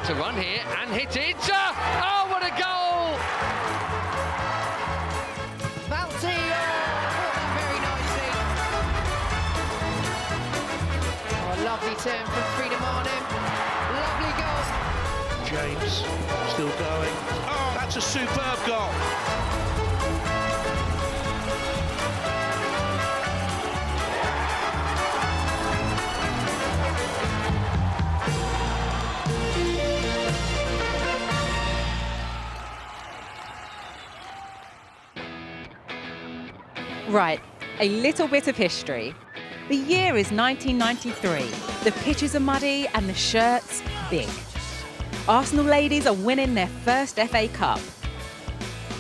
to run here and hit it. Oh, what a goal! Balti caught that very nicely. Oh, a lovely turn from Frida Marnham. Lovely goal. James still going. Oh, that's a superb goal. Right, a little bit of history. The year is 1993. The pitches are muddy and the shirts big. Arsenal ladies are winning their first FA Cup.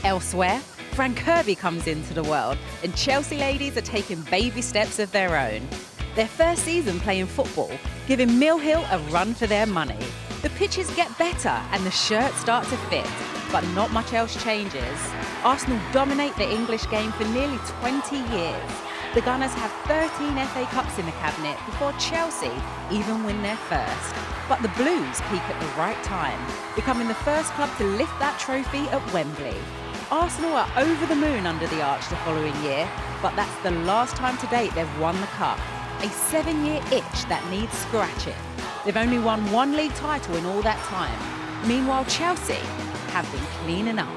Elsewhere, Fran Kirby comes into the world and Chelsea ladies are taking baby steps of their own. Their first season playing football, giving Mill Hill a run for their money. The pitches get better and the shirts start to fit, but not much else changes. Arsenal dominate the English game for nearly 20 years. The Gunners have 13 FA Cups in the cabinet before Chelsea even win their first. But the Blues peak at the right time, becoming the first club to lift that trophy at Wembley. Arsenal are over the moon under the arch the following year, but that's the last time to date they've won the Cup. A 7-year itch that needs scratching. They've only won one league title in all that time. Meanwhile, Chelsea have been cleaning up.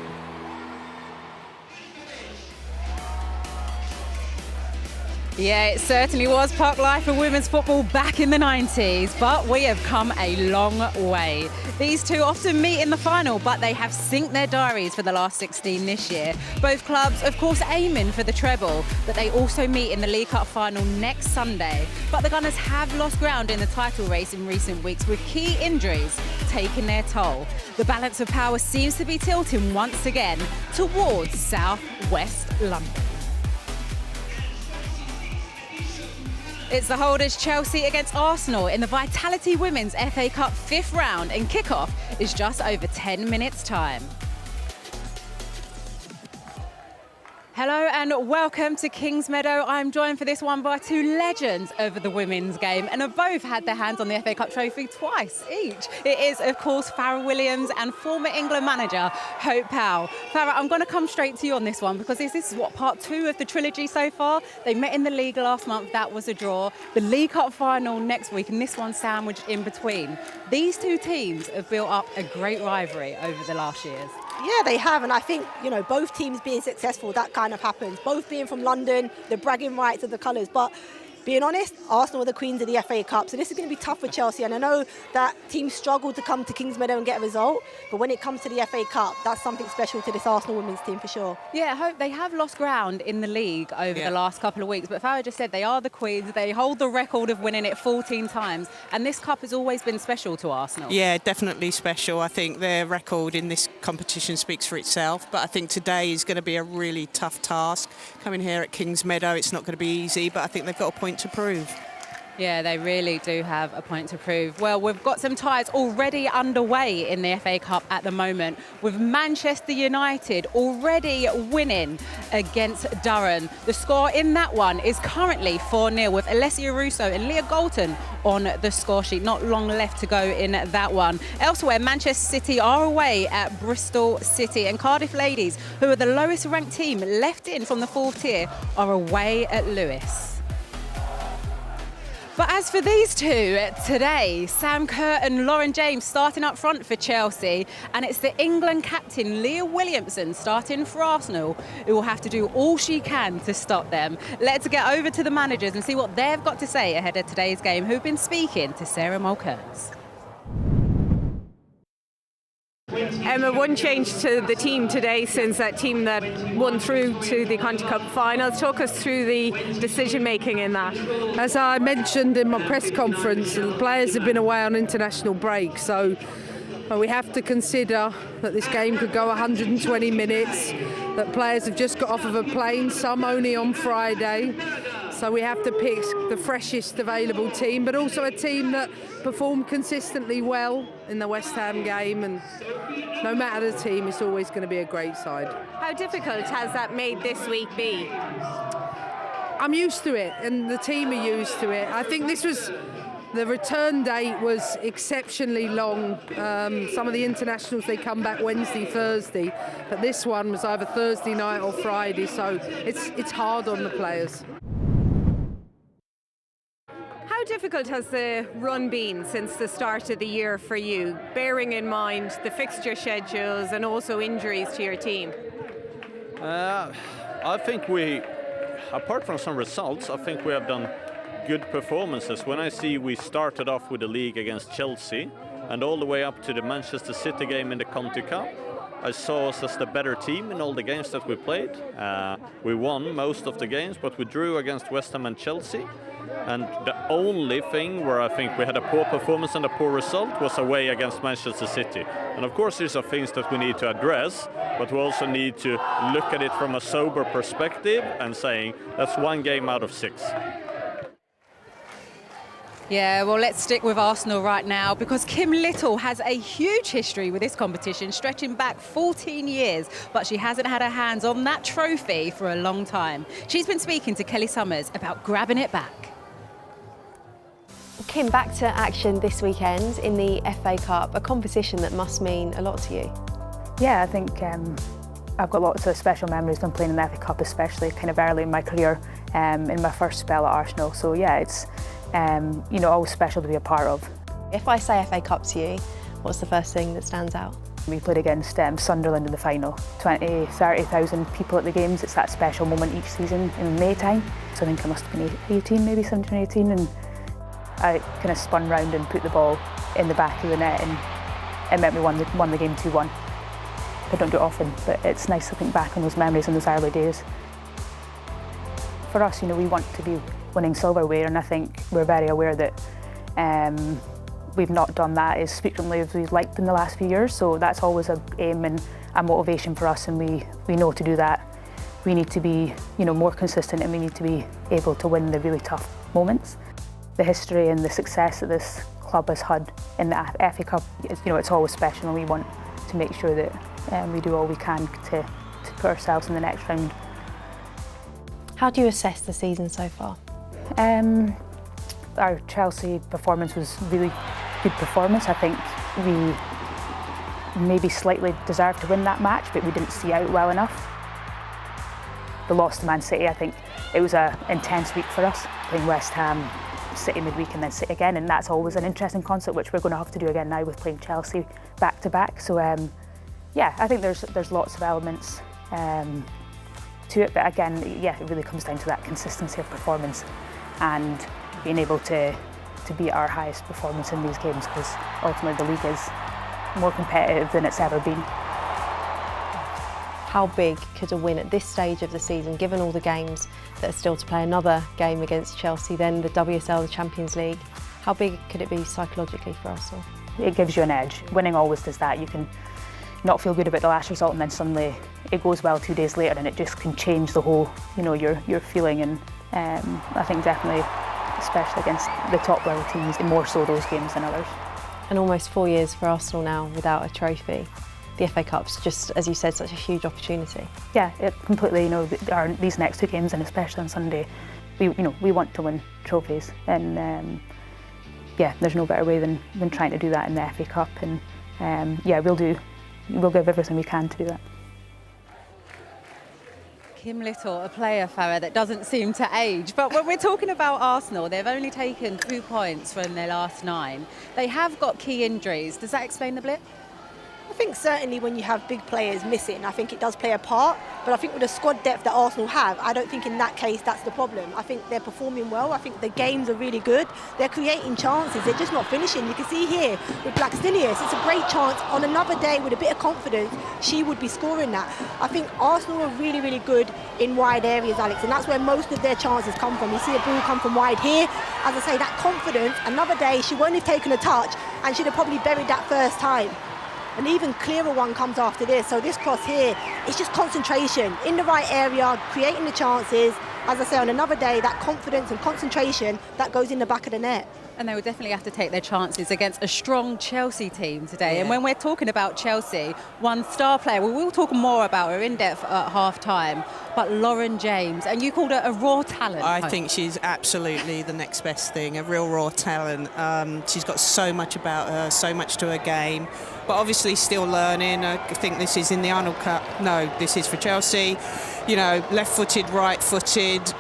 Yeah, it certainly was park life for women's football back in the 90s, but we have come a long way. These two often meet in the final, but they have synced their diaries for the last 16 this year. Both clubs, of course, aiming for the treble, but they also meet in the League Cup final next Sunday. But the Gunners have lost ground in the title race in recent weeks, with key injuries taking their toll. The balance of power seems to be tilting once again towards South-West London. It's the holders Chelsea against Arsenal in the Vitality Women's FA Cup 5th round, and kickoff is just over 10 minutes' time. Hello and welcome to Kingsmeadow. I'm joined for this one by two legends of the women's game and have both had their hands on the FA Cup trophy twice each. It is, of course, Farrah Williams and former England manager Hope Powell. Farrah, I'm going to come straight to you on this one because this is what, part 2 of the trilogy so far. They met in the league last month, that was a draw. The League Cup final next week and this one sandwiched in between. These two teams have built up a great rivalry over the last years. Yeah, they have, and I think, you know, both teams being successful, that kind of happens. Both being from London, the bragging rights of the colours, but being honest, Arsenal are the queens of the FA Cup, so this is going to be tough for Chelsea, and I know that teams struggle to come to Kingsmeadow and get a result, but when it comes to the FA Cup, that's something special to this Arsenal women's team for sure. Yeah, Hope, they have lost ground in the league over the last couple of weeks, but Farrah just said they are the queens, they hold the record of winning it 14 times, and this cup has always been special to Arsenal. Yeah, definitely special. I think their record in this competition speaks for itself, but I think today is going to be a really tough task. Coming here at Kingsmeadow, it's not going to be easy, but I think they've got a point to prove. Yeah, they really do have a point to prove. Well, we've got some ties already underway in the FA Cup at the moment, with Manchester United already winning against Durham. The score in that one is currently 4-0, with Alessia Russo and Leah Galton on the score sheet. Not long left to go in that one. Elsewhere, Manchester City are away at Bristol City, and Cardiff Ladies, who are the lowest ranked team left in from the 4th tier, are away at Lewes. But as for these two, today, Sam Kerr and Lauren James starting up front for Chelsea, and it's the England captain Leah Williamson starting for Arsenal, who will have to do all she can to stop them. Let's get over to the managers and see what they've got to say ahead of today's game, who've been speaking to Sarah Mulkerns. Emma, one change to the team today since that team that won through to the Conti Cup finals. Talk us through the decision-making in that. As I mentioned in my press conference, the players have been away on international break, so we have to consider that this game could go 120 minutes, that players have just got off of a plane, some only on Friday. So we have to pick the freshest available team, but also a team that performed consistently well in the West Ham game, and no matter the team, it's always going to be a great side. How difficult has that made this week be? I'm used to it, and the team are used to it. I think this was The return date was exceptionally long. Some of the internationals, they come back Wednesday, Thursday, but this one was either Thursday night or Friday, so it's hard on the players. How difficult has the run been since the start of the year for you, bearing in mind the fixture schedules and also injuries to your team? I think apart from some results, I think we have done good performances. When I see we started off with the league against Chelsea and all the way up to the Manchester City game in the Conti Cup, I saw us as the better team in all the games that we played. We won most of the games, but we drew against West Ham and Chelsea. And the only thing where I think we had a poor performance and a poor result was away against Manchester City. And of course these are things that we need to address, but we also need to look at it from a sober perspective and saying that's 1 game out of 6. Yeah, well, let's stick with Arsenal right now because Kim Little has a huge history with this competition, stretching back 14 years, but she hasn't had her hands on that trophy for a long time. She's been speaking to Kelly Summers about grabbing it back. Kim, back to action this weekend in the FA Cup, a competition that must mean a lot to you. Yeah, I think I've got lots of special memories from playing in the FA Cup, especially kind of early in my career, in my first spell at Arsenal. So yeah, it's always special to be a part of. If I say FA Cup to you, what's the first thing that stands out? We played against Sunderland in the final. 20,000-30,000 people at the games. It's that special moment each season in May time. So I think I must have been 18, maybe 17 or 18, and I kind of spun round and put the ball in the back of the net, and it meant we won the game 2-1. I don't do it often, but it's nice to think back on those memories in those early days. For us, we want to be winning silverware, and I think we're very aware that we've not done that as frequently as we've liked in the last few years. So that's always an aim and a motivation for us, and we know to do that we need to be more consistent, and we need to be able to win the really tough moments. The history and the success that this club has had in the FA Cup, it's always special, and we want to make sure that we do all we can to put ourselves in the next round. How do you assess the season so far? Our Chelsea performance was really good performance. I think we maybe slightly deserved to win that match, but we didn't see out well enough. The loss to Man City, I think it was an intense week for us, playing West Ham, City midweek and then City again, and that's always an interesting concept which we're going to have to do again now with playing Chelsea back to back. So yeah, I think there's lots of elements to it, but again, yeah, it really comes down to that consistency of performance and being able to be at our highest performance in these games, because ultimately the league is more competitive than it's ever been. How big could a win at this stage of the season, given all the games that are still to play, another game against Chelsea, then the WSL, the Champions League, how big could it be psychologically for Arsenal? It gives you an edge. Winning always does that. You can not feel good about the last result, and then suddenly it goes well 2 days later, and it just can change the whole, your feeling. And I think definitely, especially against the top level teams, more so those games than others. And almost 4 years for Arsenal now without a trophy. The FA Cup's just, as you said, such a huge opportunity. Yeah, it completely. These next 2 games, and especially on Sunday, we want to win trophies, and yeah, there's no better way than trying to do that in the FA Cup. And yeah, we'll give everything we can to do that. Kim Little, a player, Farah, that doesn't seem to age. But when we're talking about Arsenal, they've only taken 2 points from their last 9. They have got key injuries. Does that explain the blip? I think certainly when you have big players missing, I think it does play a part. But I think with the squad depth that Arsenal have, I don't think in that case that's the problem. I think they're performing well. I think the games are really good. They're creating chances. They're just not finishing. You can see here with Blackstenius, it's a great chance. On another day with a bit of confidence, she would be scoring that. I think Arsenal are really, really good in wide areas, Alex, and that's where most of their chances come from. You see a ball come from wide here. As I say, that confidence, another day, she won't have taken a touch and she'd have probably buried that first time. An even clearer one comes after this. So this cross here, it's just concentration in the right area, creating the chances, as I say, on another day, that confidence and concentration that goes in the back of the net. And they will definitely have to take their chances against a strong Chelsea team today. Yeah. And when we're talking about Chelsea, one star player, we will talk more about her in depth at half-time, but Lauren James, and you called her a raw talent. I think she's absolutely the next best thing, a real raw talent. She's got so much about her, so much to her game, but obviously still learning. I think this is in the Arnold Cup. No, this is for Chelsea. You know, left-footed, right-footed,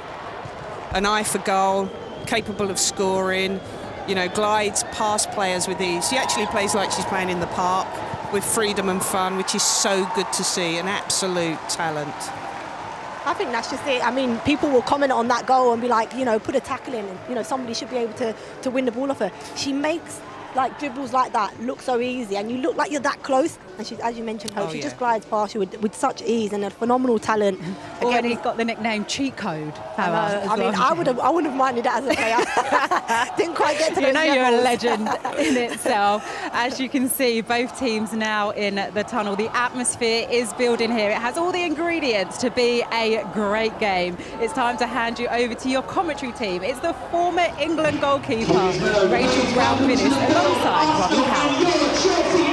an eye for goal, capable of scoring. You know, glides past players with ease. She actually plays like she's playing in the park with freedom and fun, which is so good to see, an absolute talent. I think that's just it. I mean, people will comment on that goal and be like, you know, put a tackle in and, you know, somebody should be able to win the ball off her. She makes, like, dribbles like that look so easy and you look like you're that close. And she, as you mentioned, she just glides past you with such ease and a phenomenal talent. Again, he's got the nickname Cheat Code. I mean, I wouldn't have minded that as a player. Didn't quite get to those levels. You're a legend in itself. As you can see, both teams now in the tunnel. The atmosphere is building here. It has all the ingredients to be a great game. It's time to hand you over to your commentary team. It's the former England goalkeeper, Rachel Brown-Finnis, alongside Robin Cowell.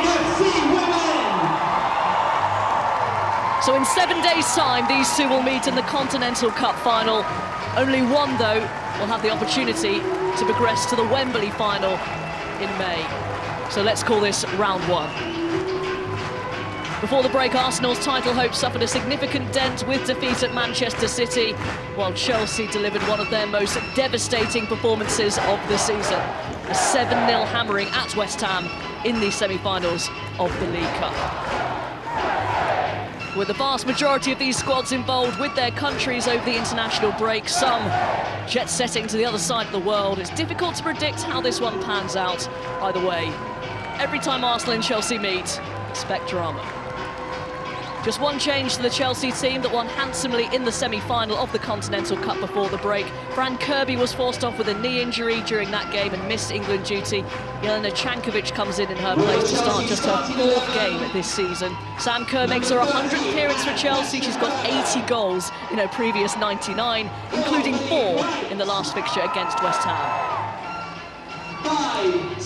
So in 7 days' time, these two will meet in the Continental Cup final. Only one, though, will have the opportunity to progress to the Wembley final in May. So let's call this round one. Before the break, Arsenal's title hopes suffered a significant dent with defeat at Manchester City, while Chelsea delivered one of their most devastating performances of the season. A 7-0 hammering at West Ham in the semi-finals of the League Cup. With the vast majority of these squads involved with their countries over the international break, some jet-setting to the other side of the world, it's difficult to predict how this one pans out. Either way, every time Arsenal and Chelsea meet, expect drama. Just one change to the Chelsea team that won handsomely in the semi-final of the Continental Cup before the break. Fran Kirby was forced off with a knee injury during that game and missed England duty. Jelena Cankovic comes in her place to start just her 4th game this season. Sam Kerr makes her 100th appearance for Chelsea. She's got 80 goals in her previous 99, including 4 in the last fixture against West Ham.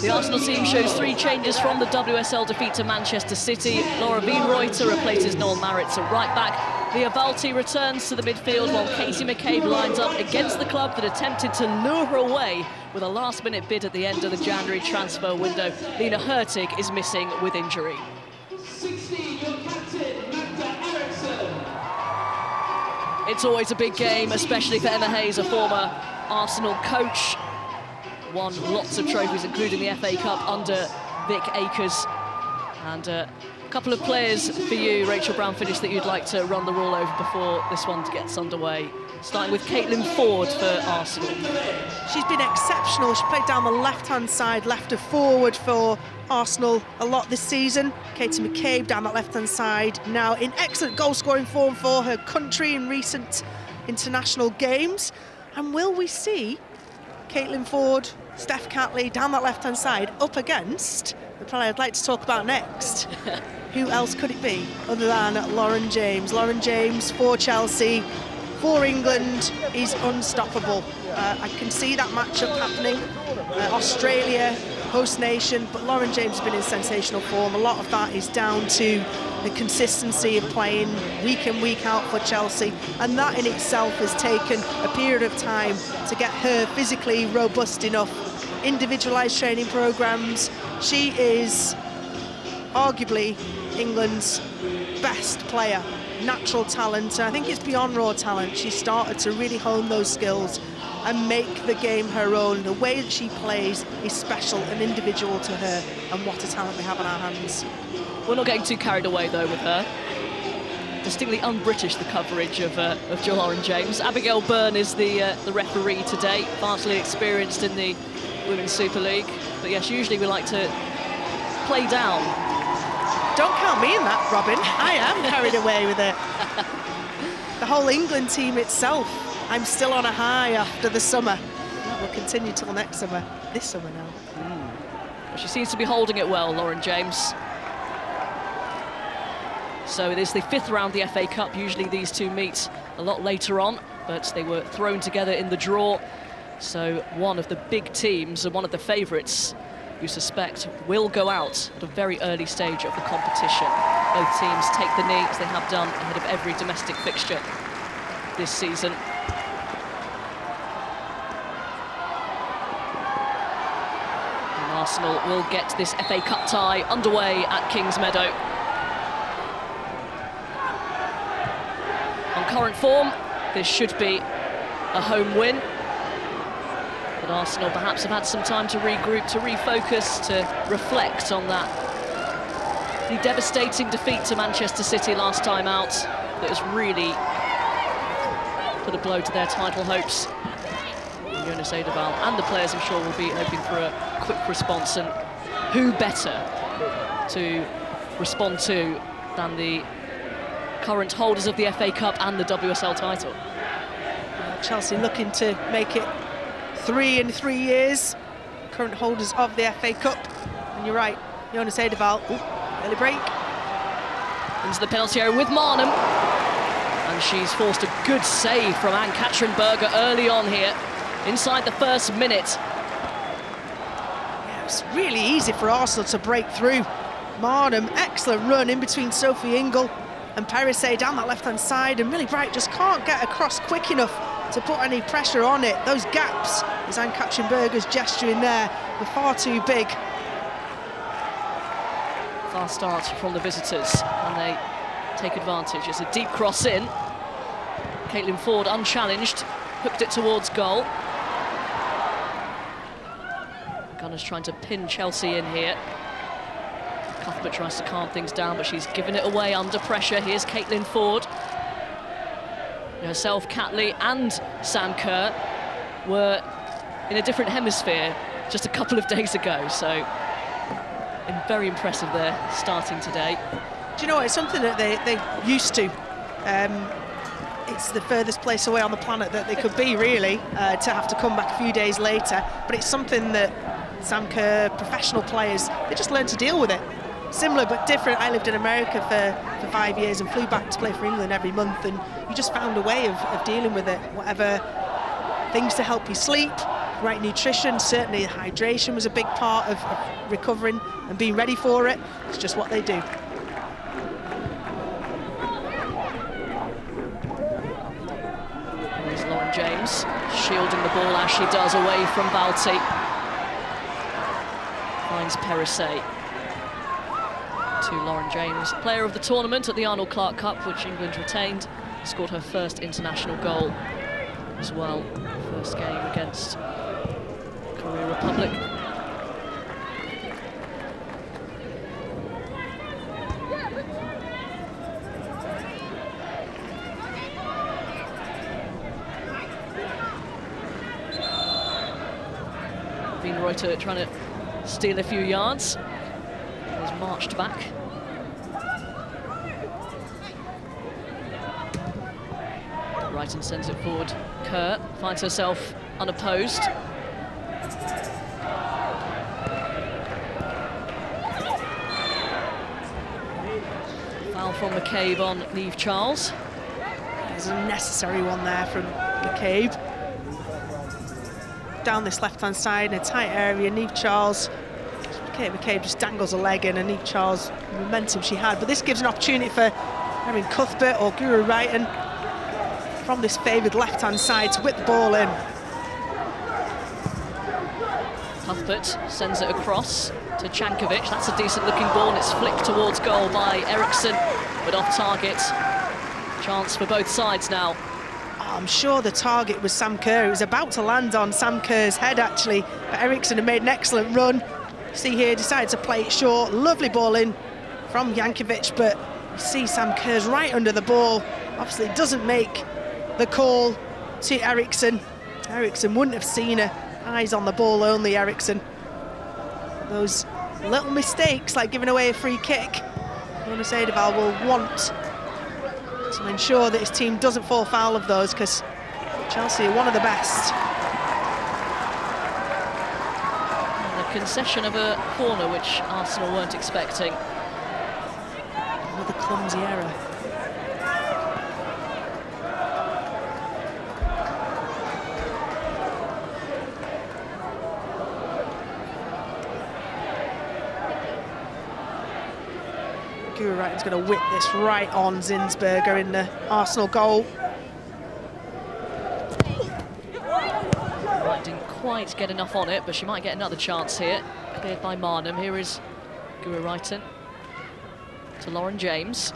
The Arsenal team shows 3 changes from the WSL defeat to Manchester City. Laura Wienreuter replaces Noel Maritz at right back. Leah Valti returns to the midfield while Katie McCabe lines up against the club that attempted to lure her away with a last-minute bid at the end of the January transfer window. Lena Hurtig is missing with injury. 16, your captain, Magda Eriksson. It's always a big game, especially for Emma Hayes, a former Arsenal coach. Won lots of trophies, including the FA Cup under Vic Akers. And a couple of players for you, Rachel Brown-Finnis, that you'd like to run the rule over before this one gets underway. Starting with Caitlin Ford for Arsenal. She's been exceptional. She played down the left-hand side, left of forward for Arsenal a lot this season. Katie McCabe down that left-hand side, now in excellent goal-scoring form for her country in recent international games. And will we see Caitlin Ford, Steph Catley down that left-hand side up against the player I'd like to talk about next? Who else could it be other than Lauren James? Lauren James for Chelsea, for England, is unstoppable. I can see that matchup happening. Australia, host nation, but Lauren James has been in sensational form. A lot of that is down to the consistency of playing week in, week out for Chelsea, and that in itself has taken a period of time to get her physically robust enough. Individualised training programmes. She is arguably England's best player, natural talent. I think it's beyond raw talent. She started to really hone those skills and make the game her own. The way that she plays is special and individual to her, and what a talent we have on our hands. We're not getting too carried away, though, with her. Distinctly un-British, the coverage of Jo Lauren James. Abigail Byrne is the referee today, vastly experienced in the Women's Super League. But yes, usually we like to play down. Don't count me in that, Robin. I am carried away with it. The whole England team itself, I'm still on a high after the summer. We'll continue till next summer. This summer now. Well, she seems to be holding it well, Lauren James. So it is the 5th round of the FA Cup. Usually these two meet a lot later on. but they were thrown together in the draw. So one of the big teams and one of the favourites you suspect will go out at a very early stage of the competition. Both teams take the knee, as they have done ahead of every domestic fixture this season. And Arsenal will get this FA Cup tie underway at Kingsmeadow. On current form, this should be a home win. But Arsenal perhaps have had some time to regroup, to refocus, to reflect on that. The devastating defeat to Manchester City last time out that has really put a blow to their title hopes. Jonas Eidevall and the players, I'm sure, will be hoping for a quick response, and who better to respond to than the current holders of the FA Cup and the WSL title. Chelsea looking to make it 3 in 3 years, current holders of the FA Cup. And you're right, Jonas Eidevall, early break. Into the penalty area with Marnham. And she's forced a good save from Ann-Katrin Berger early on here, inside the first minute. Yeah, it's really easy for Arsenal to break through. Marnham, excellent run in between Sophie Ingle and Perisset down that left-hand side, and Millie Bright just can't get across quick enough to put any pressure on it. Those gaps, as Ann-Katrin Berger's gesturing there, were far too big. Fast start from the visitors, and they take advantage. It's a deep cross in. Caitlin Ford unchallenged, hooked it towards goal. Gunners trying to pin Chelsea in here. Cuthbert tries to calm things down, but she's given it away under pressure. Here's Caitlin Ford. Herself, Catley and Sam Kerr were in a different hemisphere just a couple of days ago, so very impressive there starting today. Do you know what, it's something that they used to. It's the furthest place away on the planet that they could be, really, to have to come back a few days later, but it's something that Sam Kerr, professional players, they just learn to deal with it. Similar but different. I lived in America for 5 years and flew back to play for England every month, and you just found a way of dealing with it. Whatever things to help you sleep, right nutrition, certainly hydration was a big part of recovering and being ready for it. It's just what they do. There's Lauren James shielding the ball as she does away from Balti. Finds Perisset. To Lauren James, player of the tournament at the Arnold Clark Cup, which England retained, scored her first international goal as well. First game against Korea Republic. Veen Reuter trying to steal a few yards. Has marched back. Brighton sends it forward. Kerr finds herself unopposed. Foul from McCabe on Niamh Charles. There's a necessary one there from McCabe. Down this left-hand side in a tight area, Niamh Charles. McCabe just dangles a leg in, and Niamh Charles, the momentum she had. But this gives an opportunity for Erin Cuthbert or Guro Reiten from this favoured left-hand side to whip the ball in. Cuthbert sends it across to Cankovic. That's a decent-looking ball, and it's flicked towards goal by Eriksson, but off target. Chance for both sides now. I'm sure the target was Sam Kerr. It was about to land on Sam Kerr's head, actually, but Eriksson had made an excellent run. See here, decided to play it short. Lovely ball in from Jankovic, but you see Sam Kerr's right under the ball. Obviously doesn't make the call to Eriksson. Eriksson wouldn't have seen her. Eyes on the ball only, Eriksson. Those little mistakes, like giving away a free kick, Jonas Eidevall will want to ensure that his team doesn't fall foul of those, because Chelsea are one of the best. Concession of a corner, which Arsenal weren't expecting. Another clumsy error. Guro Reiten's going to whip this right on Zinsberger in the Arsenal goal. Right, didn't quite get enough on it, but she might get another chance here. Cleared by Marnham. Here is Guro Reiten to Lauren James.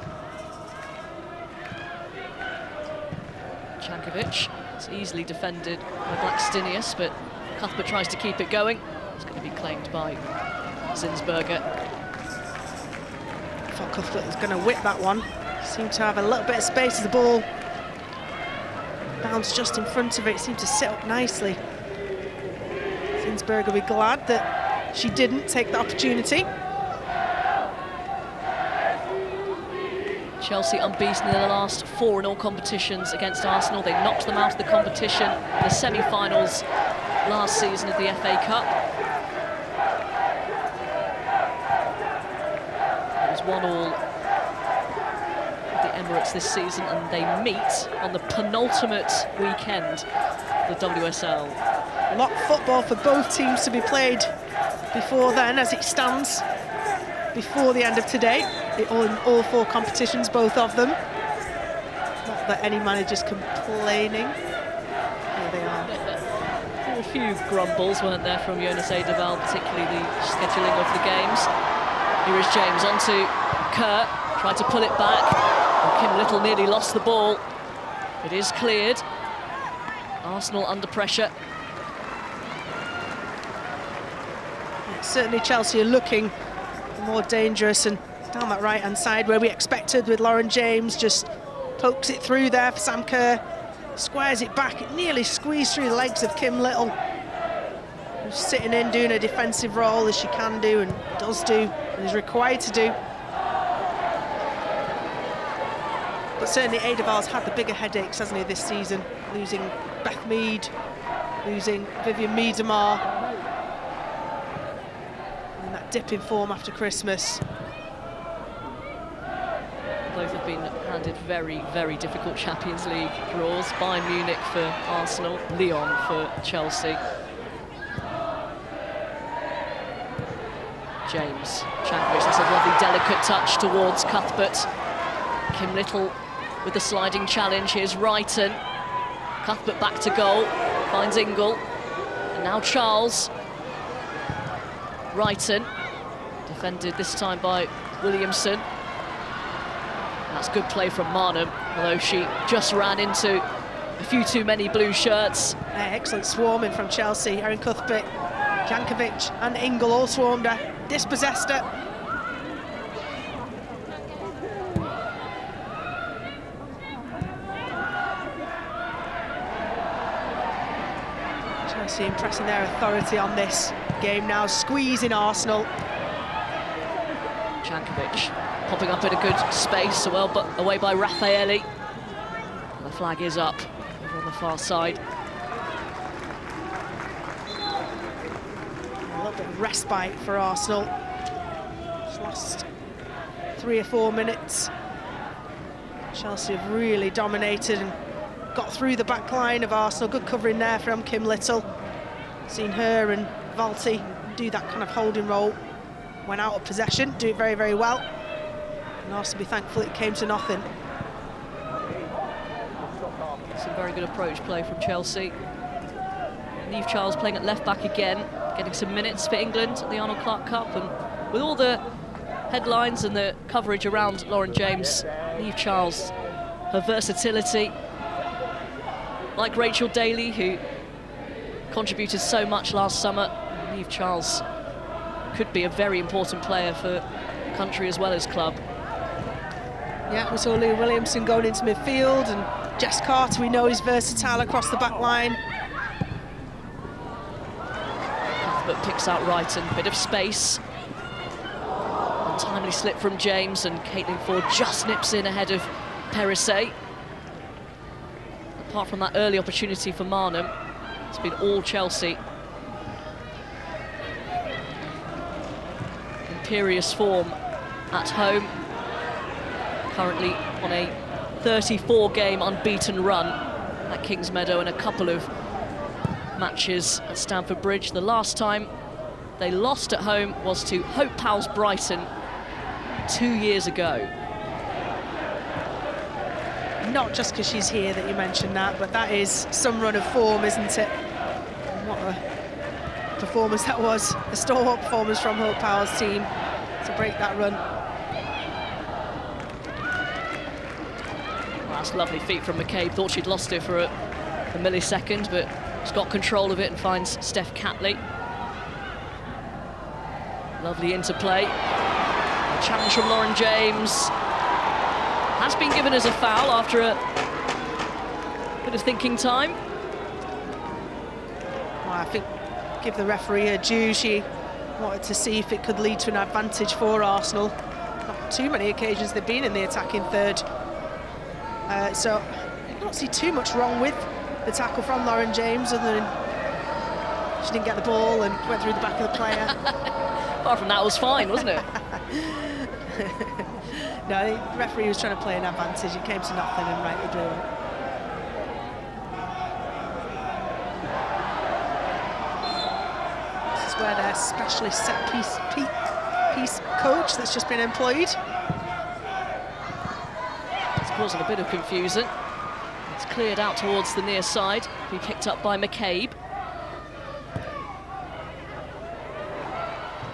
Jankovic. It's easily defended by Blackstenius, but Cuthbert tries to keep it going. It's going to be claimed by Zinsberger. I thought Cuthbert is going to whip that one. Seemed to have a little bit of space as the ball bounced just in front of it. It seemed to sit up nicely. Zinsberger will be glad that she didn't take the opportunity. Chelsea unbeaten in the last 4 in all competitions against Arsenal. They knocked them out of the competition in the semi-finals last season of the FA Cup. It was 1-1 at the Emirates this season, and they meet on the penultimate weekend of the WSL. A lot of football for both teams to be played before then, as it stands, before the end of today. In all 4 competitions, both of them. Not that any manager's complaining. Here they are. There were a few grumbles, weren't there, from Jonas Eidevall, particularly the scheduling of the games. Here is James onto Kerr, tried to pull it back. And Kim Little nearly lost the ball. It is cleared. Arsenal under pressure. Certainly Chelsea are looking more dangerous, and down that right-hand side where we expected with Lauren James, just pokes it through there for Sam Kerr, squares it back. It nearly squeezed through the legs of Kim Little, who's sitting in doing a defensive role as she can do and does do and is required to do. But certainly Eidevall's had the bigger headaches, hasn't he, this season, losing Beth Mead, losing Vivian Miedemar, and that dip in form after Christmas. Both have been handed very, very difficult Champions League draws. Bayern Munich for Arsenal, Lyon for Chelsea. James Jankovic, that's a lovely delicate touch towards Cuthbert. Kim Little with the sliding challenge. Here's Reiten. Cuthbert back to goal, finds Ingle. And now Charles. Reiten, defended this time by Williamson. That's good play from Marnham, although she just ran into a few too many blue shirts. Excellent swarming from Chelsea. Erin Cuthbert, Jankovic and Ingle all swarmed her, dispossessed her. Chelsea impressing their authority on this game now, squeezing Arsenal. Jankovic popping up in a good space, well, but away by Raffaelli. The flag is up over on the far side. A little bit of respite for Arsenal. This last 3 or 4 minutes, Chelsea have really dominated and got through the back line of Arsenal. Good covering there from Kim Little. Seen her and Valti do that kind of holding role when out of possession, do it very, very well. And Arsenal be thankful it came to nothing. Some very good approach play from Chelsea. Niamh Charles playing at left back again, getting some minutes for England at the Arnold Clark Cup, and with all the headlines and the coverage around Lauren James, Niamh Charles, her versatility, like Rachel Daly, who contributed so much last summer, Niamh Charles could be a very important player for country as well as club. Yeah, we saw Leah Williamson going into midfield, and Jess Carter, we know, is versatile across the back line. Cuthbert picks out Reiten, bit of space. Untimely slip from James, and Caitlin Ford just nips in ahead of Perisset. Apart from that early opportunity for Marnham, it's been all Chelsea. Imperious form at home. Currently on a 34-game unbeaten run at Kingsmeadow and a couple of matches at Stamford Bridge. The last time they lost at home was to Hope Pals Brighton 2 years ago. Not just because she's here that you mentioned that, but that is some run of form, isn't it? What a performance that was. A stalwart performance from Hope Powell's team to break that run. Well, that's lovely feet from McCabe. Thought she'd lost it for a millisecond, but she's got control of it and finds Steph Catley. Lovely interplay. A challenge from Lauren James. Has been given as a foul after a bit of thinking time. Well, I think give the referee a due. She wanted to see if it could lead to an advantage for Arsenal. Not too many occasions they've been in the attacking third. So I don't see too much wrong with the tackle from Lauren James, other than she didn't get the ball and went through the back of the player. Apart from that, it was fine, wasn't it? No, the referee was trying to play an advantage. It came to nothing, and rightly blew it. This is where their specialist set piece coach that's just been employed. It's causing a bit of confusion. It's cleared out towards the near side. Be picked up by McCabe.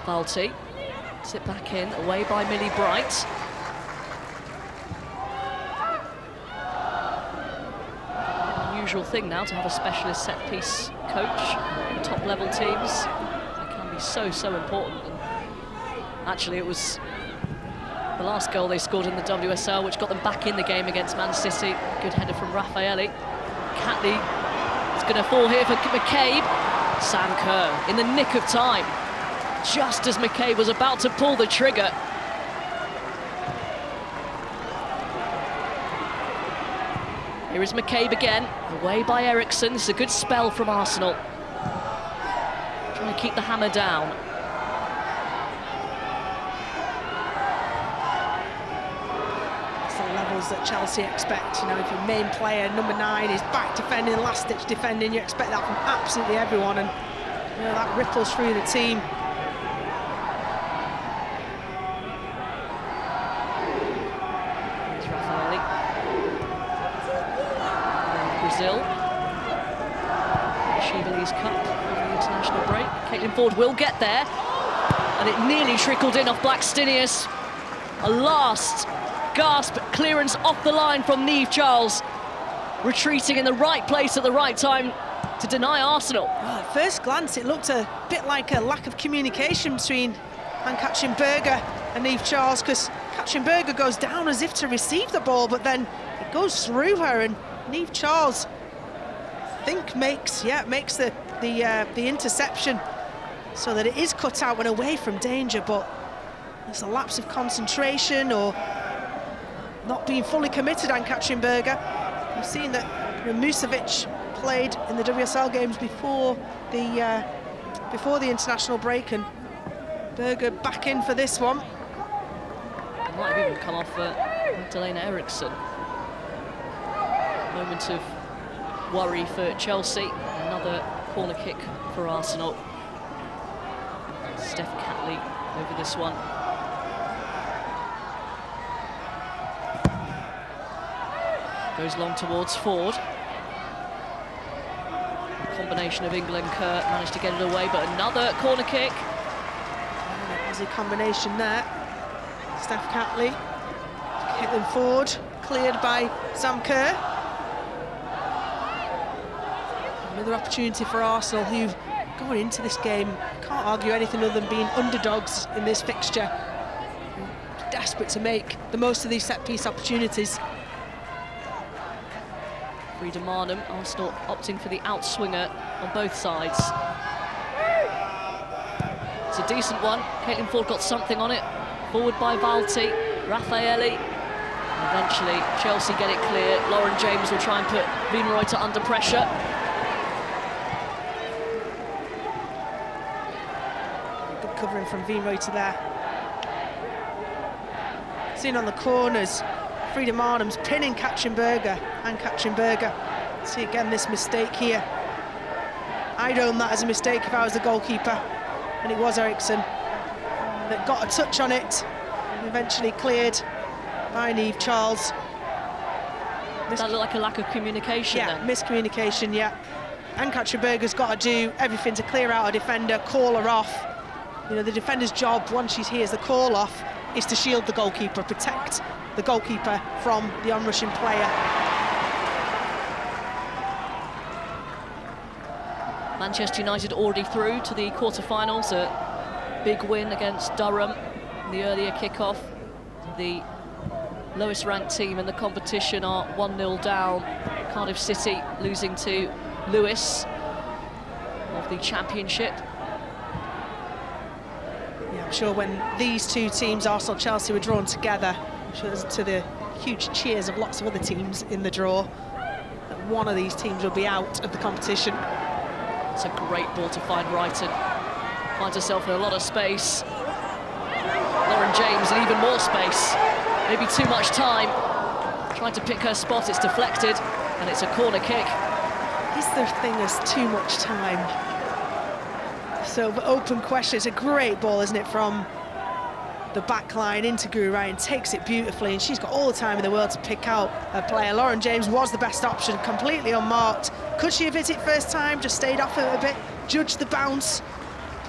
Valti. Sit back in, away by Millie Bright. Unusual thing now to have a specialist set-piece coach in top-level teams. They can be so important. And actually, it was the last goal they scored in the WSL which got them back in the game against Man City. Good header from Raffaelli. Catley is going to fall here for McCabe. Sam Kerr in the nick of time, just as McCabe was about to pull the trigger. Here is McCabe again, away by Eriksson. This is a good spell from Arsenal. Trying to keep the hammer down. It's the levels that Chelsea expect. You know, if your main player, number 9, is back defending, last-ditch defending, you expect that from absolutely everyone, and you know, that ripples through the team. Shivali's Cup over the international break. Caitlin Ford will get there, and it nearly trickled in off Blackstenius. A last gasp clearance off the line from Niamh Charles, retreating in the right place at the right time to deny Arsenal. Well, at first glance, it looked a bit like a lack of communication between Ann-Katrin Berger and Niamh Charles, because Katrin Berger goes down as if to receive the ball, but then it goes through her, and Niamh Charles, I think, makes the interception so that it is cut out and away from danger, but there's a lapse of concentration or not being fully committed. Ann-Katrin Berger, you've seen that Musovic played in the WSL games before the international break, and Berger back in for this one. It might have even come off Magdalena Eriksson. Moment of worry for Chelsea. Another corner kick for Arsenal. Steph Catley over this one. Goes long towards Ford. A combination of England and Kerr managed to get it away, but another corner kick. There's a combination there. Steph Catley, Caitlin Ford, cleared by Sam Kerr. Another opportunity for Arsenal, who going into this game can't argue anything other than being underdogs in this fixture. Desperate to make the most of these set-piece opportunities. Frida Marnham, Arsenal opting for the outswinger on both sides. It's a decent one. Caitlin Ford got something on it. Forward by Valti, Raffaelli. Eventually, Chelsea get it clear. Lauren James will try and put Wienreuter under pressure. Good covering from Wienreuter there. Seen on the corners, Frida Marnham's pinning Katrin Berger, and Katrin Berger. See again this mistake here. I'd own that as a mistake if I was the goalkeeper, and it was Eriksson that got a touch on it. Eventually cleared by Niamh Charles. Does that look like a lack of communication then? Miscommunication, yeah. Ann-Katrin Berger's got to do everything to clear out a defender, call her off. You know, the defender's job, once she hears the call off, is to shield the goalkeeper, protect the goalkeeper from the onrushing player. Manchester United already through to the quarter-finals, a big win against Durham in the earlier kick-off. The lowest ranked team in the competition are 1-0 down. Cardiff City losing to Lewis of the Championship. Yeah, I'm sure when these two teams, Arsenal, Chelsea, were drawn together, I'm sure to the huge cheers of lots of other teams in the draw, that one of these teams will be out of the competition. It's a great ball to find Wrighton. Finds herself in a lot of space. Lauren James in even more space. Maybe too much time. Trying to pick her spot, it's deflected, and it's a corner kick. Is there a thing as too much time? So the open question, it's a great ball, isn't it, from the back line into Guro Ryan, takes it beautifully, and she's got all the time in the world to pick out her player. Lauren James was the best option, completely unmarked. Could she have hit it first time, just stayed off it a bit, judged the bounce,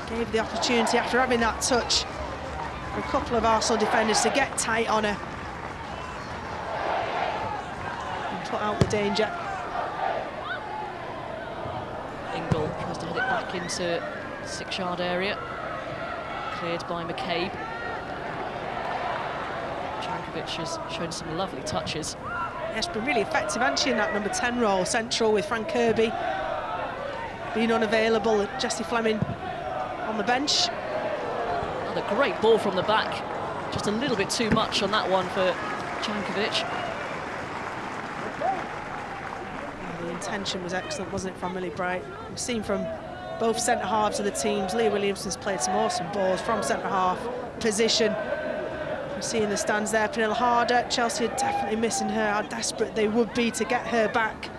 gave the opportunity after having that touch for a couple of Arsenal defenders to get tight on her and put out the danger. Ingle tries to head it back into 6-yard area. Cleared by McCabe. Jankovic has shown some lovely touches. Yeah, she's been really effective, hasn't she, in that number 10 role, central, with Fran Kirby being unavailable, Jessie Fleming on the bench. Another great ball from the back. Just a little bit too much on that one for Jankovic. The intention was excellent, wasn't it, from Millie Bright? We've seen from both centre-halves of the teams, Leah Williamson's played some awesome balls from centre-half position. We're seeing the stands there, Pernille Harder. Chelsea are definitely missing her, how desperate they would be to get her back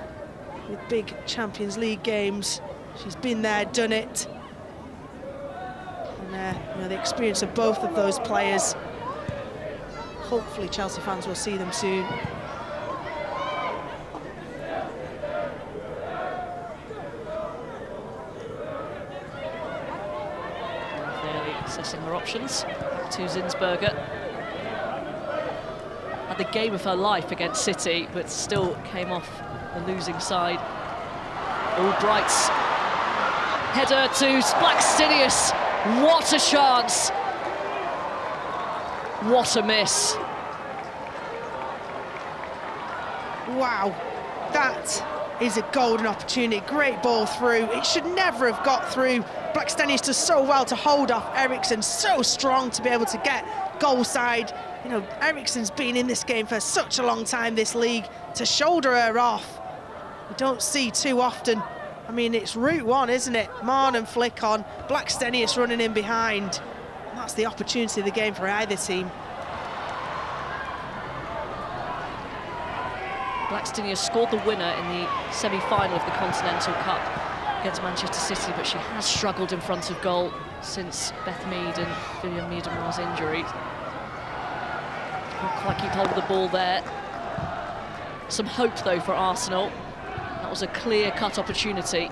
with big Champions League games. She's been there, done it. And you know, the experience of both of those players, hopefully Chelsea fans will see them soon. Assessing her options. Back to Zinsberger. Had the game of her life against City, but still came off the losing side. Oh, Bright's header to Blackstenius. What a chance! What a miss! Wow, that is a golden opportunity. Great ball through. It should never have got through. Blackstenius does so well to hold off Eriksson, so strong to be able to get goal side. You know, Eriksson's been in this game for such a long time, this league, to shoulder her off. We don't see too often. I mean, it's route one, isn't it? Marnham flick on, Blackstenius running in behind. And that's the opportunity of the game for either team. Blackstenius scored the winner in the semi-final of the Continental Cup against Manchester City, but she has struggled in front of goal since Beth Mead and Vivian Miedemar's injuries. Can't quite keep hold of the ball there. Some hope, though, for Arsenal. That was a clear-cut opportunity.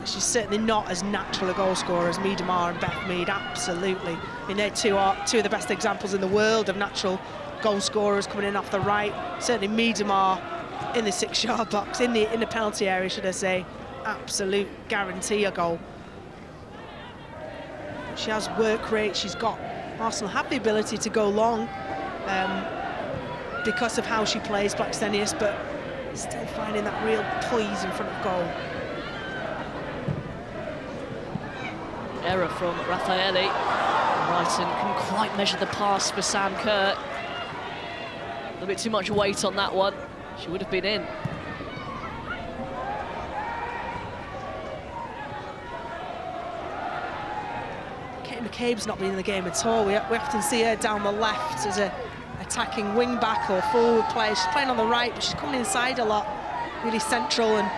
She's certainly not as natural a goal scorer as Miedemar and Beth Mead, absolutely. I mean, they're two of the best examples in the world of natural goal scorers coming in off the right. Certainly Miedemar in the 6-yard box, in the penalty area, should I say. Absolute guarantee a goal. She has work rate, she's got, Arsenal have the ability to go long because of how she plays, Blackstenius, but still finding that real poise in front of goal. Error from Raffaelli. Wrighton couldn't quite measure the pass for Sam Kerr. A little bit too much weight on that one. She would have been in. Katie McCabe's not been in the game at all. We often see her down the left as a attacking wing-back or forward player. She's playing on the right, but she's coming inside a lot, really central, and,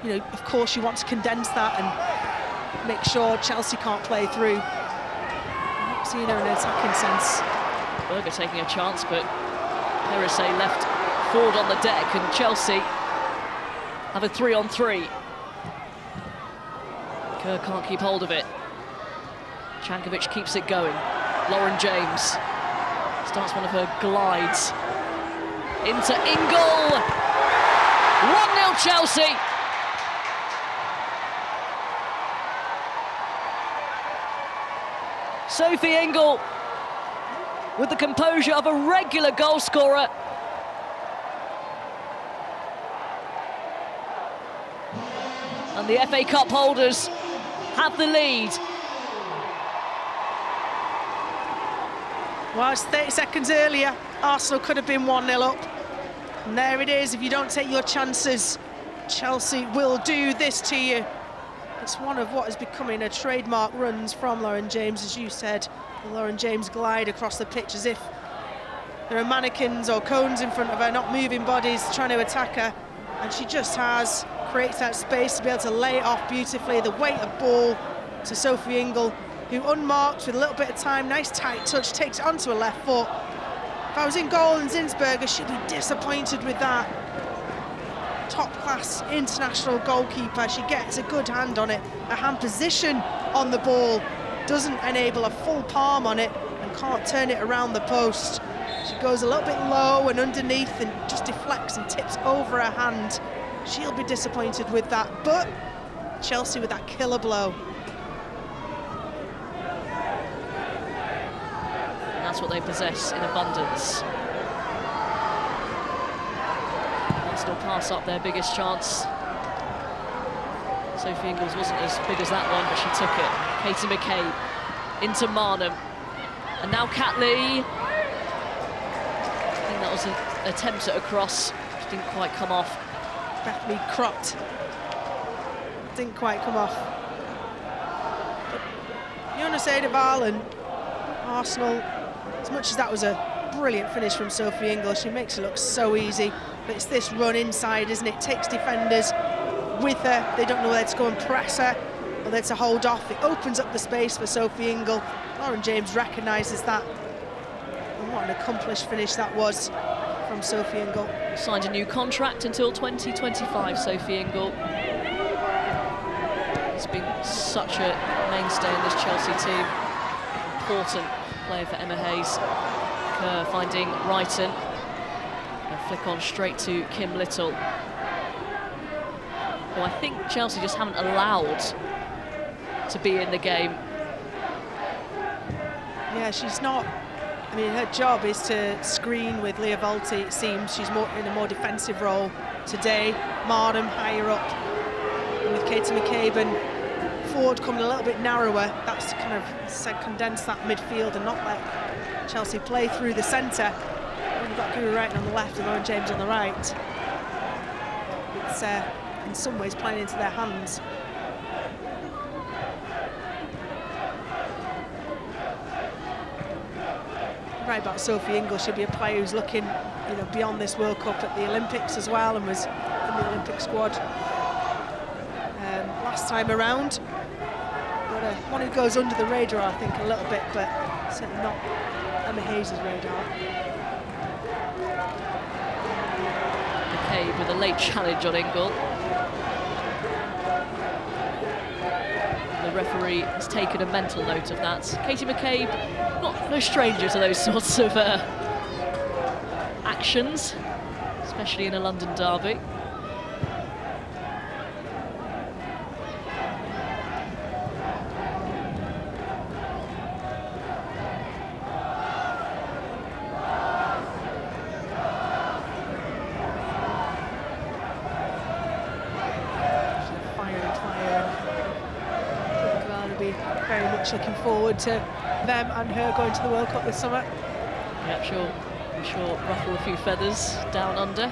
you know, of course you want to condense that and make sure Chelsea can't play through. I'm not seeing her in an attacking sense Berger taking a chance, but Perisset left forward on the deck, and Chelsea have a 3-on-3. Kerr can't keep hold of it. Cankovic keeps it going. Lauren James starts one of her glides into Ingle. 1-0 Chelsea. Sophie Ingle with the composure of a regular goal scorer. And the FA Cup holders have the lead. Well, it's 30 seconds earlier. Arsenal could have been 1-0 up. And there it is. If you don't take your chances, Chelsea will do this to you. It's one of what is becoming a trademark runs from Lauren James, as you said. The Lauren James glide across the pitch as if there are mannequins or cones in front of her, not moving bodies, trying to attack her. And she just creates that space to be able to lay it off beautifully. The weight of ball to Sophie Ingle, who unmarked with a little bit of time, nice tight touch, takes it onto her left foot. If I was in goal and Zinsberger, she'd be disappointed with that. Top-class international goalkeeper, she gets a good hand on it. A hand position on the ball doesn't enable a full palm on it and can't turn it around the post. She goes a little bit low and underneath and just deflects and tips over her hand. She'll be disappointed with that, but Chelsea with that killer blow. That's what they possess in abundance. Arsenal pass up their biggest chance. Sophie Ingles wasn't as big as that one, but she took it. Katie McCabe into Marnham. And now Cat Lee. I think that was an attempt at a cross, which didn't quite come off. Bethany cropped. Didn't quite come off. Jonas Eidevalen, Arsenal, as much as that was a brilliant finish from Sophie Ingle, she makes it look so easy. But it's this run inside, isn't it? Takes defenders with her. They don't know whether to go and press her or whether to hold off. It opens up the space for Sophie Ingle. Lauren James recognises that. And what an accomplished finish that was from Sophie Ingle. Signed a new contract until 2025, Sophie Ingle. It's been such a mainstay in this Chelsea team. Important player for Emma Hayes. Kerr finding Wrighton. And flick on straight to Kim Little. Well, I think Chelsea just haven't allowed to be in the game. Yeah, she's not. I mean, her job is to screen with Leah Volti, it seems. She's more in a more defensive role today. Marnham higher up. And with Katie McCabe and Ford coming a little bit narrower, that's to kind of condense that midfield and not let Chelsea play through the centre. We've got Guru Wrighton on the left and Lauren James on the right. It's in some ways playing into their hands. Right about Sophie Ingle, she'll be a player who's looking, beyond this World Cup at the Olympics as well, and was in the Olympic squad last time around. But one who goes under the radar, I think, a little bit, but certainly not Emma Hayes' radar. McCabe with a late challenge on Ingle. The referee has taken a mental note of that. Katie McCabe, no stranger to those sorts of actions, especially in a London derby. Looking forward to them and her going to the World Cup this summer. Yeah, I'm sure ruffle a few feathers down under.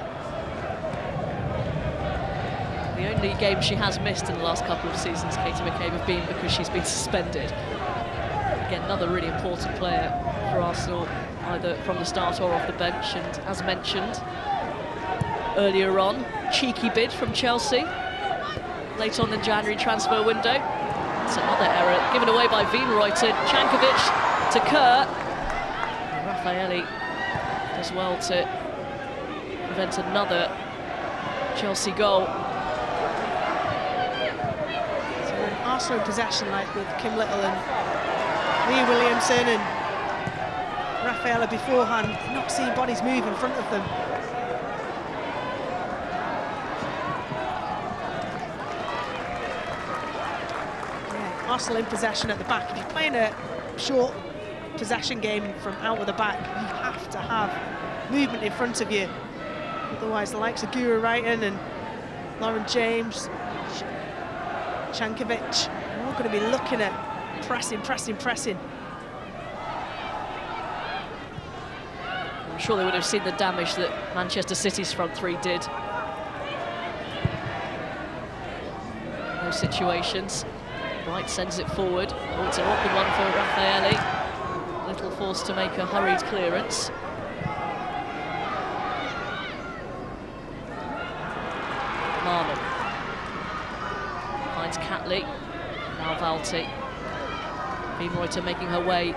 The only game she has missed in the last couple of seasons, Katie McCabe, have been because she's been suspended. Again, another really important player for Arsenal, either from the start or off the bench. And as mentioned earlier on, cheeky bid from Chelsea late on the January transfer window. It's another error given away by Wien Reuter. Cankovic to Kerr. The Raffaelli does well to prevent another Chelsea goal. So when Arsenal in possession, like with Kim Little and Leah Williamson and Raffaella beforehand, they're not seeing bodies move in front of them. Yeah, Arsenal in possession at the back. If you're playing a short possession game from out of the back, you have to have movement in front of you. Otherwise, the likes of Gura Wrighton and Lauren James, Shankovic, are all going to be looking at pressing. I'm sure they would have seen the damage that Manchester City's front three did. Those situations. Wright sends it forward. Oh, it's an awkward one for Raffaelli. Little forced to make a hurried clearance. Marlon finds Catley. Now Valti. Beamreuter making her way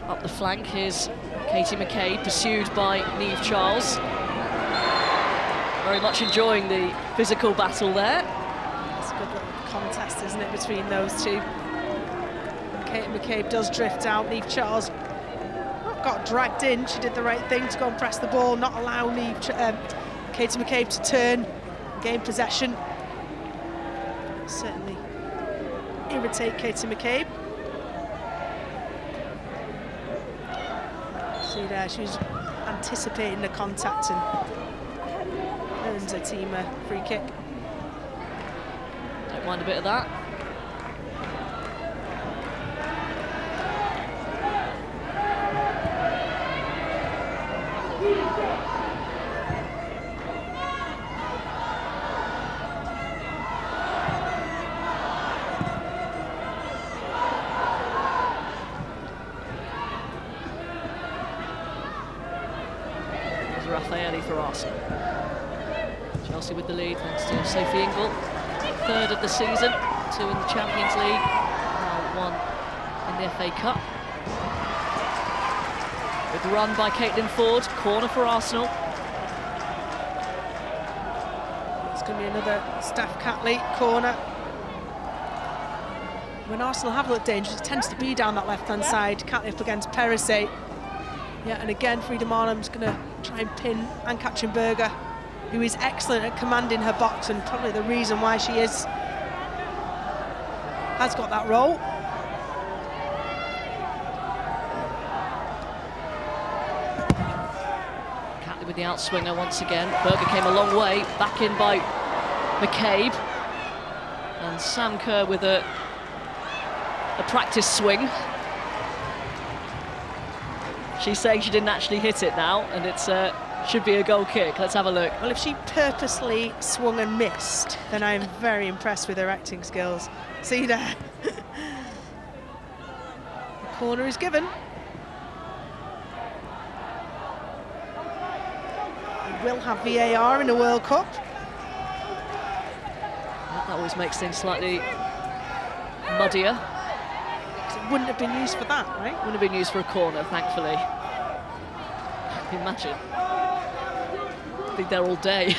up the flank. Here's Katie McCabe, pursued by Niamh Charles. Very much enjoying the physical battle there. It's a good little contest, isn't it, between those two. Katie McCabe does drift out. Niamh Charles got dragged in. She did the right thing to go and press the ball, not allow Katie McCabe to turn, gain possession. Certainly irritate Katie McCabe. See there, she was anticipating the contact and earns her team a free kick. Don't mind a bit of that. Raffaelli for Arsenal. Chelsea with the lead thanks to Sophie Ingle. Third of the season, 2 in the Champions League, now 1 in the FA Cup. Good run by Caitlin Ford, corner for Arsenal. It's going to be another Steph Catley corner. When Arsenal have looked dangerous, it tends to be down that left-hand side. Catley up against Perisset. Yeah, and again, Frida Marnham's going to try and pin Ann-Katrin Berger, who is excellent at commanding her box, and probably the reason why she has got that role. Catley with the outswinger once again. Berger came a long way, back in by McCabe. And Sam Kerr with a practice swing. She's saying she didn't actually hit it now, and it's should be a goal kick. Let's have a look. Well, if she purposely swung and missed, then I'm very impressed with her acting skills. See there. The corner is given. We will have VAR in the World Cup. That always makes things slightly muddier. It wouldn't have been used for that, right? Wouldn't have been used for a corner, thankfully. Imagine. I'd be there all day.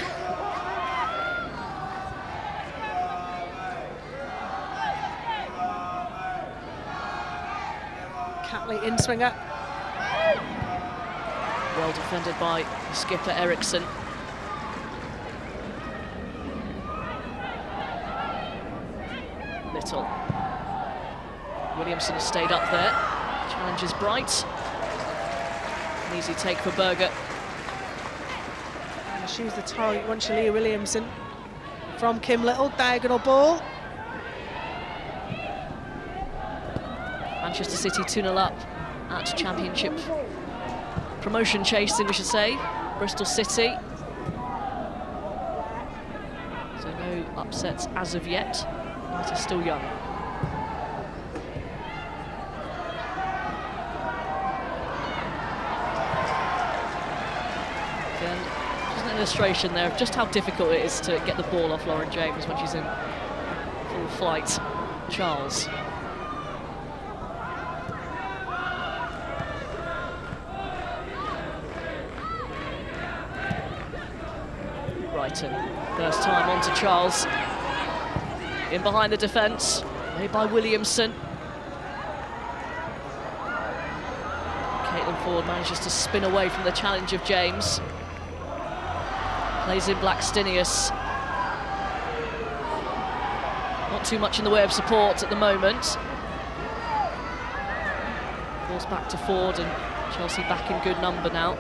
Catley in swinger. Well defended by skipper Eriksson. Little. Williamson stayed up there. Challenges Bright. An easy take for Berger. And she was the target once, Leah Williamson. From Kim Little, diagonal ball. Manchester City 2-0 up at Championship promotion chasing, we should say. Bristol City. So no upsets as of yet. Night is still young. Again, just an illustration there of just how difficult it is to get the ball off Lauren James when she's in full flight. Charles. Brighton. First time onto Charles. In behind the defence, made by Williamson. Caitlin Ford manages to spin away from the challenge of James. Plays in Blackstenius. Not too much in the way of support at the moment. Balls back to Ford, and Chelsea back in good number now.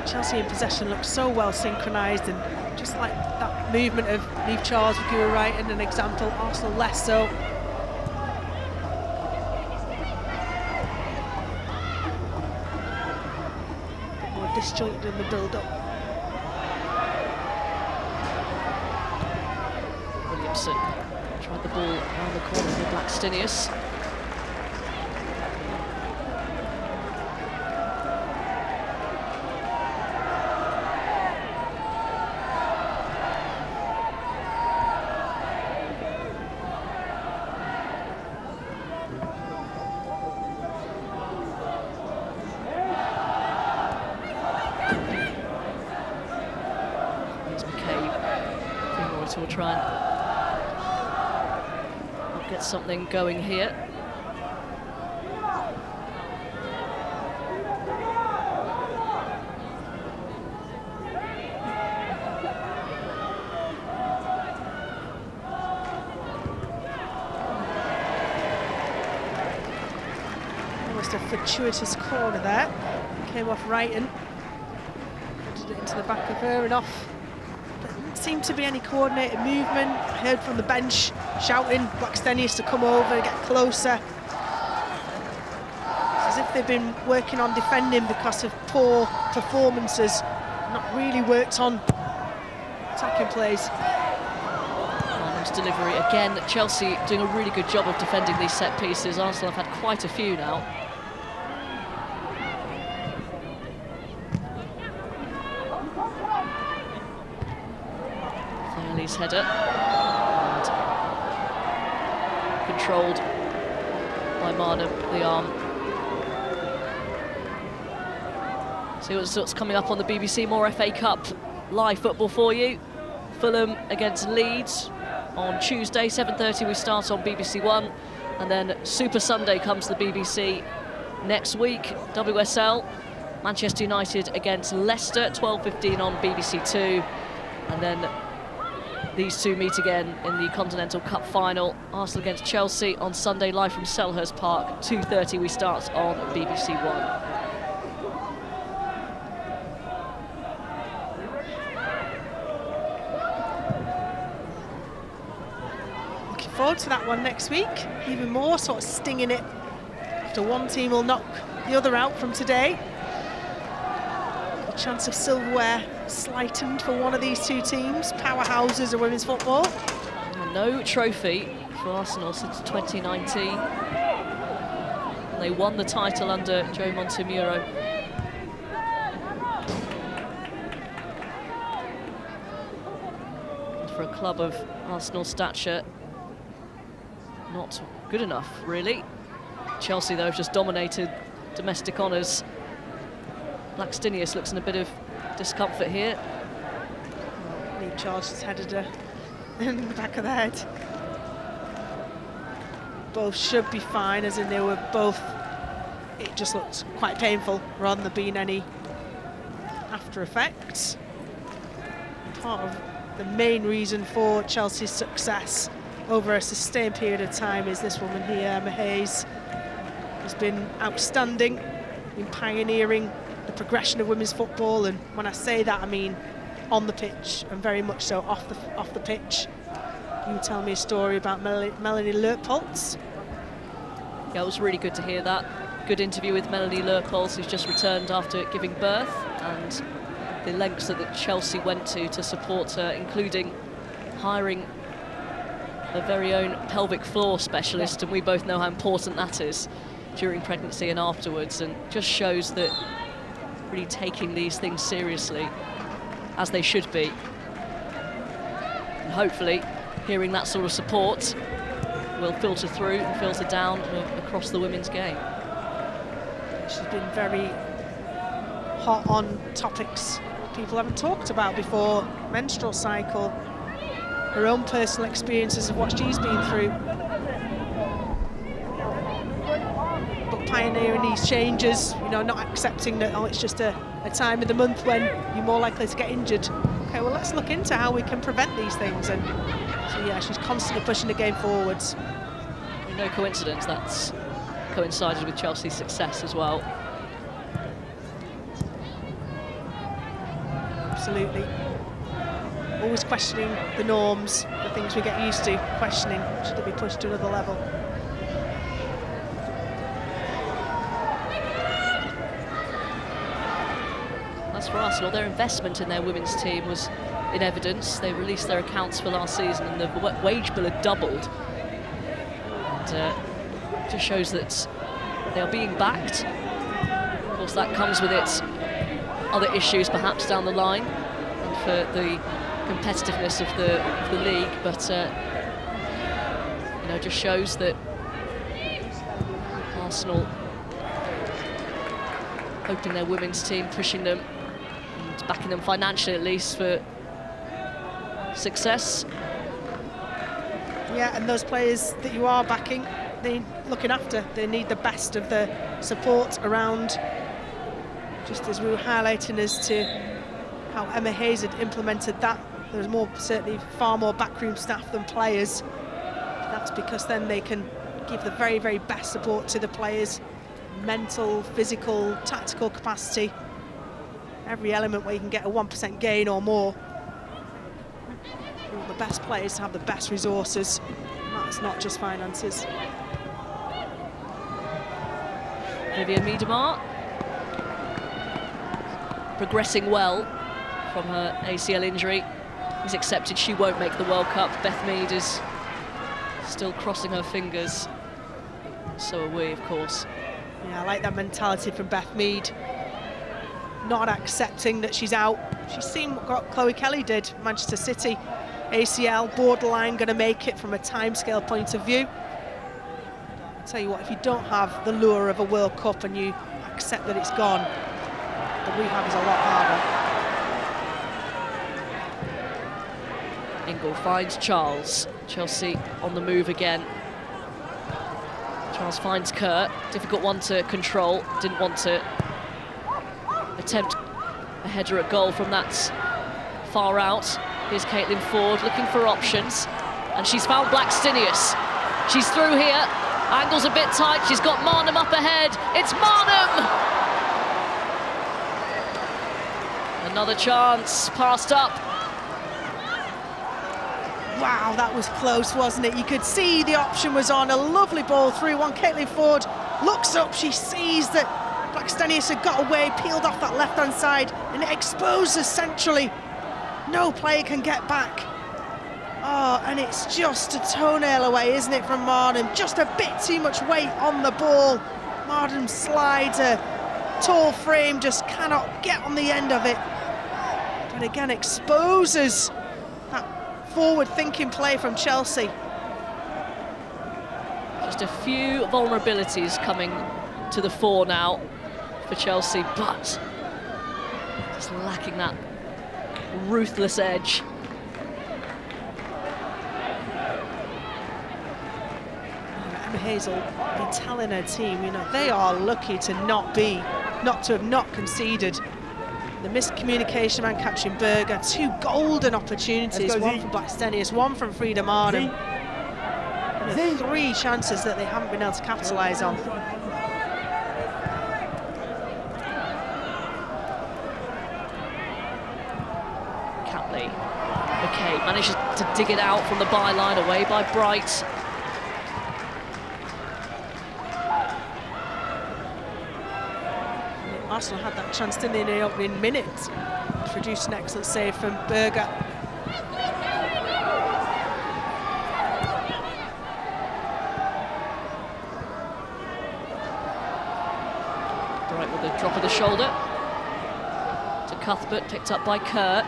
Chelsea in possession looks so well synchronised, and just like that movement of Niamh Charles with Gura Wright and an example, Arsenal less so. More disjointed in the build-up. Williamson tried the ball around the corner with Blackstenius. Will try and get something going here. Almost a fortuitous corner there. Came off Wrighton. Put it into the back of her and off. Seemed to be any coordinated movement. I heard from the bench shouting Blackstenius to come over and get closer. It's as if they've been working on defending because of poor performances, not really worked on attacking plays. Arnham's delivery again. Chelsea doing a really good job of defending these set pieces. Arsenal have had quite a few now. Fairley's header, and controlled by Marnham, the arm. See what's coming up on the BBC More FA Cup live football for you. Fulham against Leeds on Tuesday, 7:30 we start on BBC One, and then Super Sunday comes to the BBC next week. WSL, Manchester United against Leicester, 12:15 on BBC Two, and then these two meet again in the Continental Cup final. Arsenal against Chelsea on Sunday, live from Selhurst Park, 2:30 we start on BBC One. Looking forward to that one next week. Even more sort of stinging it after one team will knock the other out from today. The chance of silverware slightened for one of these two teams, powerhouses of women's football. No trophy for Arsenal since 2019. And they won the title under Joe Montemuro. And for a club of Arsenal stature, not good enough, really. Chelsea, though, have just dominated domestic honours. Blackstenius looks in a bit of discomfort here. Niamh Charles just headed her in the back of the head. Both should be fine, as in they were both, it just looked quite painful rather than being any after effects. Part of the main reason for Chelsea's success over a sustained period of time is this woman here, Emma Hayes, has been outstanding, been pioneering the progression of women's football, and when I say that I mean on the pitch and very much so off the pitch. You tell me a story about Melanie Leupolz. Yeah, it was really good to hear that. Good interview with Melanie Leupolz, who's just returned after giving birth, and the lengths that Chelsea went to support her, including hiring a very own pelvic floor specialist, and we both know how important that is during pregnancy and afterwards, and just shows that really taking these things seriously, as they should be. And hopefully hearing that sort of support will filter through and filter down across the women's game. She's been very hot on topics people haven't talked about before: menstrual cycle, her own personal experiences of what she's been through. But pioneering these changes, you know, not accepting that, oh, it's just a time of the month when you're more likely to get injured. Okay, well, let's look into how we can prevent these things. And so, yeah, she's constantly pushing the game forwards. No coincidence that's coincided with Chelsea's success as well. Absolutely. Always questioning the norms, the things we get used to, questioning, should they be pushed to another level? As for Arsenal, their investment in their women's team was in evidence. They released their accounts for last season and the wage bill had doubled. And just shows that they are being backed. Of course, that comes with its other issues perhaps down the line and for the competitiveness of the league, but you know, just shows that Arsenal hoping their women's team, pushing them and backing them financially at least for success. Yeah, and those players that you are backing, they're looking after, they need the best of the support around. Just as we were highlighting as to how Emma Hayes had implemented that, there's certainly far more backroom staff than players. That's because then they can give the very, very best support to the players, mental, physical, tactical capacity, every element where you can get a 1% gain or more. The best players have the best resources. That's not just finances. Vivianne Miedema progressing well from her ACL injury. He's accepted she won't make the World Cup. Beth Mead is still crossing her fingers. So are we, of course. Yeah, I like that mentality from Beth Mead. Not accepting that she's out. She's seen what Chloe Kelly did, Manchester City. ACL, borderline going to make it from a timescale point of view. I'll tell you what, if you don't have the lure of a World Cup and you accept that it's gone, the rehab is a lot harder. Ingle finds Charles. Chelsea on the move again. Charles finds Kurt. Difficult one to control. Didn't want to attempt a header at goal from that far out. Here's Caitlin Ford looking for options, and she's found Blackstenius. She's through here. Angle's a bit tight. She's got Marnham up ahead. It's Marnham! Another chance, passed up. Wow, that was close, wasn't it? You could see the option was on. A lovely ball through one. Caitlin Ford looks up. She sees that Blackstenius had got away, peeled off that left-hand side, and it exposes centrally. No player can get back. Oh, and it's just a toenail away, isn't it, from Marnham? Just a bit too much weight on the ball. Marnham slides, a tall frame, just cannot get on the end of it. But again, exposes that forward-thinking play from Chelsea. Just a few vulnerabilities coming to the fore now for Chelsea, but just lacking that ruthless edge. Emma Hayes will be telling her team, you know, they are lucky to not have conceded. The miscommunication around catching Berger, two golden opportunities, one from Blackstenius, one from Frida Marnham. You know, three chances that they haven't been able to capitalise on. Okay, manages to dig it out from the byline, away by Bright. Arsenal had that chance, didn't they, in the opening minute, to produce an excellent save from Berger. Bright with a drop of the shoulder to Cuthbert, picked up by Kurt.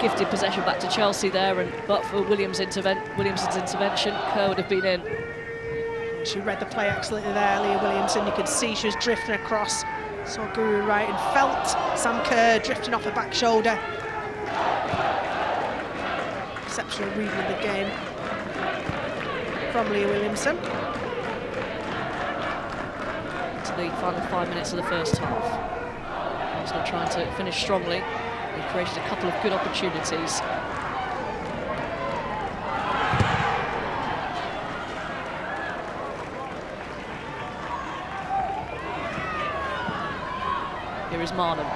gifted possession back to Chelsea there, and but for Williamson's intervention, Kerr would have been in. She read the play excellently there, Leah Williamson. You could see she was drifting across, saw Guru right and felt Sam Kerr drifting off her back shoulder. Exceptional reading of the game from Leah Williamson. To the final 5 minutes of the first half. Arsenal trying to finish strongly. They created a couple of good opportunities. Here is Marnham.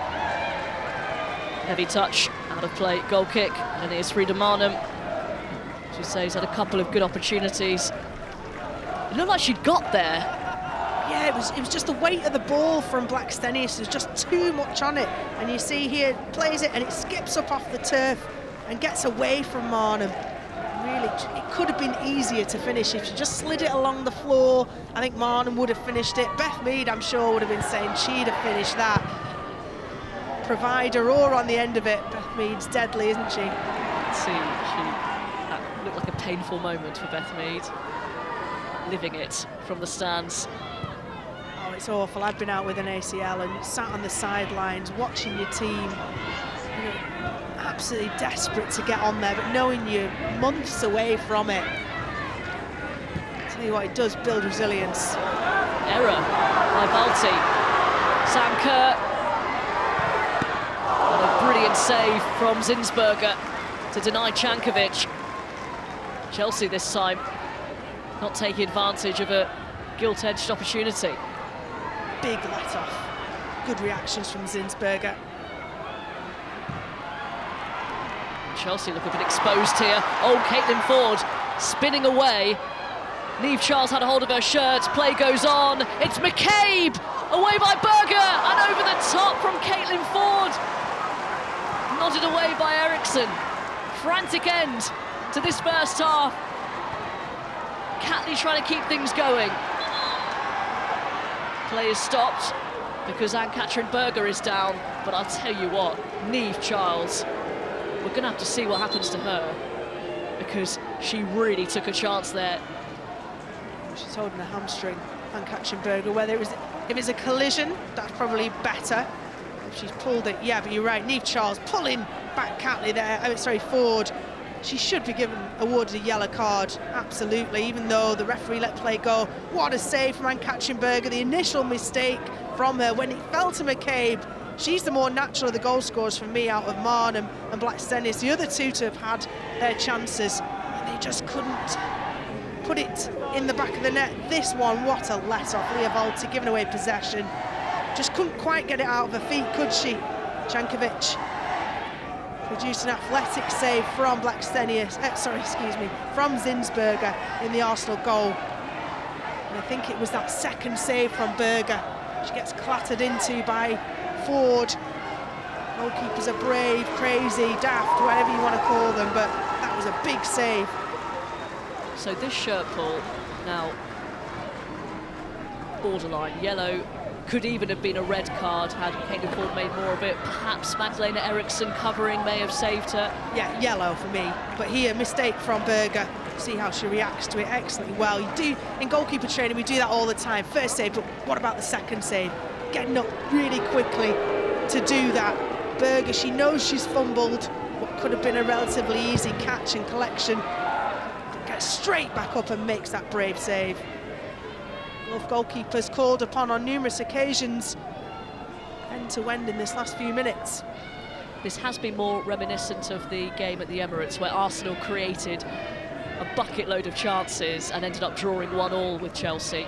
Heavy touch, out of play, goal kick, and here's Frida Marnham. She says had a couple of good opportunities. It looked like she'd got there. Yeah, it was just the weight of the ball from Blackstenius. There's just too much on it. And you see here, plays it and it skips up off the turf and gets away from Marnham. Really, it could have been easier to finish if she just slid it along the floor. I think Marnham would have finished it. Beth Mead, I'm sure, would have been saying she'd have finished that. Provider or on the end of it. Beth Mead's deadly, isn't she? That looked like a painful moment for Beth Mead. Living it from the stands. Oh, it's awful. I've been out with an ACL and sat on the sidelines watching your team, you know, absolutely desperate to get on there, but knowing you're months away from it. I'll tell you what, it does build resilience. Error by Balti. Sam Kerr. And a brilliant save from Zinsberger to deny Cankovic. Chelsea this time not taking advantage of a gilt-edged opportunity. Big let-off. Good reactions from Zinsberger. Chelsea look a bit exposed here. Oh, Caitlin Ford spinning away. Niamh Charles had a hold of her shirt. Play goes on. It's McCabe away by Berger and over the top from Caitlin Ford. Nodded away by Eriksson. Frantic end to this first half. Catley trying to keep things going. Play is stopped because Ann-Katrin Berger is down. But I'll tell you what, Niamh Charles, we're going to have to see what happens to her because she really took a chance there. She's holding a hamstring, Ann-Katrin Berger. If it's a collision, that's probably better. If she's pulled it, yeah, but you're right. Niamh Charles pulling back Catley there. Ford. She should be awarded a yellow card, absolutely, even though the referee let play go. What a save from Ann-Katrin Berger. The initial mistake from her when it fell to McCabe. She's the more natural of the goal scorers for me out of Marnham and Blackstenius. The other two to have had their chances, and they just couldn't put it in the back of the net. This one, what a let-off. Leah Balti giving away possession. Just couldn't quite get it out of her feet, could she? Cankovic produced an athletic save from from Zinsberger in the Arsenal goal. And I think it was that second save from Berger. She gets clattered into by Ford. Goalkeepers are brave, crazy, daft, whatever you want to call them, but that was a big save. So this shirt pull now borderline yellow. Could even have been a red card had Caitlin Ford made more of it. Perhaps Magdalena Eriksson covering may have saved her. Yeah, yellow for me. But here, mistake from Berger. See how she reacts to it excellently well. You do, in goalkeeper training, we do that all the time. First save, but what about the second save? Getting up really quickly to do that. Berger, she knows she's fumbled what could have been a relatively easy catch and collection. Gets straight back up and makes that brave save. Both goalkeepers called upon on numerous occasions, end to end in this last few minutes. This has been more reminiscent of the game at the Emirates, where Arsenal created a bucket load of chances and ended up drawing 1-1 with Chelsea.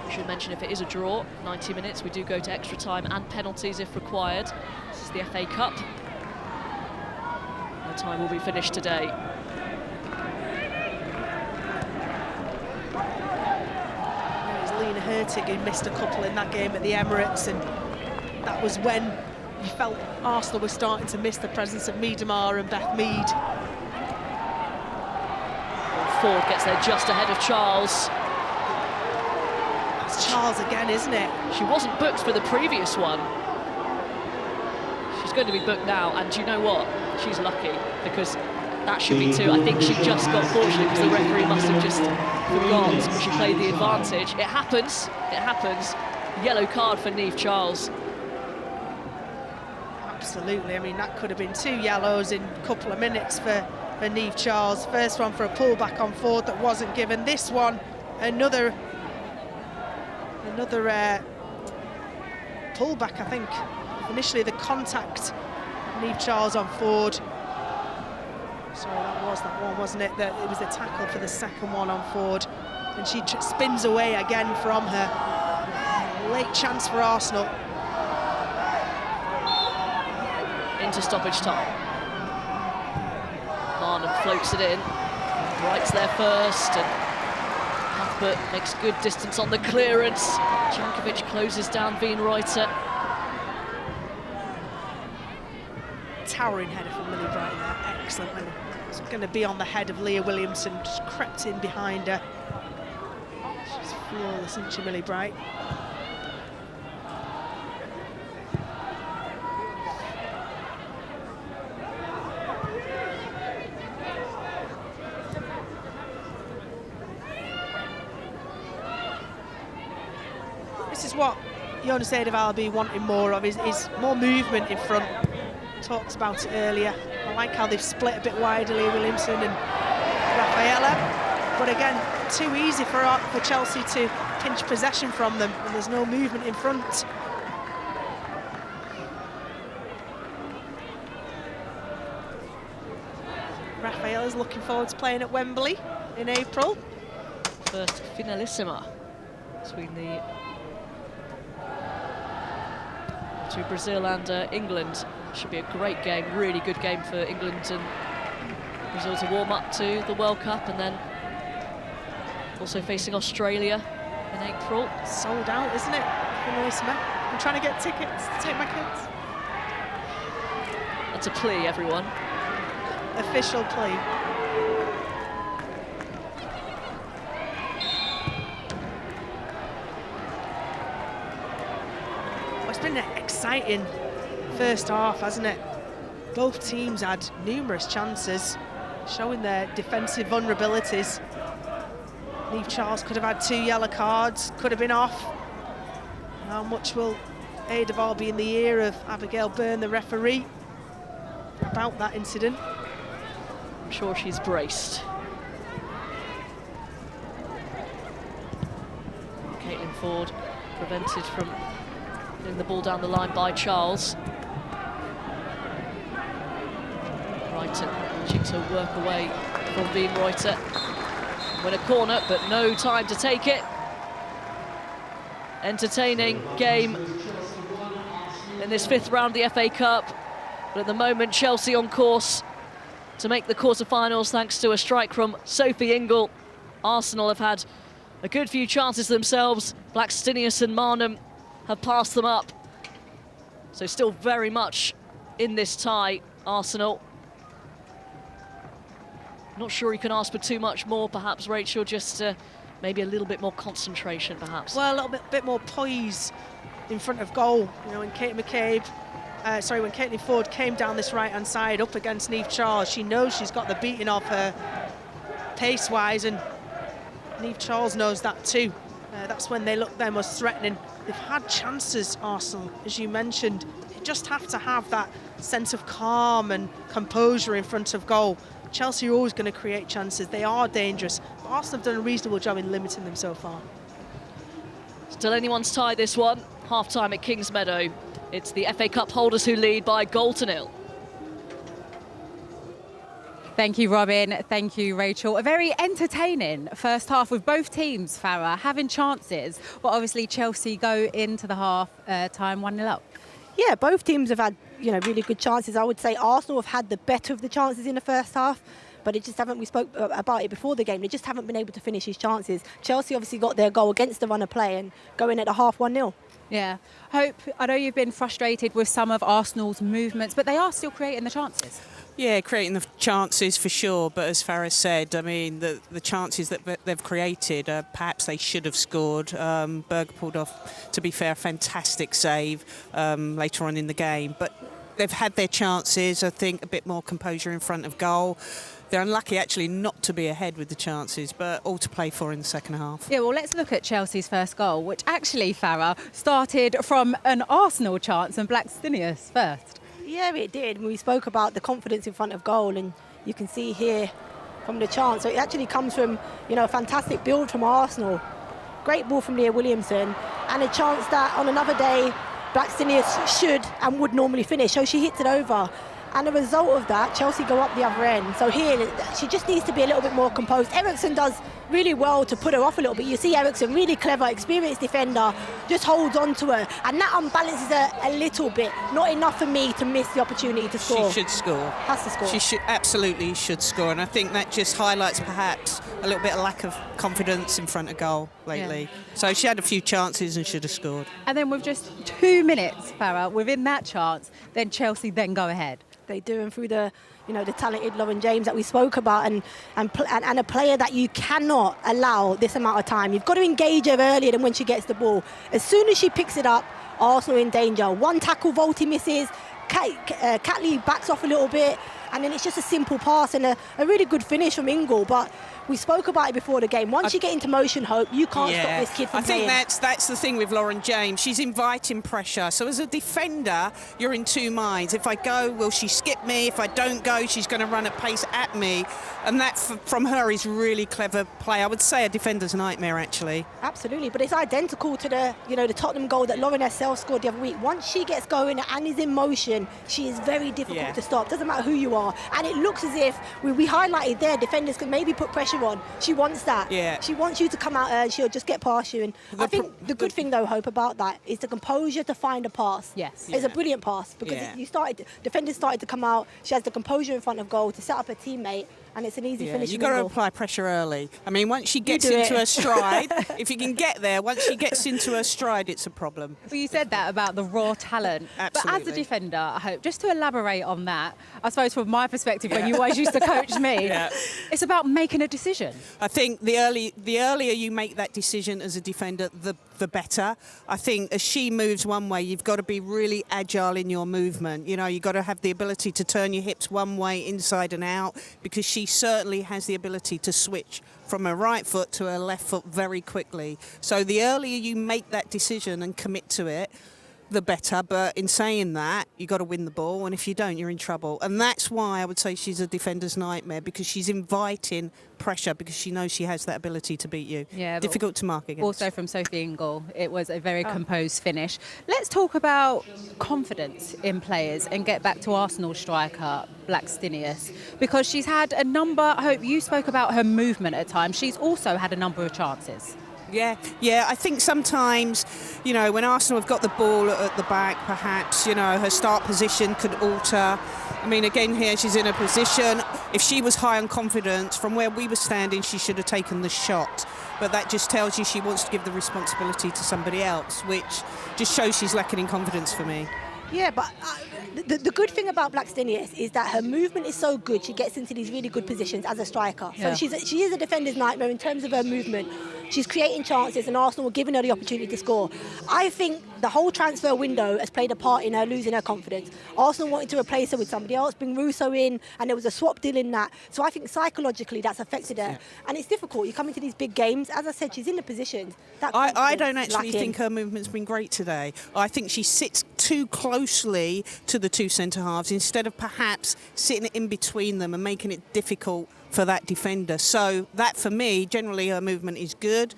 We should mention if it is a draw, 90 minutes, we do go to extra time and penalties if required. This is the FA Cup. The time will be finished today. Lena Hurtig, who missed a couple in that game at the Emirates, and that was when you felt Arsenal were starting to miss the presence of Miedemar and Beth Mead. Ford gets there just ahead of Charles. That's Charles again, isn't it? She wasn't booked for the previous one. She's going to be booked now, and do you know what? She's lucky, because that should be 2. I think she just got fortunate because the referee must have just forgot, but she played the advantage. It happens, it happens. Yellow card for Niamh Charles. Absolutely, I mean, that could have been 2 yellows in a couple of minutes for Niamh Charles. First one for a pullback on forward that wasn't given. This one, another pullback, I think. Initially the contact, Niamh Charles on forward. Sorry, that was that one, wasn't it? It was the tackle for the second one on forward. And she spins away again from her. Late chance for Arsenal. Into stoppage time. Marnham floats it in. Wright's there first, and Cuthbert makes good distance on the clearance. Jankovic closes down Wienreuther. Towering header from Millie Bright there, excellent. And it's going to be on the head of Leah Williamson, just crept in behind her. She's flawless, isn't she, Millie Bright? This is what Jonas Eidevall wanting more of, is more movement in front. Talked about it earlier. I like how they've split a bit wider, Leah Williamson and Rafaela. But again, too easy for Chelsea to pinch possession from them, and there's no movement in front. Rafaela's looking forward to playing at Wembley in April. First finalissima between the to Brazil and England. Should be a great game, really good game for England and Brazil to warm up to the World Cup, and then also facing Australia in April. Sold out, isn't it? Finalissima. I'm trying to get tickets to take my kids. That's a plea, everyone. Official plea. Well, it's been an exciting first half, hasn't it? Both teams had numerous chances, showing their defensive vulnerabilities. Niamh Charles could have had 2 yellow cards, could have been off. How much will Eidevall be in the ear of Abigail Byrne, the referee, about that incident? I'm sure she's braced. Caitlin Ford prevented from getting the ball down the line by Charles. Reiter managing to work away from Wienreuther. Win a corner, but no time to take it. Entertaining game in this 5th round of the FA Cup. But at the moment, Chelsea on course to make the quarter-finals thanks to a strike from Sophie Ingle. Arsenal have had a good few chances themselves. Blackstenius and Marnham have passed them up. So still very much in this tie, Arsenal. Not sure you can ask for too much more, perhaps, Rachel, just maybe a little bit more concentration, perhaps. Well, a little bit more poise in front of goal. You know, when when Caitlin Ford came down this right-hand side up against Niamh Charles, she knows she's got the beating of her pace-wise, and Niamh Charles knows that too. That's when they look their most threatening. They've had chances, Arsenal, as you mentioned. They just have to have that sense of calm and composure in front of goal. Chelsea are always going to create chances. They are dangerous. But Arsenal have done a reasonable job in limiting them so far. Still anyone's tie, this one. Half-time at Kingsmeadow. It's the FA Cup holders who lead by 1-0. Thank you, Robin. Thank you, Rachel. A very entertaining first half with both teams, Farah, having chances. But obviously Chelsea go into the half-time 1-0 up. Yeah, both teams have had, you know, really good chances. I would say Arsenal have had the better of the chances in the first half, but it just haven't, we spoke about it before the game, they just haven't been able to finish these chances. Chelsea obviously got their goal against the run of play and going at the half 1-0. Yeah. Hope, I know you've been frustrated with some of Arsenal's movements, but they are still creating the chances. Yeah, creating the chances for sure, but as Farah said, I mean, the chances that they've created, perhaps they should have scored. Berger pulled off, to be fair, a fantastic save later on in the game, but they've had their chances. I think a bit more composure in front of goal. They're unlucky actually not to be ahead with the chances, but all to play for in the second half. Yeah, well, let's look at Chelsea's first goal, which actually, Farah, started from an Arsenal chance and Blackstenius first. Yeah, it did. We spoke about the confidence in front of goal, and you can see here from the chance. So it actually comes from, you know, a fantastic build from Arsenal. Great ball from Leah Williamson, and a chance that on another day, Blackstenius should and would normally finish. So she hits it over. And a result of that, Chelsea go up the other end. So here, she just needs to be a little bit more composed. Eriksson does really well to put her off a little bit. You see Eriksson, really clever, experienced defender, just holds on to her. And that unbalances her a little bit. Not enough for me to miss the opportunity to score. She should score. Has to score. She absolutely should score. And I think that just highlights perhaps a little bit of lack of confidence in front of goal lately. Yeah. So she had a few chances and should have scored. And then with just 2 minutes, Farah, within that chance, then Chelsea then go ahead. They do, and through the, you know, the talented Lauren James that we spoke about, and a player that you cannot allow this amount of time. You've got to engage her earlier than when she gets the ball. As soon as she picks it up, Arsenal in danger. One tackle, Volti misses. Catley backs off a little bit, and then it's just a simple pass and a really good finish from Ingle. But we spoke about it before the game. Once you get into motion, Hope, you can't stop this kid from playing. I think that's the thing with Lauren James. She's inviting pressure. So as a defender, you're in two minds. If I go, will she skip me? If I don't go, she's going to run at pace at me. And that, from her, is really clever play. I would say a defender's nightmare, actually. Absolutely, but it's identical to the, you know, the Tottenham goal that Lauren herself scored the other week. Once she gets going and is in motion, she is very difficult to stop. Doesn't matter who you are. And it looks as if we highlighted there, defenders can maybe put pressure on. She wants that. Yeah. She wants you to come out and she'll just get past you. And I think the good thing, though, Hope, about that is the composure to find a pass. Yes. It's a brilliant pass because defenders started to come out. She has the composure in front of goal to set up her teammate. And it's an easy finish. You've got to apply pressure early. I mean, once she gets into her stride, if you can get there, once she gets into her stride, it's a problem. Well, you said that about the raw talent. Absolutely. But as a defender, I hope, just to elaborate on that, I suppose from my perspective, when you always used to coach me, it's about making a decision. I think the earlier you make that decision as a defender, the better. I think as she moves one way, you've got to be really agile in your movement. You know, you've got to have the ability to turn your hips one way inside and out, because she certainly has the ability to switch from her right foot to her left foot very quickly. So the earlier you make that decision and commit to it, the better. But in saying that, you've got to win the ball, and if you don't, you're in trouble. And that's why I would say she's a defender's nightmare, because she's inviting pressure, because she knows she has that ability to beat you. Yeah, difficult to mark against. Also from Sophie Ingle, it was a very composed finish. Let's talk about confidence in players and get back to Arsenal striker Blackstenius, because she's had a number. I hope you spoke about her movement at times. She's also had a number of chances. Yeah, I think sometimes, you know, when Arsenal have got the ball at the back, perhaps, you know, her start position could alter. I mean, again, here she's in a position, if she was high on confidence, from where we were standing, she should have taken the shot. But that just tells you she wants to give the responsibility to somebody else, which just shows she's lacking in confidence for me. Yeah, but the good thing about Blackstenius is that her movement is so good. She gets into these really good positions as a striker. So she is a defender's nightmare in terms of her movement. She's creating chances, and Arsenal were giving her the opportunity to score. I think the whole transfer window has played a part in her losing her confidence. Arsenal wanted to replace her with somebody else, bring Russo in, and there was a swap deal in that. So I think psychologically that's affected her. And it's difficult. You come into these big games. As I said, she's in the positions. I don't actually think her movement's been great today. I think she sits too closely to the two centre-halves instead of perhaps sitting in between them and making it difficult for that defender. So that, for me, generally her movement is good.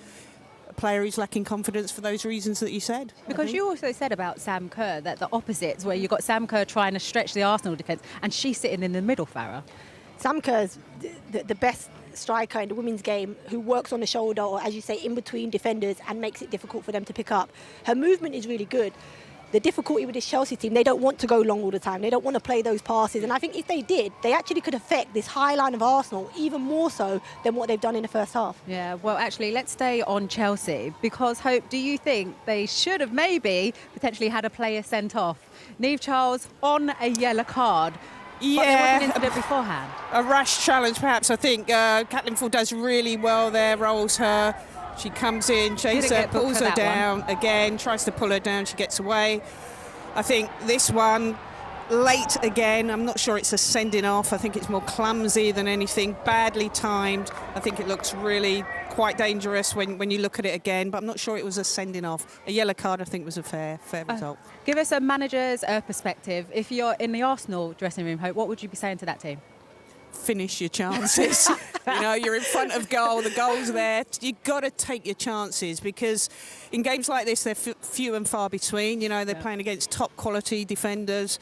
A player who's lacking confidence for those reasons that you said. Because you also said about Sam Kerr that the opposites, where you've got Sam Kerr trying to stretch the Arsenal defence and she's sitting in the middle, Farah. Sam Kerr's the best striker in the women's game, who works on the shoulder, or as you say, in between defenders, and makes it difficult for them to pick up. Her movement is really good. The difficulty with this Chelsea team, they don't want to go long all the time. They don't want to play those passes. And I think if they did, they actually could affect this high line of Arsenal even more so than what they've done in the first half. Yeah, well, actually, let's stay on Chelsea, because, Hope, do you think they should have maybe potentially had a player sent off? Niamh Charles on a yellow card. But they wasn't into it beforehand. A rash challenge, perhaps. I think Caitlin Ford does really well there, rolls her. She comes in, chases her, pulls her down again, tries to pull her down, she gets away. I think this one, late again, I'm not sure it's a sending off. I think it's more clumsy than anything, badly timed. I think it looks really quite dangerous when you look at it again, but I'm not sure it was a sending off. A yellow card, I think, was a fair result. Give us a manager's perspective. If you're in the Arsenal dressing room, Hope, what would you be saying to that team? Finish your chances. You're in front of goal, the goal's there. You've got to take your chances, because in games like this, they're few and far between. They're playing against top quality defenders.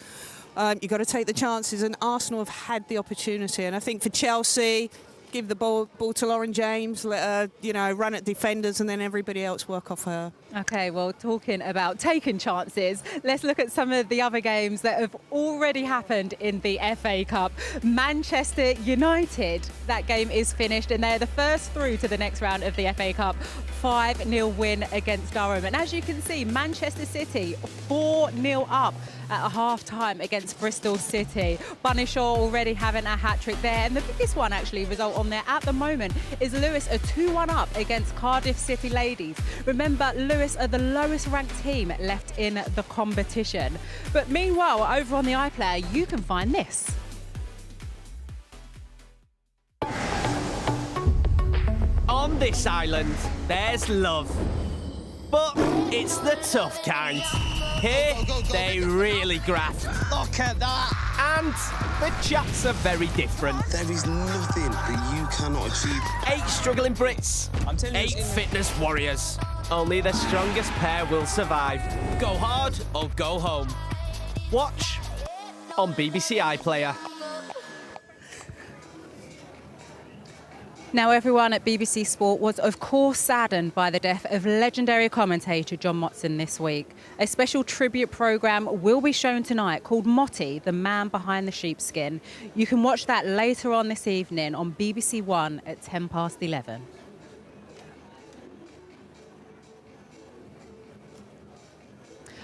You've got to take the chances, and Arsenal have had the opportunity. And I think for Chelsea, give the ball to Lauren James, let her, run at defenders, and then everybody else work off her. OK, well, talking about taking chances, let's look at some of the other games that have already happened in the FA Cup. Manchester United, that game is finished, and they're the first through to the next round of the FA Cup. 5-0 win against Durham. And as you can see, Manchester City 4-0 up at a half-time against Bristol City. Bunny Shaw already having a hat-trick there. And the biggest one, actually, result on there at the moment is Lewis, a 2-1 up against Cardiff City Ladies. Remember, Lewis are the lowest-ranked team left in the competition. But meanwhile, over on the iPlayer, you can find this. On this island, there's love. But it's the tough kind. Here, they really graft. Look at that! And the chats are very different. There is nothing that you cannot achieve. 8 struggling Brits, 8 fitness warriors. Only the strongest pair will survive. Go hard or go home. Watch on BBC iPlayer. Now, everyone at BBC Sport was, of course, saddened by the death of legendary commentator John Motson this week. A special tribute programme will be shown tonight called Motty, the man behind the sheepskin. You can watch that later on this evening on BBC One at 11:10.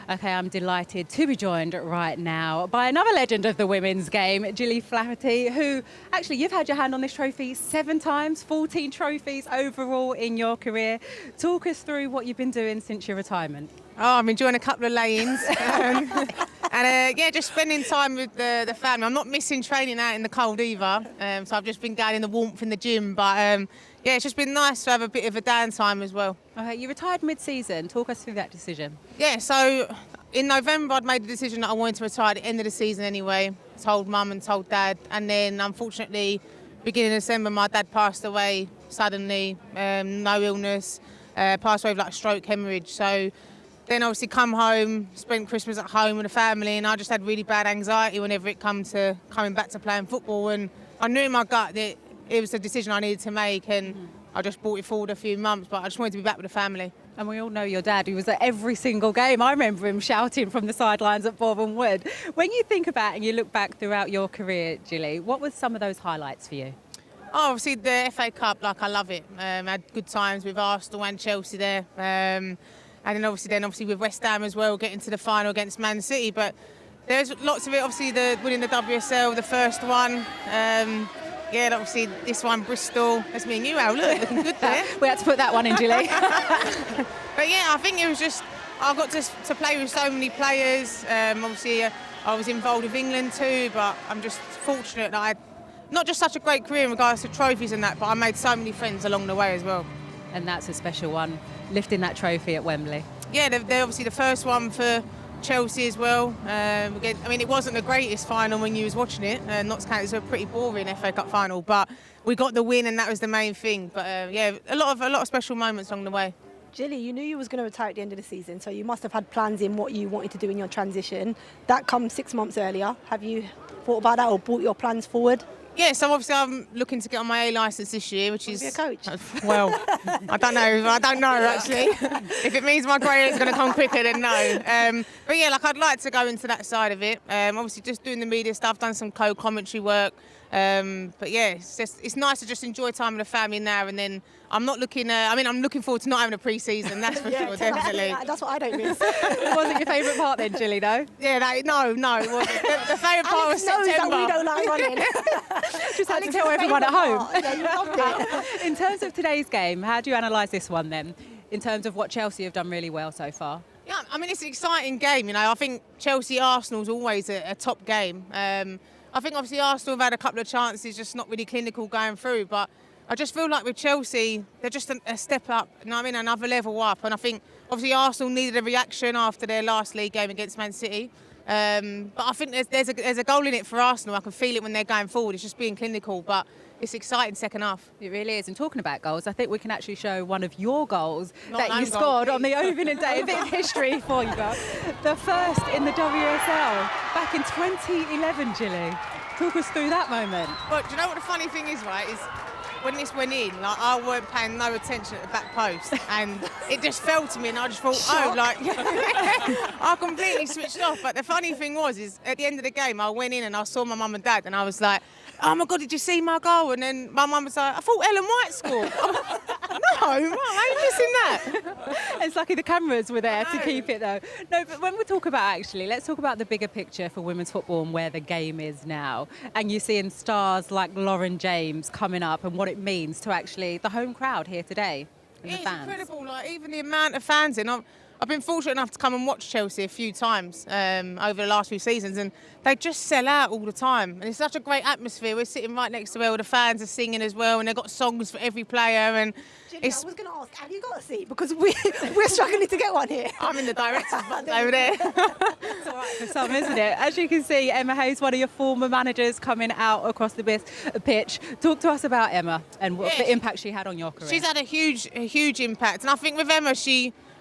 OK, I'm delighted to be joined right now by another legend of the women's game, Gilly Flaherty, who, actually, you've had your hand on this trophy 7 times, 14 trophies overall in your career. Talk us through what you've been doing since your retirement. Oh, I'm enjoying a couple of lay-ins. And just spending time with the family. I'm not missing training out in the cold either. So I've just been going in the warmth in the gym. But it's just been nice to have a bit of a downtime as well. Okay, you retired mid-season. Talk us through that decision. Yeah, so in November I'd made the decision that I wanted to retire at the end of the season anyway. Told mum and told dad. And then unfortunately, beginning of December, my dad passed away suddenly. No illness. Passed away with like a stroke, hemorrhage. So then obviously come home, spent Christmas at home with the family, and I just had really bad anxiety whenever it come to coming back to playing football. And I knew in my gut that it was a decision I needed to make, and I just brought it forward a few months, but I just wanted to be back with the family. And we all know your dad, who was at every single game. I remember him shouting from the sidelines at Borden Wood. When you think about and you look back throughout your career, Gilly, what were some of those highlights for you? Oh, obviously the FA Cup, I love it. I had good times with Arsenal and Chelsea there. And then obviously with West Ham as well, getting to the final against Man City. But there's lots of it. Obviously, winning the WSL, the first one. Obviously this one, Bristol. That's me and you, Al. Look, looking good there. We had to put that one in, Gilly. But yeah, I think it was just I got to play with so many players. Obviously, I was involved with England too. But I'm just fortunate that I had not just such a great career in regards to trophies and that, but I made so many friends along the way as well. And that's a special one, lifting that trophy at Wembley. Yeah, they're obviously the first one for Chelsea as well. It wasn't the greatest final when you was watching it. Notts County was a pretty boring FA Cup final, but we got the win and that was the main thing. But a lot of special moments along the way. Gilly, you knew you was going to retire at the end of the season, so you must have had plans in what you wanted to do in your transition. That comes 6 months earlier. Have you thought about that or brought your plans forward? Yeah, so obviously I'm looking to get on my A licence this year, which is... Be a coach? Well, I don't know actually. If it means my career is going to come quicker, then no. But yeah, I'd like to go into that side of it. Obviously just doing the media stuff, done some co-commentary work, But yeah, it's nice to just enjoy time with the family now and then. I'm not looking. I'm looking forward to not having a pre-season. That's for sure, definitely. That's what I don't miss. It wasn't your favourite part then, Gilly, though? Yeah, no, it wasn't. The favourite part was September. That we don't like running. Just had to tell everyone at home. Yeah, you loved it. In terms of today's game, how do you analyse this one then? In terms of what Chelsea have done really well so far? Yeah, I mean, it's an exciting game. I think Chelsea-Arsenal's always a top game. I think obviously Arsenal have had a couple of chances, just not really clinical going through. But I just feel like with Chelsea, they're just a step up. Another level up. And I think obviously Arsenal needed a reaction after their last league game against Man City. But I think there's a goal in it for Arsenal. I can feel it when they're going forward. It's just being clinical, but it's exciting second half. It really is. And talking about goals, I think we can actually show one of your goals that you scored on the opening day. A bit of history for you, girl. The first in the WSL back in 2011, Gilly. Talk us through that moment. Well, do you know what the funny thing is, right? Is when this went in, like I weren't paying no attention at the back post, and it just fell to me, and I just thought, I completely switched off. But the funny thing was, is at the end of the game, I went in and I saw my mum and dad, and I was like, oh my God, did you see my goal? And then my mum was like, I thought Ellen White scored. No, Mum, I ain't missing that. It's lucky the cameras were there to keep it, though. No, but when we talk about, let's talk about the bigger picture for women's football and where the game is now. And you're seeing stars like Lauren James coming up and what it means to actually the home crowd here today. And the fans. It's incredible, like even the amount of fans in. I've been fortunate enough to come and watch Chelsea a few times over the last few seasons, and they just sell out all the time. And it's such a great atmosphere. We're sitting right next to where all the fans are singing as well, and they've got songs for every player. And Gilly, I was going to ask, have you got a seat? Because we're struggling to get one here. I'm in the director's box over there. It's all right for some, isn't it? As you can see, Emma Hayes, one of your former managers, coming out across the pitch. Talk to us about Emma and what the impact she had on your career. She's had a huge impact. And I think with Emma,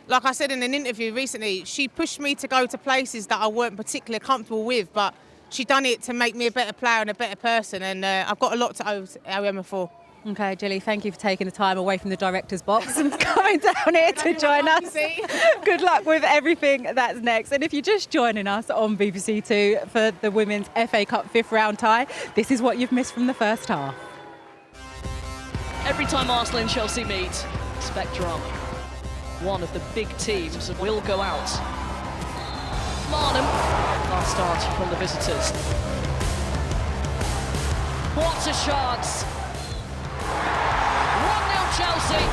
like I said in an interview recently, she pushed me to go to places that I weren't particularly comfortable with, but she done it to make me a better player and a better person, and I've got a lot to owe Emma for. Okay, Gilly, thank you for taking the time away from the director's box and coming down here to join us. Good luck with everything that's next. And if you're just joining us on BBC Two for the Women's FA Cup 5th round tie, this is what you've missed from the first half. Every time Arsenal and Chelsea meet, expect drama. One of the big teams will go out. Marnham, fast start from the visitors. What a chance! 1-0 Chelsea.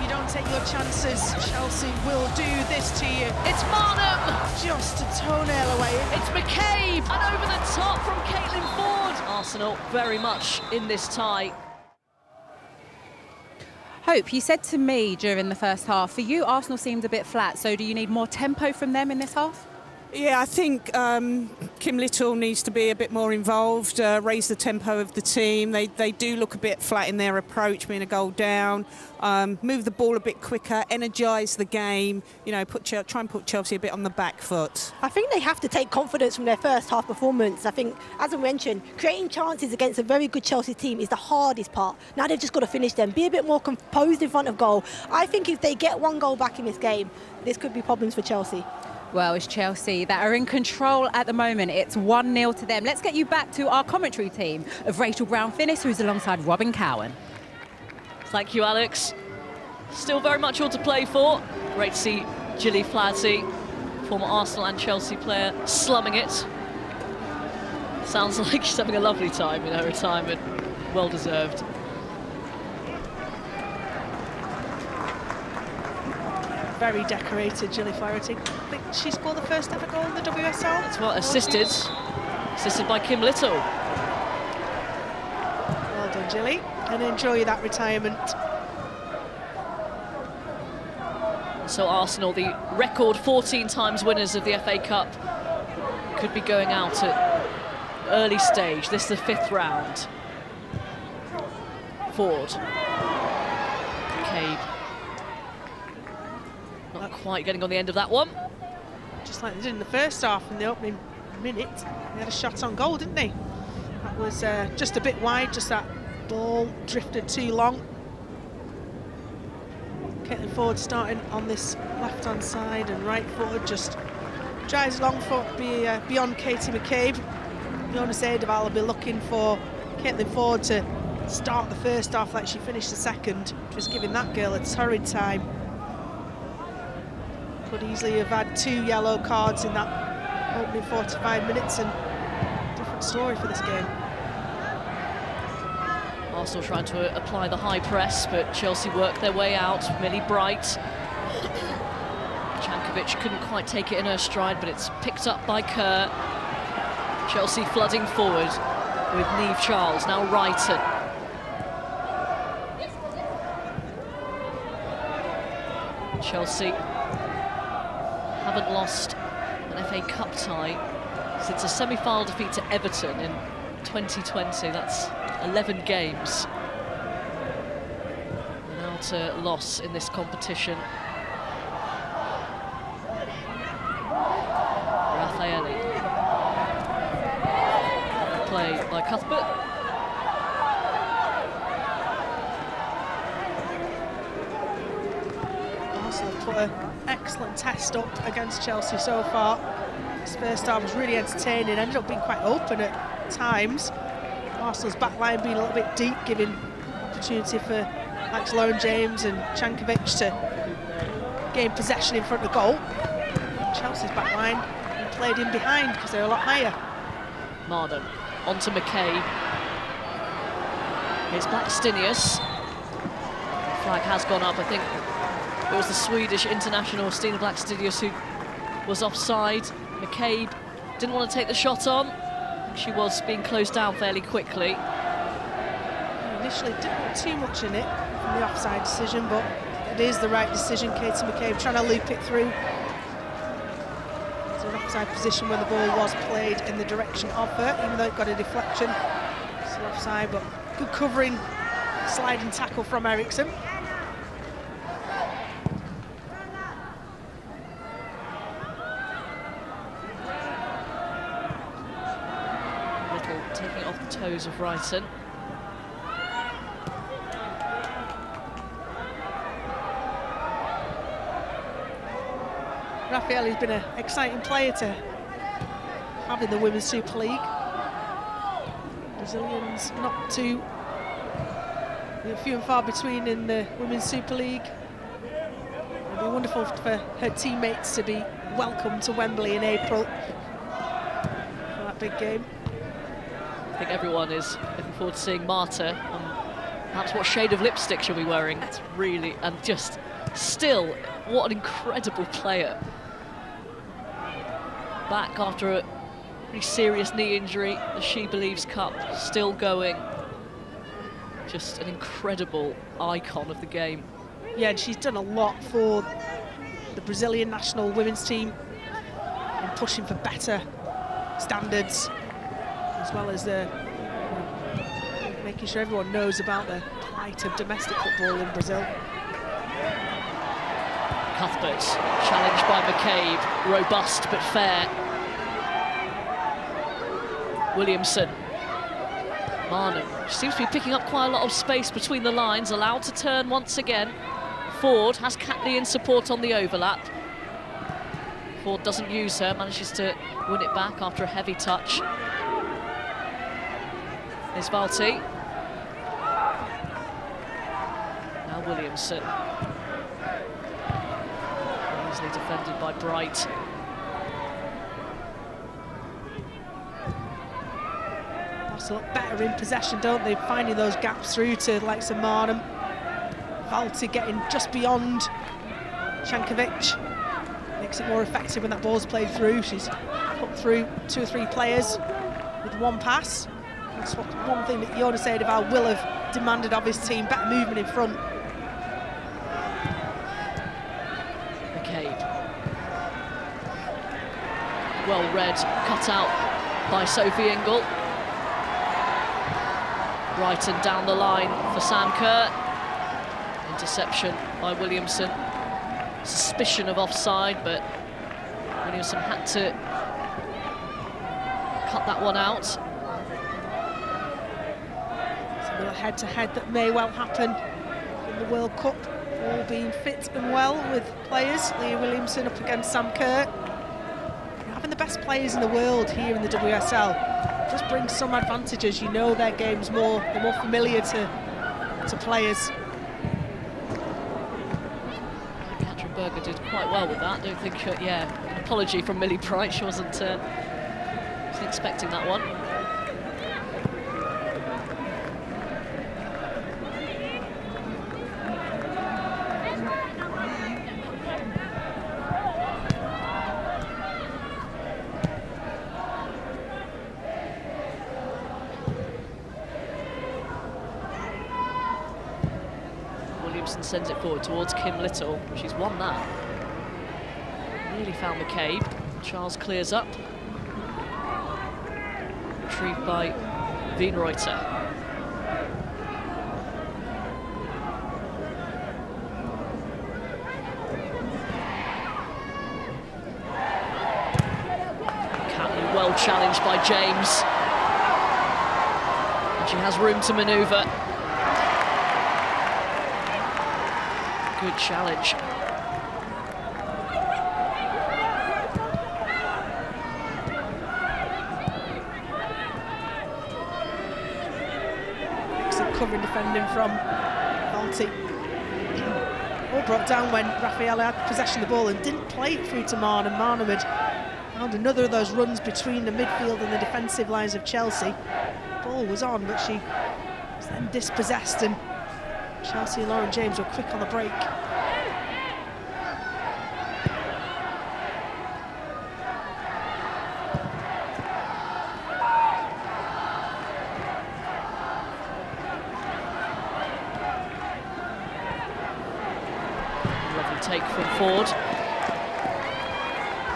You don't take your chances. Chelsea will do this to you. It's Marnham. Just a toenail away. It's McCabe. And over the top from Caitlin Ford. Arsenal very much in this tie. Hope, you said to me during the first half, for you, Arsenal seemed a bit flat, so do you need more tempo from them in this half? Yeah, I think Kim Little needs to be a bit more involved, raise the tempo of the team. They do look a bit flat in their approach, being a goal down, move the ball a bit quicker, energise the game, try and put Chelsea a bit on the back foot. I think they have to take confidence from their first half performance. I think, as I mentioned, creating chances against a very good Chelsea team is the hardest part. Now they've just got to finish them, be a bit more composed in front of goal. I think if they get one goal back in this game, this could be problems for Chelsea. Well, it's Chelsea that are in control at the moment. It's 1-0 to them. Let's get you back to our commentary team of Rachel Brown-Finnis, who's alongside Robin Cowan. Thank you, Alex. Still very much all to play for. Great to see Gilly Flaherty, former Arsenal and Chelsea player, slumming it. Sounds like she's having a lovely time in her retirement. Well deserved. Very decorated, Gilly Flaherty. I think she scored the first ever goal in the WSL. That's what, assisted by Kim Little. Well done, Gilly, and enjoy that retirement. So Arsenal, the record 14 times winners of the FA Cup, could be going out at early stage. This is the 5th round. Ford. McCabe. Not quite getting on the end of that one. Just like they did in the first half in the opening minute. They had a shot on goal, didn't they? That was just a bit wide, just that ball drifted too long. Caitlin Ford starting on this left-hand side and right forward, just drives long foot beyond Katie McCabe. Jonas Eidevall will be looking for Caitlin Ford to start the first half like she finished the second, just giving that girl a torrid time. Could easily have had 2 yellow cards in that opening 45 minutes, and different story for this game. Arsenal trying to apply the high press, but Chelsea worked their way out. Millie Bright. Jankovic couldn't quite take it in her stride, but it's picked up by Kerr. Chelsea flooding forward with Niamh Charles, now Wrighton. Chelsea haven't lost an FA Cup tie since a semi-final defeat to Everton in 2020. That's 11 games without a loss in this competition. Raffaelli. Play by Cuthbert. Arsenal put an excellent test up against Chelsea so far. This first half was really entertaining, ended up being quite open at times. Arsenal's backline being a little bit deep, giving opportunity for Alex Lauren James and Jankovic to gain possession in front of goal. Chelsea's backline played in behind because they're a lot higher. Marden onto McCabe. Here's Blackstenius. Flag has gone up. I think it was the Swedish international Stina Blackstenius who was offside. McCabe didn't want to take the shot on. She was being closed down fairly quickly. Initially didn't want too much in it from the offside decision, but it is the right decision. Katie McCabe trying to loop it through. It's an offside position when the ball was played in the direction of her, even though it got a deflection. Still offside, but good covering, sliding tackle from Eriksson. Taking it off the toes of Wrighton. Raffaelli's been an exciting player to have in the Women's Super League. Brazilians not too few and far between in the Women's Super League. It'd be wonderful for her teammates to be welcome to Wembley in April for that big game. I think everyone is looking forward to seeing Marta. Perhaps what shade of lipstick she'll be wearing. That's really, and just still, what an incredible player. Back after a pretty serious knee injury, the She Believes Cup still going. Just an incredible icon of the game. Yeah, and she's done a lot for the Brazilian national women's team in pushing for better standards, as well as making sure everyone knows about the plight of domestic football in Brazil. Cuthbert, challenged by McCabe, robust but fair. Williamson. Marnham seems to be picking up quite a lot of space between the lines, allowed to turn once again. Ford has Catley in support on the overlap. Ford doesn't use her, manages to win it back after a heavy touch. There's Valti. Now Williamson. Easily defended by Bright. That's a lot better in possession, don't they? Finding those gaps through to the likes of Marnham. Valti getting just beyond Jankovic. Makes it more effective when that ball's played through. She's put through 2 or 3 players with one pass. That's one thing that Jonas Eidevall will have demanded of his team, better movement in front. McCabe. Well read, cut out by Sophie Ingle. Wrighton down the line for Sam Kerr. Interception by Williamson. Suspicion of offside, but Williamson had to cut that one out. A head-to-head that may well happen in the World Cup, all being fit and well with players. Leah Williamson up against Sam Kerr. Having the best players in the world here in the WSL just brings some advantages. You know their game's more, they're more familiar to players. Katrin Berger did quite well with that. Don't think, yeah, an apology from Millie Bright. She wasn't expecting that one. Williamson sends it forward towards Kim Little. She's won that. Nearly found McCabe. Charles clears up. Retrieved by Wienreuter. Catley well challenged by James. And she has room to manoeuvre. Good challenge. Excellent covering defending from Valti. All brought down when Raffaella had possession of the ball and didn't play it through to Marnham. Marnham had found another of those runs between the midfield and the defensive lines of Chelsea. The ball was on, but she was then dispossessed, and Chelsea and Lauren James were quick on the break. Lovely take from Ford.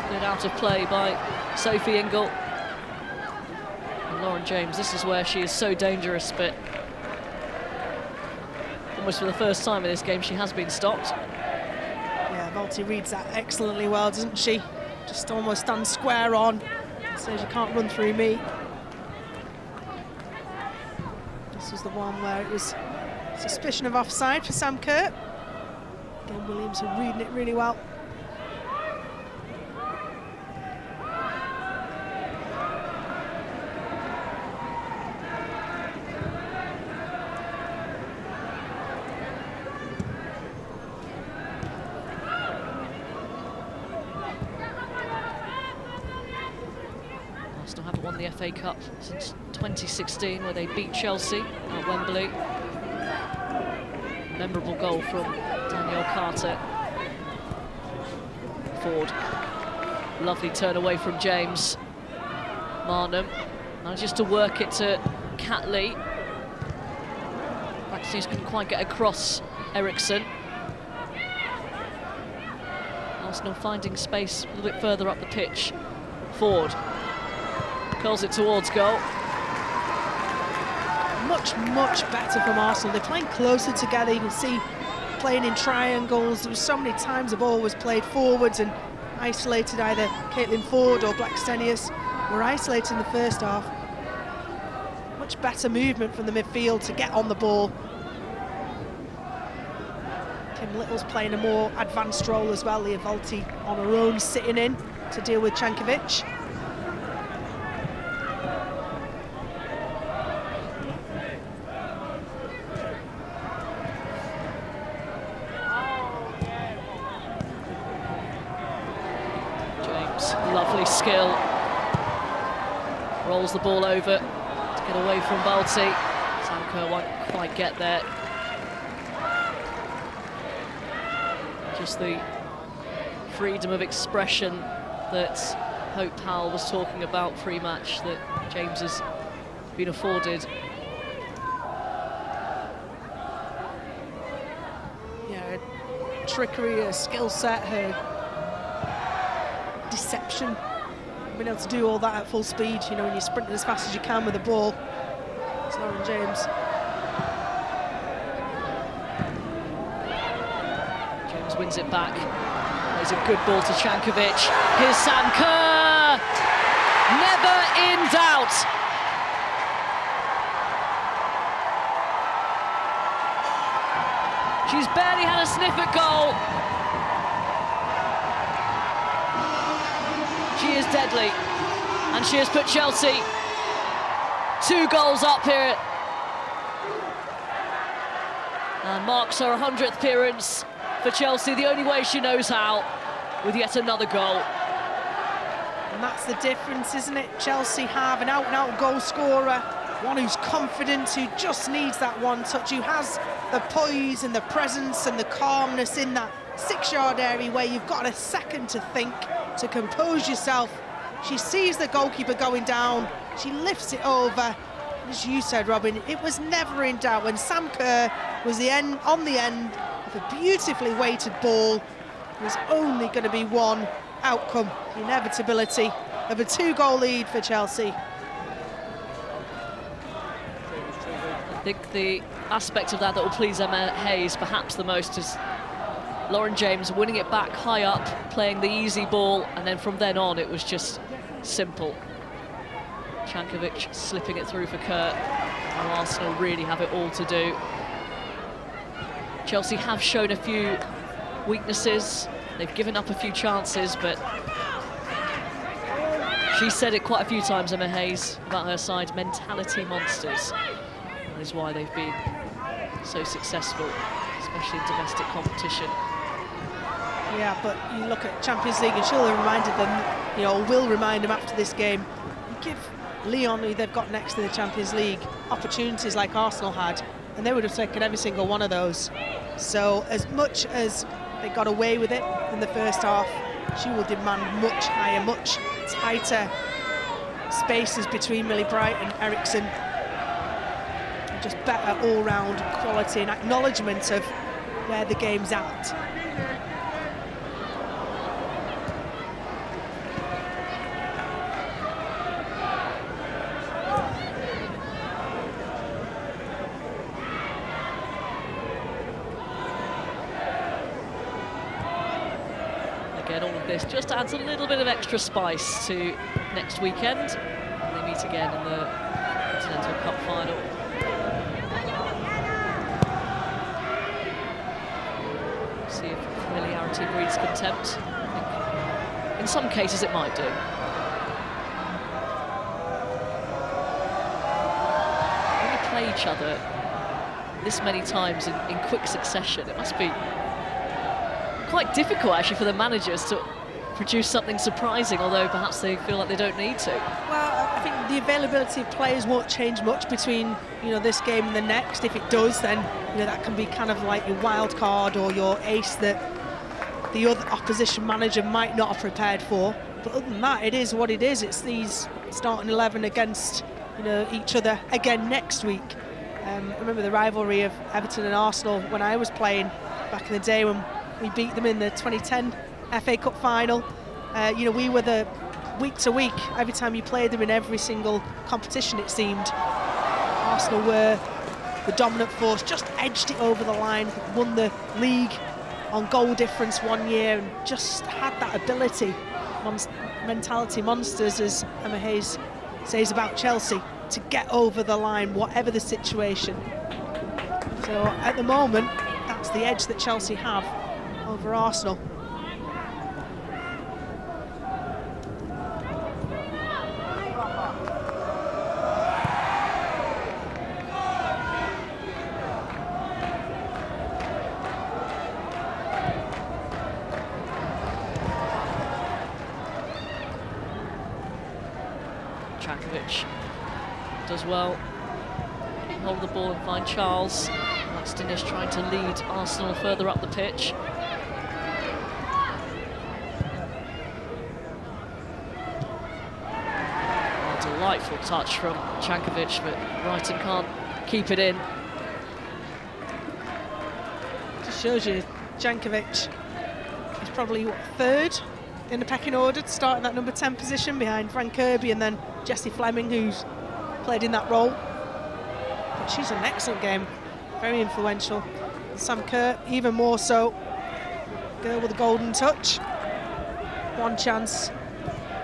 Good out of play by Sophie Ingle. And Lauren James, this is where she is so dangerous, but almost for the first time in this game, she has been stopped. Yeah, Valti reads that excellently well, doesn't she? Just almost stands square on, says you can't run through me. This was the one where it was suspicion of offside for Sam Kerr. Again, Williamson reading it really well. Arsenal haven't won the FA Cup since 2016, where they beat Chelsea at Wembley. Memorable goal from Danielle Carter. Ford. Lovely turn away from James. Marnham manages to work it to Catley. Blackstones couldn't quite get across Eriksson. Arsenal finding space a little bit further up the pitch. Ford curls it towards goal. Much better from Arsenal. They're playing closer together. You can see playing in triangles. There was so many times the ball was played forwards and isolated. Either Caitlin Ford or Blackstenius were isolated in the first half. Much better movement from the midfield to get on the ball. Kim Little's playing a more advanced role as well. Leah Valti on her own, sitting in to deal with Cankovic. Lovely skill. Rolls the ball over to get away from Balti. Sam Kerr won't quite get there. Just the freedom of expression that Hope Powell was talking about pre-match that James has been afforded. Yeah, her trickery, her skill set, her deception, being able to do all that at full speed, you know, when you're sprinting as fast as you can with the ball. It's Lauren James. James wins it back. There's a good ball to Cankovic. Here's Sam Kerr. Never in doubt. She's barely had a sniff at goal. She is deadly, and she has put Chelsea 2 goals up here. And marks her 100th appearance for Chelsea, the only way she knows how, with yet another goal. And that's the difference, isn't it? Chelsea have an out-and-out goal scorer, one who's confident, who just needs that one touch, who has the poise and the presence and the calmness in that 6-yard area where you've got a second to think, to compose yourself. She sees the goalkeeper going down, she lifts it over. As you said, Robin, it was never in doubt when Sam Kerr was on the end of a beautifully weighted ball. There was only going to be one outcome, the inevitability of a 2-goal lead for Chelsea. I think the aspect of that will please Emma Hayes perhaps the most is Lauren James winning it back high up, playing the easy ball, and then from then on it was just simple. Cankovic slipping it through for Kerr. Now Arsenal really have it all to do. Chelsea have shown a few weaknesses. They've given up a few chances, but she said it quite a few times, Emma Hayes, about her side, mentality monsters. That is why they've been so successful, especially in domestic competition. Yeah, but you look at Champions League and she'll have reminded them, you know, will remind them after this game, you give Lyon, who they've got next to the Champions League, opportunities like Arsenal had, and they would have taken every single one of those. So as much as they got away with it in the first half, she will demand much higher, much tighter spaces between Millie Bright and Eriksson. Just better all-round quality and acknowledgement of where the game's at. Again, all of this just adds a little bit of extra spice to next weekend. They meet again in the Continental Cup final. See if familiarity breeds contempt. I think in some cases it might do. When you play each other this many times in quick succession, it must be quite difficult actually for the managers to produce something surprising, although perhaps they feel like they don't need to. Well, I think the availability of players won't change much between, you know, this game and the next. If it does, then, you know, that can be kind of like your wild card or your ace that the other opposition manager might not have prepared for. But other than that, it is what it is. It's these starting 11 against, you know, each other again next week. I remember the rivalry of Everton and Arsenal when I was playing back in the day when we beat them in the 2010 FA Cup final. You know, we were the week to week, every time you played them in every single competition it seemed. Arsenal were the dominant force, just edged it over the line, won the league on goal difference one year and just had that ability, mentality monsters, as Emma Hayes says about Chelsea, to get over the line whatever the situation. So at the moment, that's the edge that Chelsea have over Arsenal. Cankovic does well. Hold the ball and find Charles. Stinish trying to lead Arsenal further up the pitch. A delightful touch from Cankovic, but Brighton can't keep it in. Just shows you Cankovic is probably third in the pecking order to start in that number 10 position behind Fran Kirby and then Jessie Fleming, who's played in that role. But she's an excellent game, very influential. Sam Kerr, even more so. Girl with a golden touch. One chance,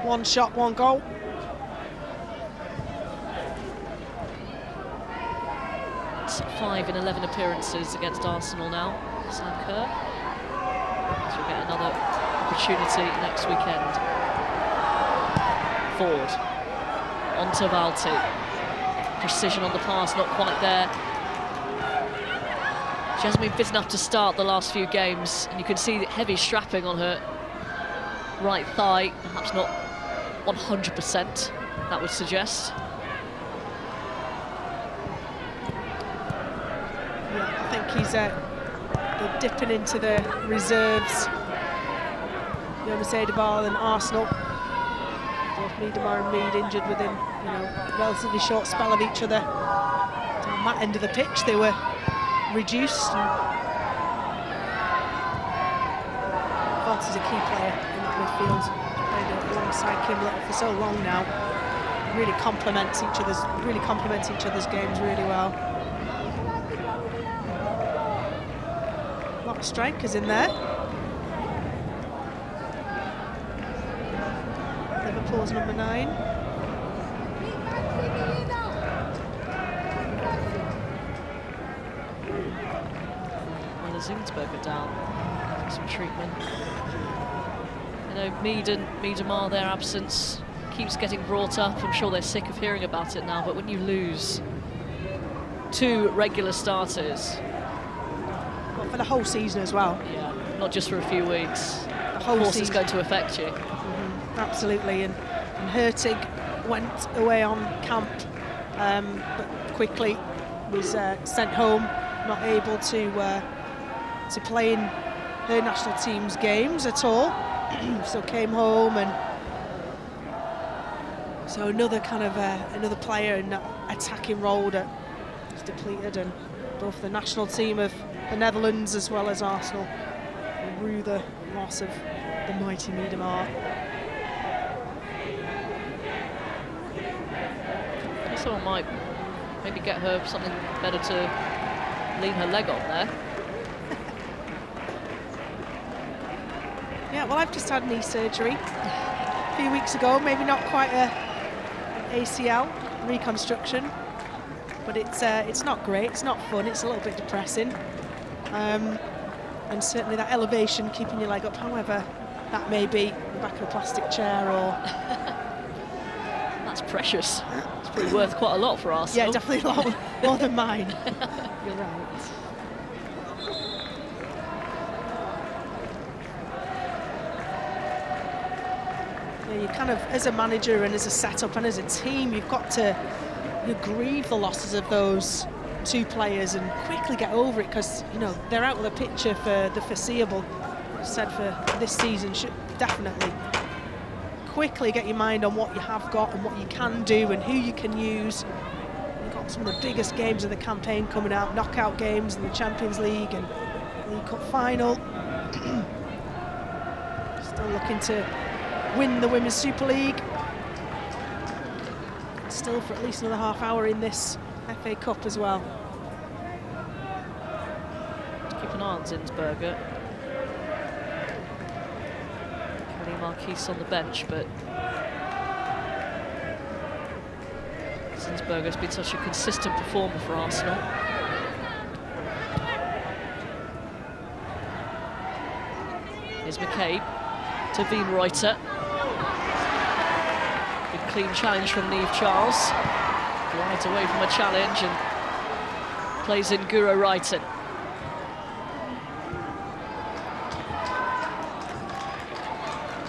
one shot, one goal. It's 5 in 11 appearances against Arsenal now, Sam Kerr. She'll get another opportunity next weekend. Forward, onto Valti. precision on the pass, not quite there. She hasn't been fit enough to start the last few games, and you can see heavy strapping on her right thigh, perhaps not 100%, that would suggest. Yeah, I think he's they're dipping into the reserves. Jonas Eidevall and Arsenal. Both Miedemar and Mead injured within, a relatively short spell of each other. Down that end of the pitch, they were reduced. Voss is a key player in that midfield. Played alongside Kim Little for so long now. Really complements each other's games really well. A lot of strikers in there. Liverpool's number 9. Zinsberger down for some treatment. Mead and Miedemar, their absence keeps getting brought up. I'm sure they're sick of hearing about it now, but when you lose 2 regular starters... Well, for the whole season as well. Yeah, not just for a few weeks. The whole season is going to affect you. Absolutely, and Hurtig went away on camp, but quickly was sent home, not able to play in her national team's games at all. So came home, and so another kind of another player in that attacking role that was depleted, and both the national team of the Netherlands as well as Arsenal rue the loss of the mighty Miedemar. Someone might maybe get her something better to lean her leg on there. Yeah, well, I've just had knee surgery a few weeks ago, maybe not quite an ACL reconstruction, but it's not great, it's not fun, it's a little bit depressing. And certainly that elevation, keeping your leg up, however that may be, in the back of a plastic chair or... That's precious. It's probably worth quite a lot for Arsenal. Yeah, definitely a lot more than mine. You're right. You kind of, as a manager and as a setup and as a team, you've got to grieve the losses of those 2 players and quickly get over it, because they're out of the picture for the foreseeable. I said for this season, should definitely quickly get your mind on what you have got and what you can do and who you can use. You've got some of the biggest games of the campaign coming out, knockout games in the Champions League and League Cup final. Still looking to win the Women's Super League. Still for at least another half hour in this FA Cup as well. Keep an eye on Zinsberger. Kelly Marquise on the bench, but Zinsberger's been such a consistent performer for Arsenal. Here's McCabe to Wienreuter. Good clean challenge from Niamh Charles. Right away from a challenge and plays in Guro Reiten.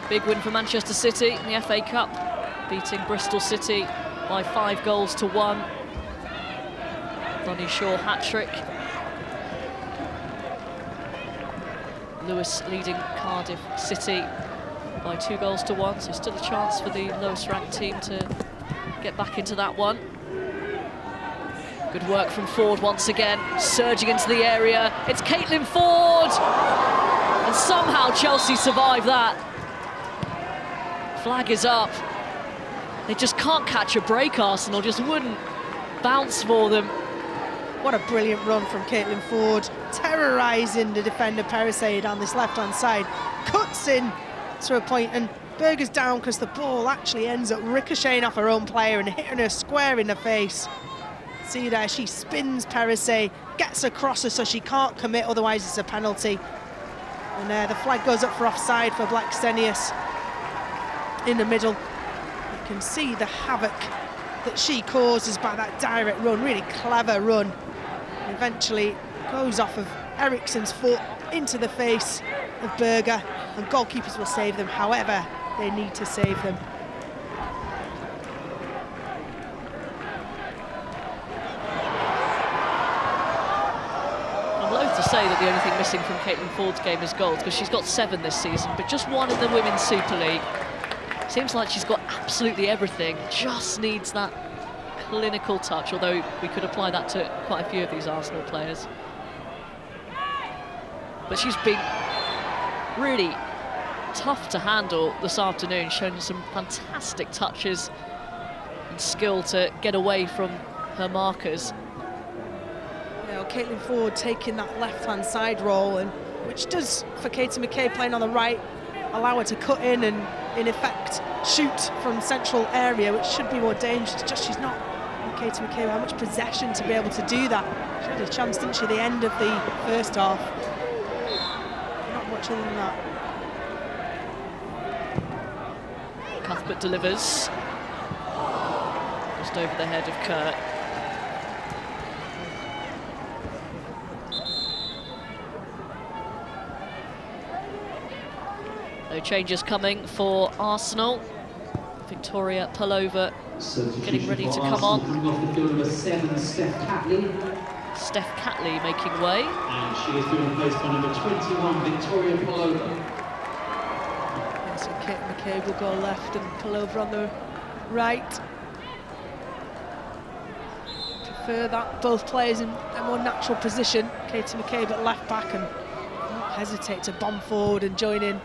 Big win for Manchester City in the FA Cup, beating Bristol City by 5-1. Donny Shaw hat-trick. Lewis leading Cardiff City by 2-1, so still a chance for the lowest ranked team to get back into that one. Good work from Ford once again, surging into the area. It's Caitlin Ford! And somehow Chelsea survive that. Flag is up. They just can't catch a break, Arsenal, just wouldn't bounce for them. What a brilliant run from Caitlin Ford, terrorising the defender Perisset down this left-hand side. Cuts in to a point, and Berger's down because the ball actually ends up ricocheting off her own player and hitting her square in the face. See there, she spins Perisset, gets across her so she can't commit, otherwise it's a penalty. And the flag goes up for offside for Blackstenius in the middle. You can see the havoc that she causes by that direct run, really clever run. And eventually goes off of Eriksson's foot into the face of Berger, and goalkeepers will save them however they need to save them. I'm loath to say that the only thing missing from Caitlin Ford's game is goals, because she's got 7 this season, but just 1 in the Women's Super League. Seems like she's got absolutely everything, just needs that clinical touch, although we could apply that to quite a few of these Arsenal players. But she's been really tough to handle this afternoon, showing some fantastic touches and skill to get away from her markers. Yeah, Caitlin Ford taking that left-hand side role, and which does, for Katie McCabe playing on the right, allow her to cut in and, in effect, shoot from central area, which should be more dangerous. Just she's not, Katie McCabe, how much possession to be able to do that. She had a chance, didn't she, at the end of the first half. Not much other than that. Cuthbert delivers. Just over the head of Kurt. No changes coming for Arsenal. Victoria Pelova getting ready to come on. Coming off the field, number 7, Steph Catley. Steph Catley making way. And she is being replaced by number 21, Victoria Pelova. Yeah, so Katie McCabe will go left and Pelova on the right. Prefer that, both players in a more natural position. Katie McCabe at left back, and won't hesitate to bomb forward and join in.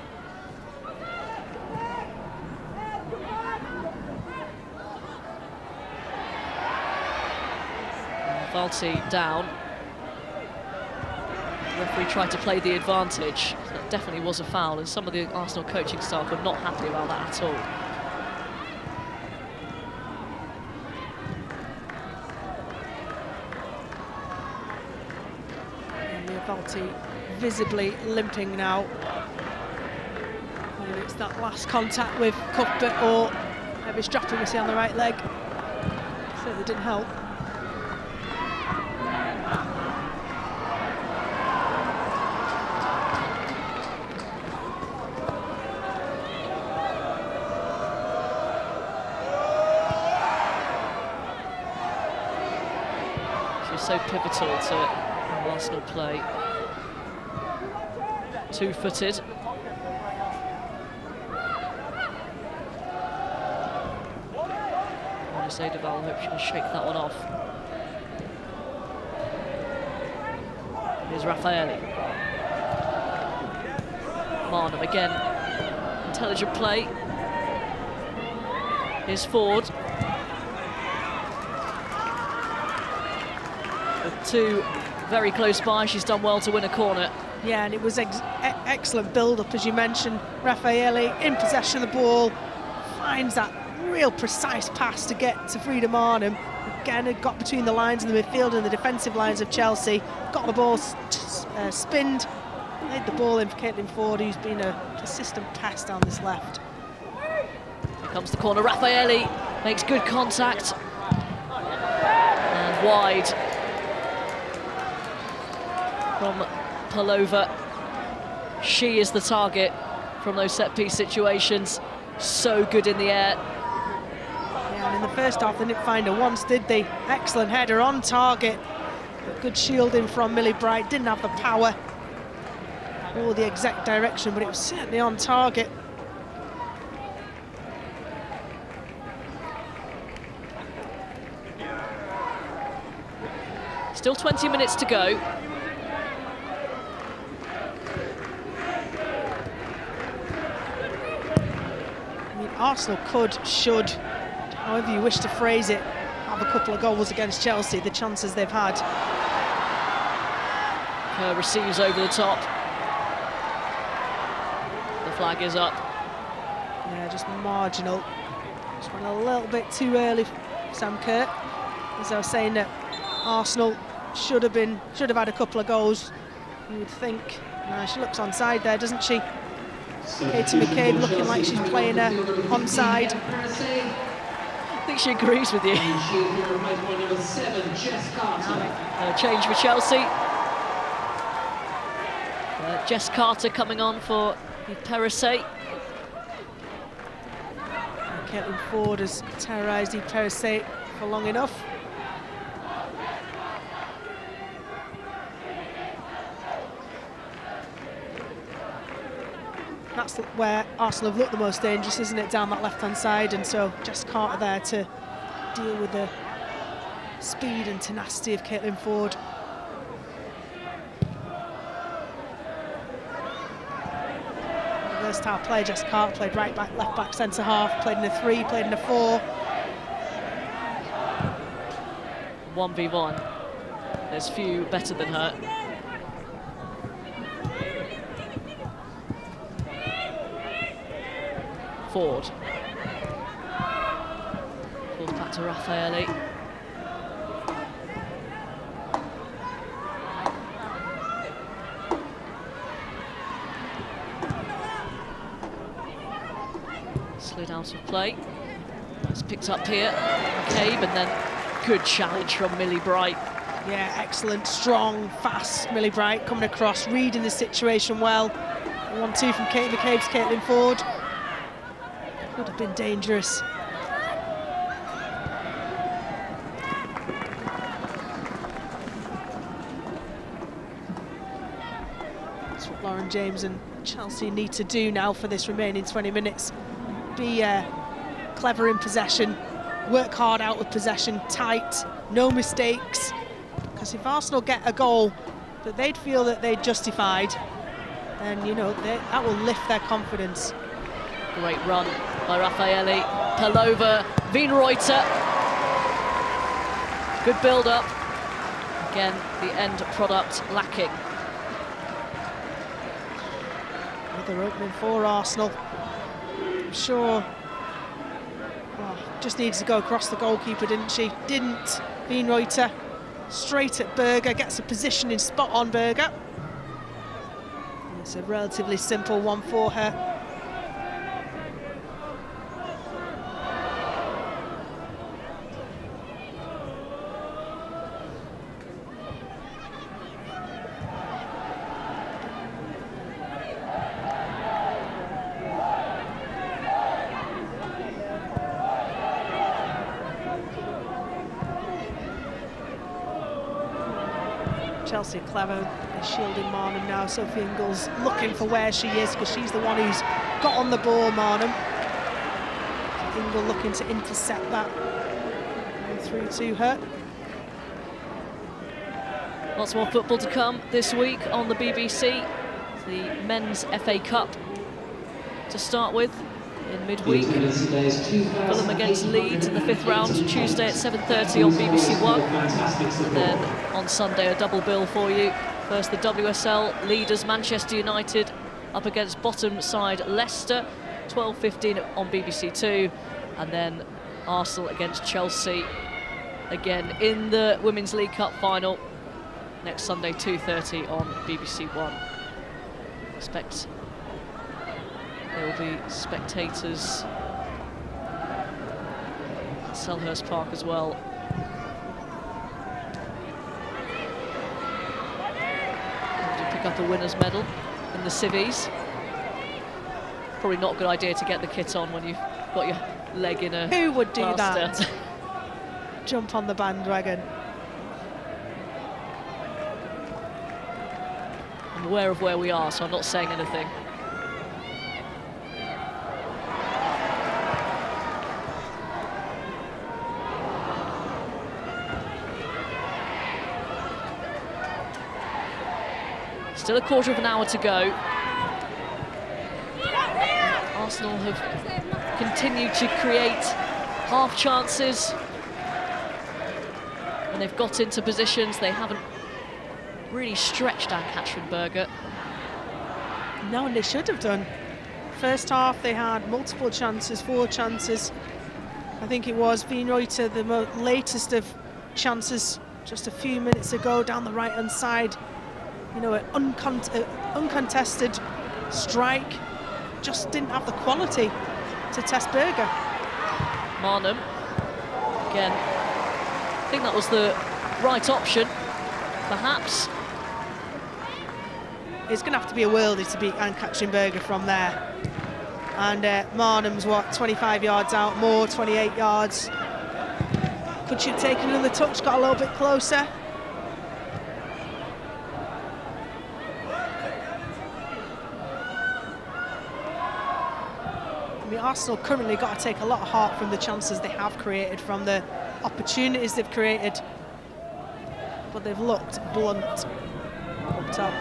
Valti down. The referee tried to play the advantage. That definitely was a foul, and some of the Arsenal coaching staff were not happy about that at all. And Valti visibly limping now. Whether it's that last contact with Cuthbert or maybe strapping we see on the right leg. Certainly didn't help. So pivotal to how Arsenal play. Two-footed. Monis Eidevall, hope she can shake that one off. Here's Raffaelli. Marnham again. Intelligent play. Here's Ford. Two very close by, she's done well to win a corner. Yeah, and it was excellent build-up, as you mentioned. Raffaelli in possession of the ball, finds that real precise pass to get to Frida Marnham. Again, it got between the lines in the midfield and the defensive lines of Chelsea. Got the ball spinned, laid the ball in for Caitlin Ford, who's been a persistent pest down this left. Here comes the corner. Raffaelli makes good contact. And wide from Pelova. She is the target from those set-piece situations. So good in the air. Yeah, and in the first half they didn't find her once, did they? Excellent header on target. Good shielding from Millie Bright. Didn't have the power or the exact direction, but it was certainly on target. Still 20 minutes to go. Arsenal could, should, however you wish to phrase it, have a couple of goals against Chelsea, the chances they've had. Kerr receives over the top. The flag is up. Yeah, just marginal. Just went a little bit too early, Sam Kerr. As I was saying, that Arsenal should have had a couple of goals, you would think. She looks onside there, doesn't she? Katie McCabe looking like she's playing her onside. think she agrees with you. Number 7, Jess Carter. Change for Chelsea. Jess Carter coming on for Perisset. Caitlin Ford has terrorised Perisset for long enough. That's where Arsenal have looked the most dangerous, isn't it, down that left-hand side, and so Jess Carter there to deal with the speed and tenacity of Caitlin Ford. Versatile player, Jess Carter, played right back, left back, centre half, played in a 3, played in a 4. 1v1. There's few better than her. Ford. Falls back to Raffaelli. Slid out of play. It's picked up here. McCabe, and then good challenge from Millie Bright. Yeah, excellent, strong, fast Millie Bright coming across, reading the situation well. 1-2 from Kate McCabe's Caitlin Ford. Would have been dangerous. That's what Lauren James and Chelsea need to do now for this remaining 20 minutes. Be clever in possession, work hard out of possession, tight, no mistakes. Because if Arsenal get a goal that they'd feel that they'd justified, then, you know, that will lift their confidence. Great run by Raffaelli. Pelova, Wienreuter. Good build-up. Again, the end product lacking. Another opening for Arsenal. I'm sure. Oh, just needs to go across the goalkeeper, didn't she? Didn't. Wienreuter straight at Berger, gets a positioning spot on Berger. It's a relatively simple one for her. Chelsea clever, they're shielding Marnham now. Sophie Ingles looking for where she is because she's the one who's got on the ball, Marnham. Ingle looking to intercept that. Going through to her. Lots more football to come this week on the BBC. The Men's FA Cup to start with in midweek. Fulham against Leeds in the 5th round, Tuesday at 7:30 on BBC One. And then on Sunday, a double bill for you. First, the WSL leaders Manchester United up against bottom side Leicester, 12:15 on BBC Two. And then Arsenal against Chelsea, again in the Women's League Cup final, next Sunday, 2:30 on BBC One. Expect there will be spectators at Selhurst Park as well. To pick up a winner's medal in the civvies. Probably not a good idea to get the kit on when you've got your leg in a Who would do plaster. that? Jump on the bandwagon. I'm aware of where we are, so I'm not saying anything. Still a quarter of an hour to go. Arsenal have continued to create half chances. When they've got into positions, they haven't really stretched Ann-Katrin Berger. No, and they should have done. First half, they had multiple chances, 4 chances. I think it was Wienreuter, the latest of chances, just a few minutes ago down the right-hand side. You know, an uncontested strike, just didn't have the quality to test Berger. Marnham again, I think that was the right option, perhaps. It's going to have to be a worldie to beat Ann-Katrin Berger from there. And Marnham's, what, 25 yards out, more 28 yards. Could she have taken another touch, got a little bit closer? I mean, Arsenal currently got to take a lot of heart from the chances they have created, from the opportunities they've created. But they've looked blunt up top.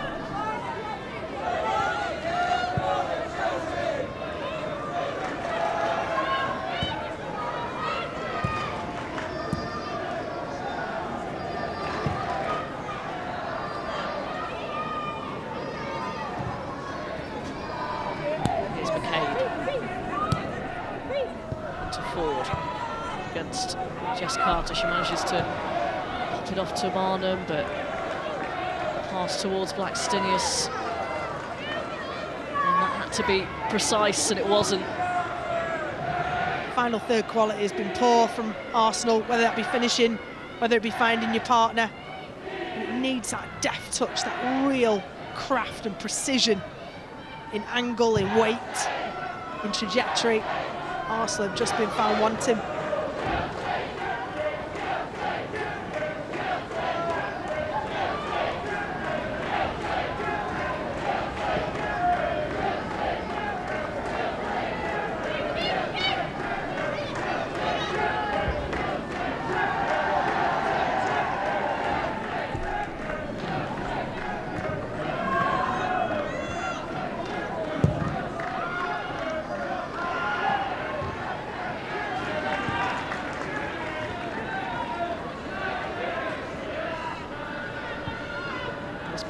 Jess Carter, she manages to pop it off to Marnham, but pass towards Blackstenius. And that had to be precise, and it wasn't. Final third quality has been poor from Arsenal, whether that be finishing, whether it be finding your partner. And it needs that deft touch, that real craft and precision in angle, in weight, in trajectory. Arsenal have just been found wanting.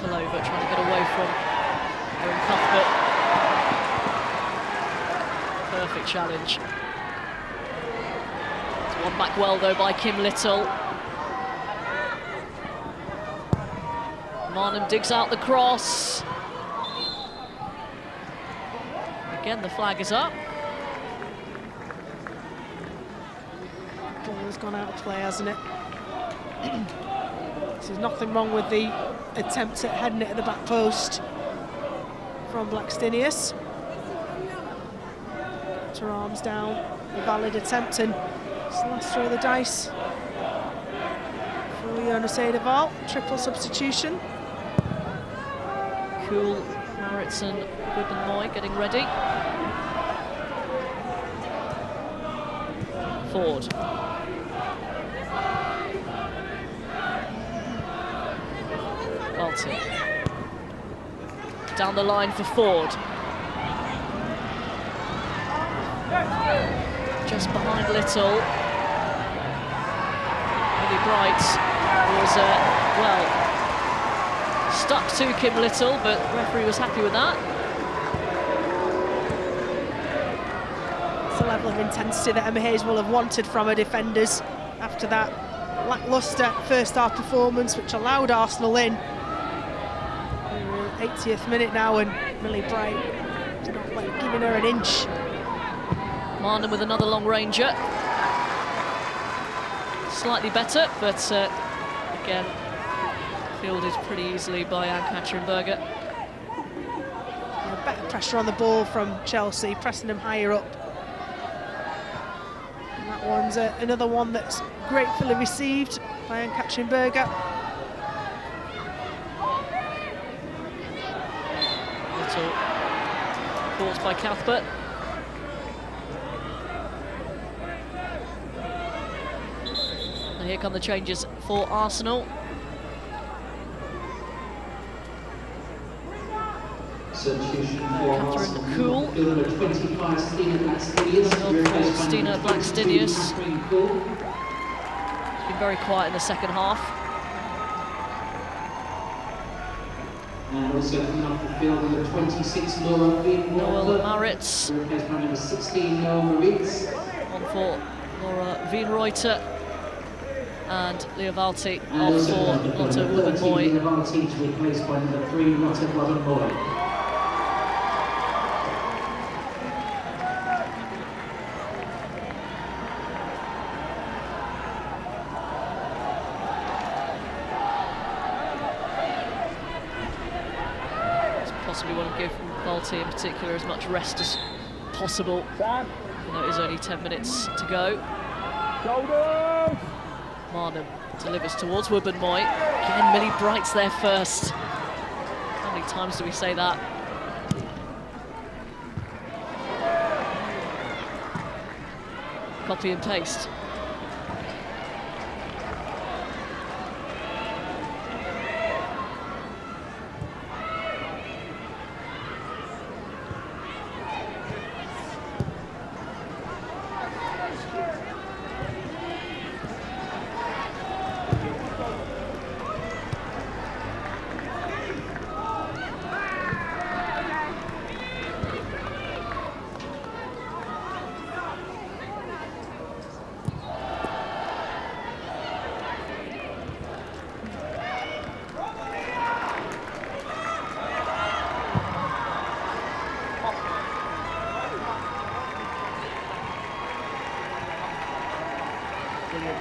Pelova trying to get away from Erin Cuthbert. Perfect challenge. It's won back well though by Kim Little. Marnham digs out the cross. Again, the flag is up. Ball has gone out of play, hasn't it? There's nothing wrong with the attempt at heading it at the back post from Blackstenius. Got her arms down, a valid attempt, and it's the last throw of the dice for Jonas Eidevall. Triple substitution. Cool, Maritz and Wibbenmoy getting ready. Ford. Balti. Down the line for Ford. Just behind Little. Lily Bright was, well, stuck to Kim Little, but the referee was happy with that. It's the level of intensity that Emma Hayes will have wanted from her defenders after that lacklustre first-half performance, which allowed Arsenal in. 80th minute now, and Millie Bright not like giving her an inch. Marnham with another long ranger. Slightly better, but again, fielded pretty easily by Ann-Katrin Berger. Better pressure on the ball from Chelsea, pressing them higher up. And that one's another one that's gratefully received by Ann-Katrin Berger. Caught by Cuthbert. And here come the changes for Arsenal. Catherine Cool. Stina Blackstenius. She's been very quiet in the second half. And also coming off the field, number 26, Laura Noel Maritz. Replaced by number 16, Noel Maritz. On for Laura Wienreuter. And Leah Valti And on also for number Lotte 13, Wibbenmoy. Leah Valti, replaced by number 3, Lotte Wibbenmoy. possibly want to give Balti in particular as much rest as possible. There is only 10 minutes to go. Marnham delivers towards Wubben-Moy. Again, Millie Bright's there first. How many times do we say that? Copy and paste.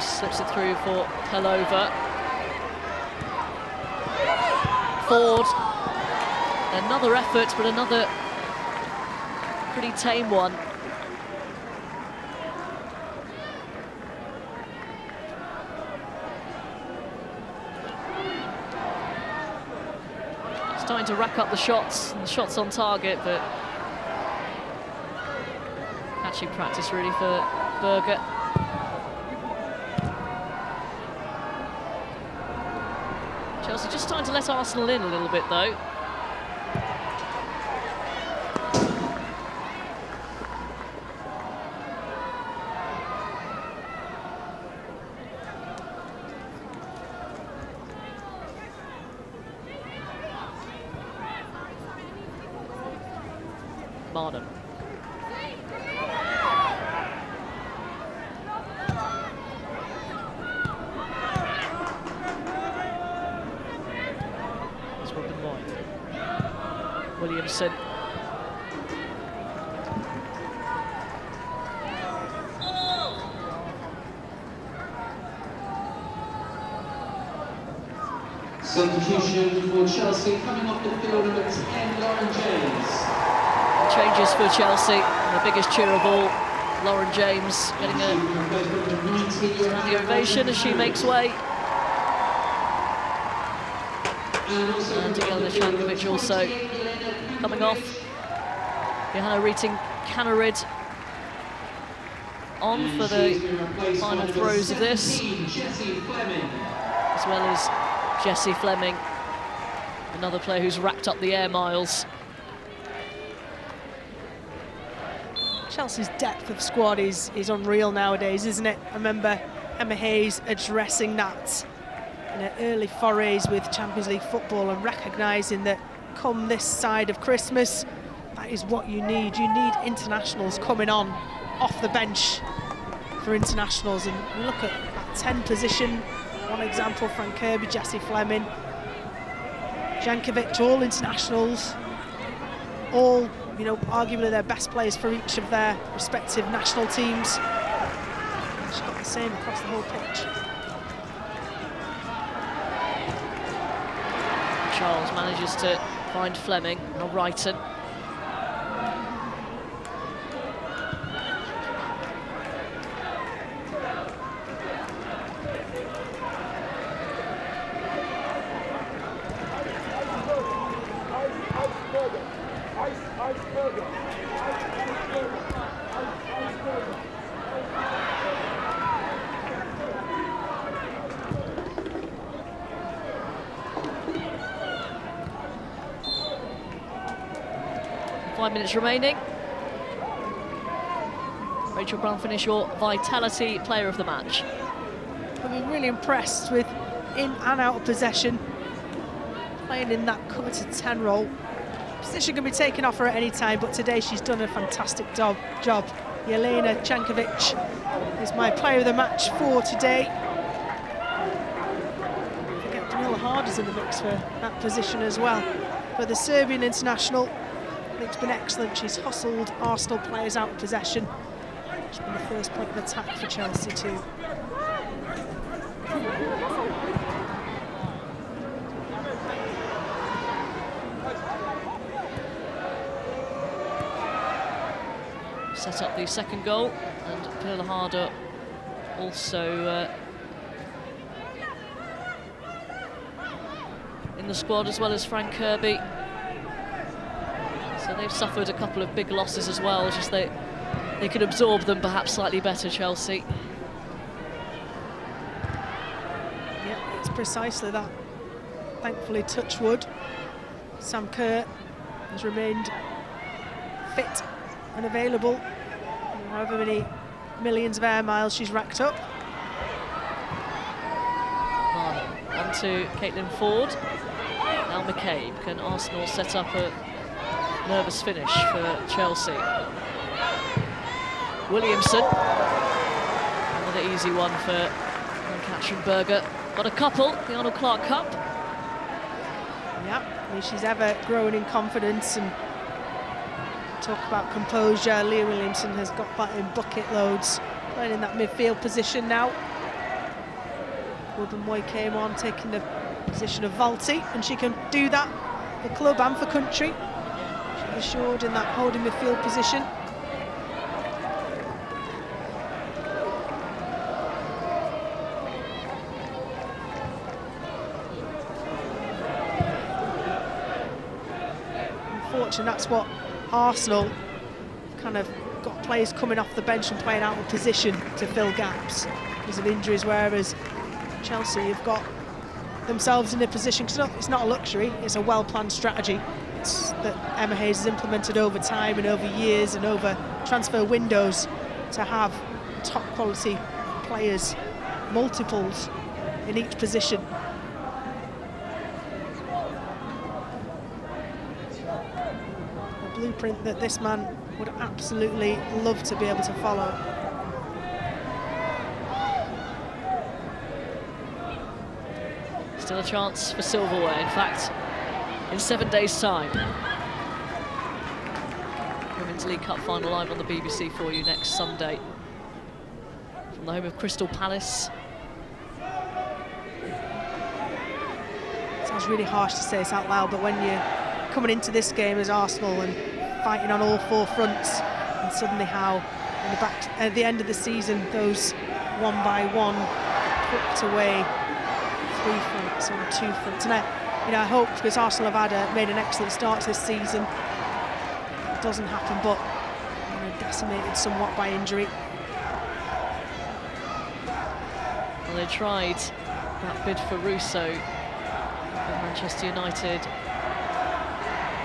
Slips it through for Pelova. Ford. Another effort, but another pretty tame one. Starting to rack up the shots, and the shots on target, but catching practice really for Berger. Chelsea just starting to let Arsenal in a little bit, though. Marnham. Williamson. Substitution for Chelsea, coming off the field, number 10, Lauren James. Changes for Chelsea, the biggest cheer of all. Lauren James getting a standing ovation as she makes way. And Jelena Jankovic also coming off. Johanna Reeting-Kaneryd on for the final throws of this, as well as Jessie Fleming, another player who's racked up the air miles. Chelsea's depth of squad is unreal nowadays, isn't it? I remember Emma Hayes addressing that in her early forays with Champions League football and recognising that come this side of Christmas, that is what you need. You need internationals coming on off the bench for internationals. And we look at that 10 position, one example, Frank Kirby, Jessie Fleming, Jankovic, all internationals, all, you know, arguably their best players for each of their respective national teams. She's got the same across the whole pitch. Charles manages to find Fleming, now Wrighton. Minutes remaining. Rachel Brown-Finnish, your Vitality Player of the Match. I've been really impressed with in and out of possession, playing in that coveted 10 role. Position can be taken off her at any time, but today she's done a fantastic job. Jelena Jankovic is my Player of the Match for today. Forget Danila Harder's in the mix for that position as well. But the Serbian international, it's been excellent. She's hustled Arsenal players out of possession. She's been the first point of attack for Chelsea too. set up the second goal, and Perla Harder also in the squad, as well as Frank Kirby. So they've suffered a couple of big losses as well, just they could absorb them perhaps slightly better, Chelsea. Yeah, it's precisely that. Thankfully, touch wood, Sam Kerr has remained fit and available, however many millions of air miles she's racked up. On to Caitlin Ford. Now McCabe. Can Arsenal set up a nervous finish for Chelsea? Williamson. Another easy one for Katrin-Berger. Got a couple, the Arnold Clark Cup. Yeah, I mean, she's ever growing in confidence, and talk about composure. Leah Williamson has got that in bucket loads, playing in that midfield position now. Wooden came on, taking the position of Valti, and she can do that for club and for country. She's assured in that holding midfield position. Unfortunately, that's what Arsenal kind of got players coming off the bench and playing out of position to fill gaps because of injuries, whereas Chelsea have got themselves in a position, because it's not a luxury, it's a well-planned strategy. It's that Emma Hayes has implemented over time and over years and over transfer windows to have top quality players, multiples in each position. A blueprint that this man would absolutely love to be able to follow. Still a chance for silverware, in fact, in 7 days' time. Women's League Cup final live on the BBC for you next Sunday. From the home of Crystal Palace. Sounds really harsh to say this out loud, but when you're coming into this game as Arsenal and fighting on all four fronts, and suddenly how in the back at the end of the season those one by one put away 3 fronts on 2 fronts, and I hope, because Arsenal have made an excellent start to this season, it doesn't happen, but decimated somewhat by injury. Well, they tried that bid for Russo in Manchester United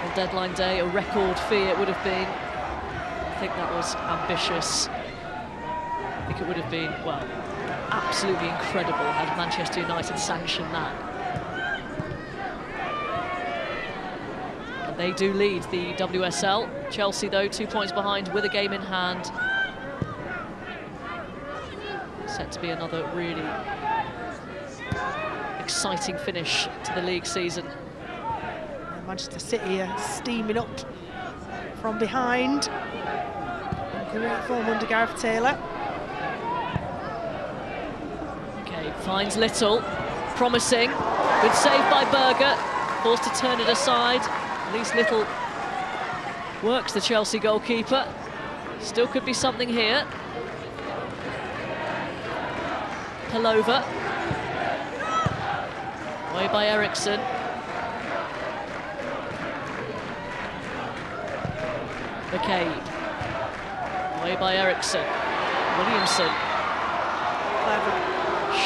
on deadline day, a record fee it would have been. I think that was ambitious. I think it would have been, well, absolutely incredible had Manchester United sanctioned that. And they do lead the WSL. Chelsea, though, 2 points behind with a game in hand. Set to be another really exciting finish to the league season. Manchester City are steaming up from behind. Great form under Gareth Taylor. Finds Little, promising, good save by Berger, forced to turn it aside. At least Little works the Chelsea goalkeeper. Still could be something here. Pelova, away by Eriksson. McCabe, away by Eriksson. Williamson. Clever.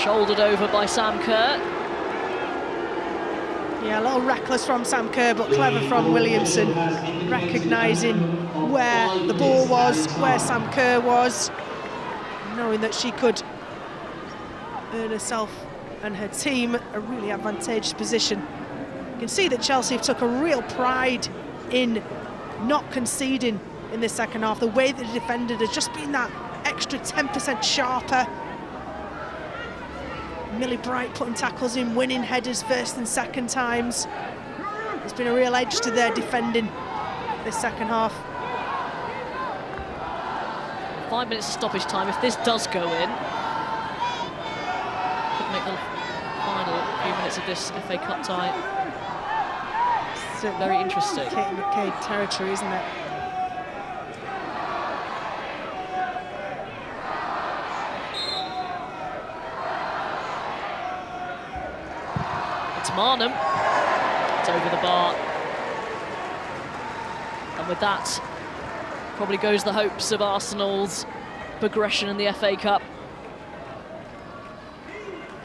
Shouldered over by Sam Kerr. Yeah, a little reckless from Sam Kerr, but clever from Williamson, recognising where the ball was, where Sam Kerr was, knowing that she could earn herself and her team a really advantageous position. You can see that Chelsea took a real pride in not conceding in the second half. The way that they defended has just been that extra 10% sharper. Millie Bright putting tackles in, winning headers first and second times. There's been a real edge to their defending this second half. 5 minutes of stoppage time. If this does go in, could make the final few minutes of this FA Cup tie very interesting. Kate McCabe territory, isn't it? It's Marnham. It's over the bar. And with that, probably goes the hopes of Arsenal's progression in the FA Cup.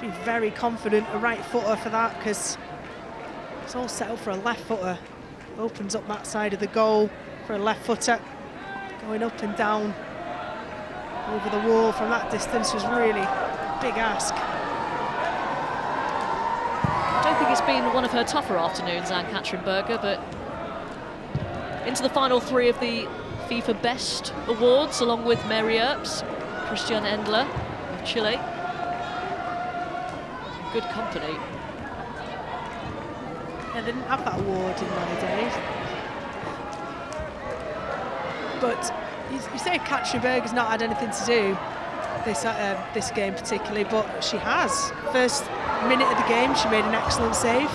Be very confident, a right footer for that, because it's all set up for a left footer. Opens up that side of the goal for a left footer. Going up and down over the wall from that distance was really a big ask. I don't think it's been one of her tougher afternoons, Ann-Katrin Berger, but into the final 3 of the FIFA Best Awards, along with Mary Earps, Christiane Endler of Chile. Good company. Yeah, they didn't have that award in my days. But you say Katrin Berger's not had anything to do this game particularly, but she has. First minute of the game, she made an excellent save.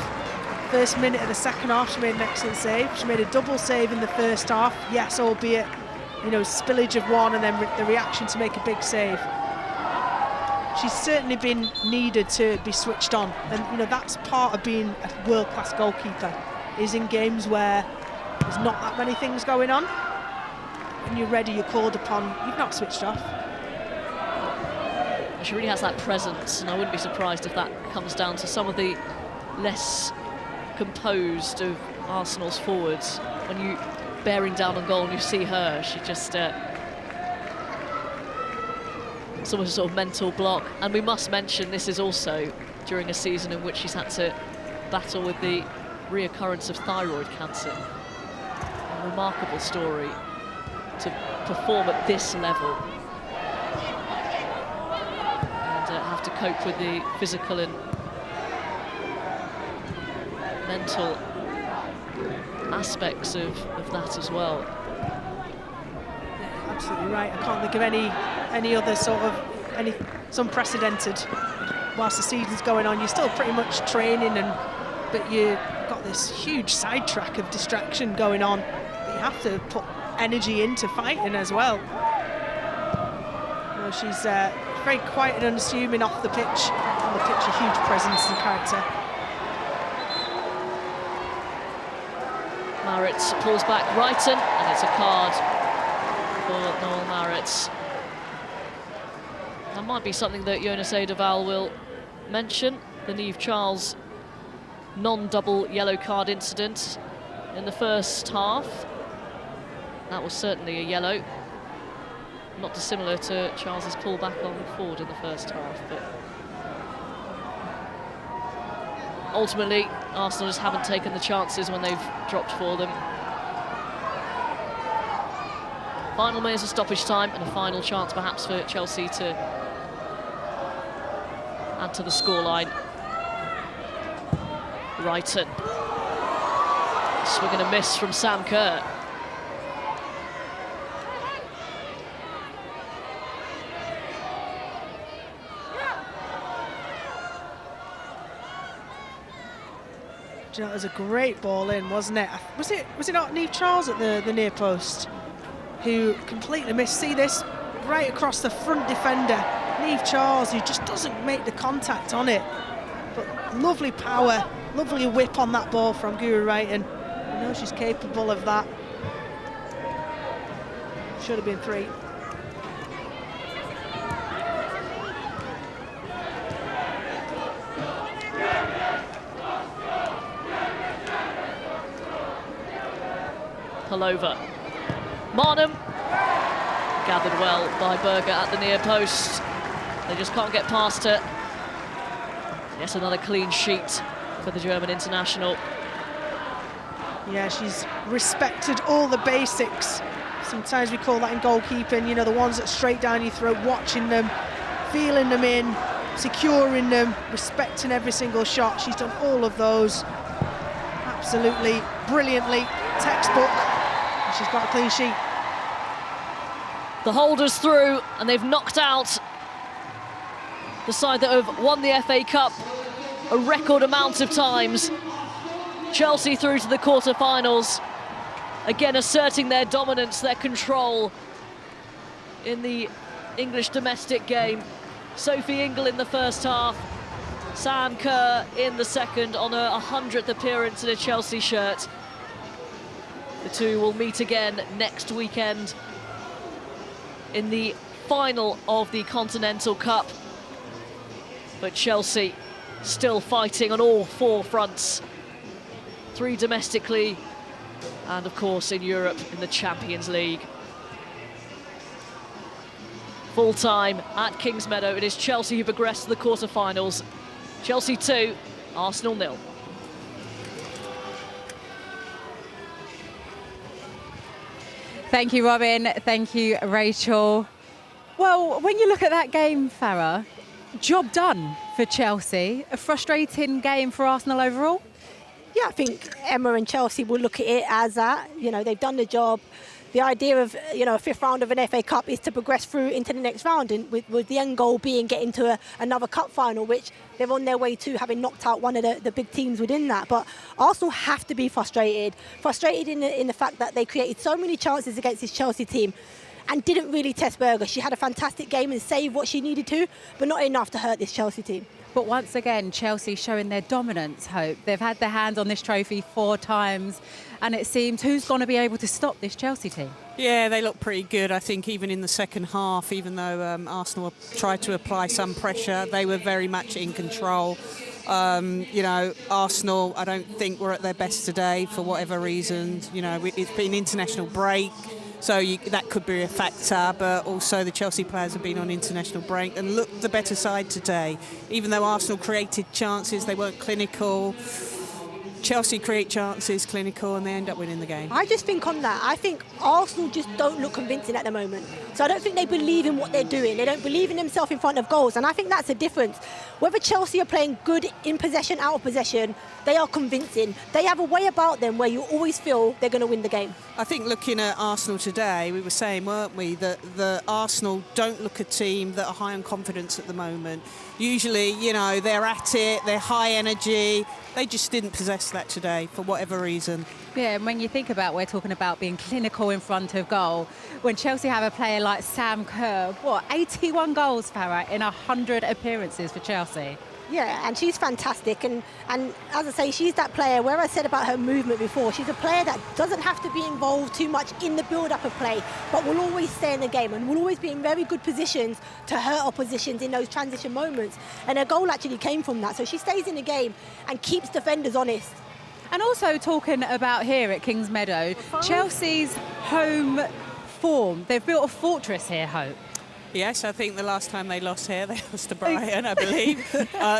First minute of the second half, she made an excellent save. She made a double save in the first half, yes, albeit, you know, spillage of one and then the reaction to make a big save. She's certainly been needed to be switched on, and you know that's part of being a world-class goalkeeper, is in games where there's not that many things going on. When you're ready, you're called upon, you've not switched off. She really has that presence, and I wouldn't be surprised if that comes down to some of the less composed of Arsenal's forwards. When you bearing down on goal and you see her, she just it's almost a sort of mental block. And we must mention this is also during a season in which she's had to battle with the reoccurrence of thyroid cancer. A remarkable story to perform at this level and have to cope with the physical and mental aspects of that as well. Yeah, absolutely right. I can't think of any other sort of it's unprecedented. Whilst the season's going on, you're still pretty much training, but you've got this huge sidetrack of distraction going on that you have to put energy into fighting as well. You know, she's very quiet and unassuming off the pitch. On the pitch, a huge presence and character. Maritz pulls back Wrighton, and it's a card for Noel Maritz. That might be something that Jonas Eidevall will mention, the Niamh Charles non-double yellow card incident in the first half. That was certainly a yellow, not dissimilar to Charles's pullback on Ford in the first half, but ultimately Arsenal just haven't taken the chances when they've dropped for them. Final minutes of stoppage time and a final chance perhaps for Chelsea to add to the scoreline. Wrighton. Swing and a miss from Sam Kerr. Do you know, it was a great ball in, wasn't it? Was it not Niamh Charles at the near post who completely missed? See this right across the front defender, Niamh Charles, who just doesn't make the contact on it. But lovely power, lovely whip on that ball from Guro Reiten. I know she's capable of that. Should have been 3. Over. Marnham gathered well by Berger at the near post. They just can't get past her. Yes, another clean sheet for the German international. Yeah, she's respected all the basics. Sometimes we call that in goalkeeping, you know, the ones that straight down your throat, watching them, feeling them in, securing them, respecting every single shot. She's done all of those absolutely brilliantly, textbook. She's got a clean sheet. The holders through, and they've knocked out the side that have won the FA Cup a record amount of times. Chelsea through to the quarter-finals, again asserting their dominance, their control in the English domestic game. Sophie Ingle in the first half, Sam Kerr in the second on her 100th appearance in a Chelsea shirt. The two will meet again next weekend in the final of the Continental Cup. But Chelsea still fighting on all 4 fronts. 3 domestically, and of course in Europe in the Champions League. Full time at Kingsmeadow, it is Chelsea who progress to the quarter-finals. Chelsea 2, Arsenal 0. Thank you, Robin. Thank you, Rachel. Well, when you look at that game, Farah, job done for Chelsea. A frustrating game for Arsenal overall? Yeah, I think Emma and Chelsea will look at it as that. You know, they've done the job. The idea of, you know, a 5th round of an FA Cup is to progress through into the next round, and with the end goal being getting to another cup final, which they're on their way to, having knocked out one of the big teams within that. But Arsenal have to be frustrated in the fact that they created so many chances against this Chelsea team and didn't really test Berger. She had a fantastic game and saved what she needed to, but not enough to hurt this Chelsea team. But once again, Chelsea showing their dominance, Hope. They've had their hands on this trophy 4 times, and it seems who's going to be able to stop this Chelsea team? Yeah, they look pretty good, I think, even in the second half, even though Arsenal tried to apply some pressure, they were very much in control. You know, Arsenal, I don't think were at their best today for whatever reasons. You know, it's been international break, so that could be a factor, but also the Chelsea players have been on international break and looked the better side today. Even though Arsenal created chances, they weren't clinical. Chelsea create chances, clinical, and they end up winning the game. I just think on that, I think Arsenal just don't look convincing at the moment. So I don't think they believe in what they're doing. They don't believe in themselves in front of goals, and I think that's a difference. Whether Chelsea are playing good in possession, out of possession, they are convincing. They have a way about them where you always feel they're going to win the game. I think looking at Arsenal today, we were saying, weren't we, that the Arsenal don't look a team that are high on confidence at the moment. Usually, you know, they're at it, they're high energy. They just didn't possess that today for whatever reason. Yeah, and when you think about, we're talking about being clinical in front of goal. When Chelsea have a player like Sam Kerr, 81 goals, Farah, in 100 appearances for Chelsea. Yeah, and she's fantastic. And as I say, she's that player, where I said about her movement before, she's a player that doesn't have to be involved too much in the build-up of play, but will always stay in the game and will always be in very good positions to hurt oppositions in those transition moments. And her goal actually came from that. So she stays in the game and keeps defenders honest. And also talking about here at Kingsmeadow, Chelsea's home form. They've built a fortress here, Hope. Yes, I think the last time they lost here, they lost to Brighton, I believe.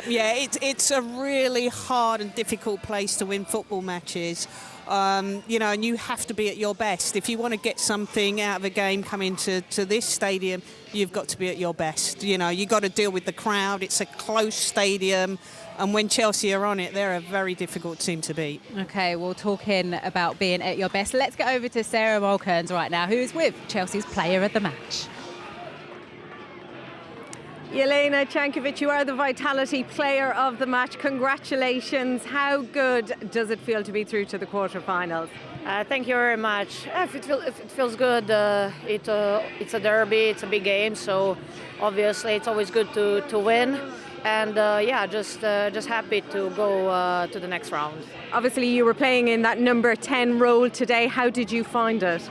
Yeah, it's a really hard and difficult place to win football matches. You know, and you have to be at your best. If you want to get something out of a game coming to this stadium, you've got to be at your best. You know, you've got to deal with the crowd. It's a close stadium. And when Chelsea are on it, they're a very difficult team to beat. OK, well, talking about being at your best, let's get over to Sarah Mulkerns right now, who is with Chelsea's player of the match. Jelena Cankovic, you are the Vitality Player of the Match. Congratulations. How good does it feel to be through to the quarterfinals? Thank you very much. It feels good. It's a derby, it's a big game, so obviously it's always good to win. And yeah, just happy to go to the next round. Obviously, you were playing in that number 10 role today. How did you find it?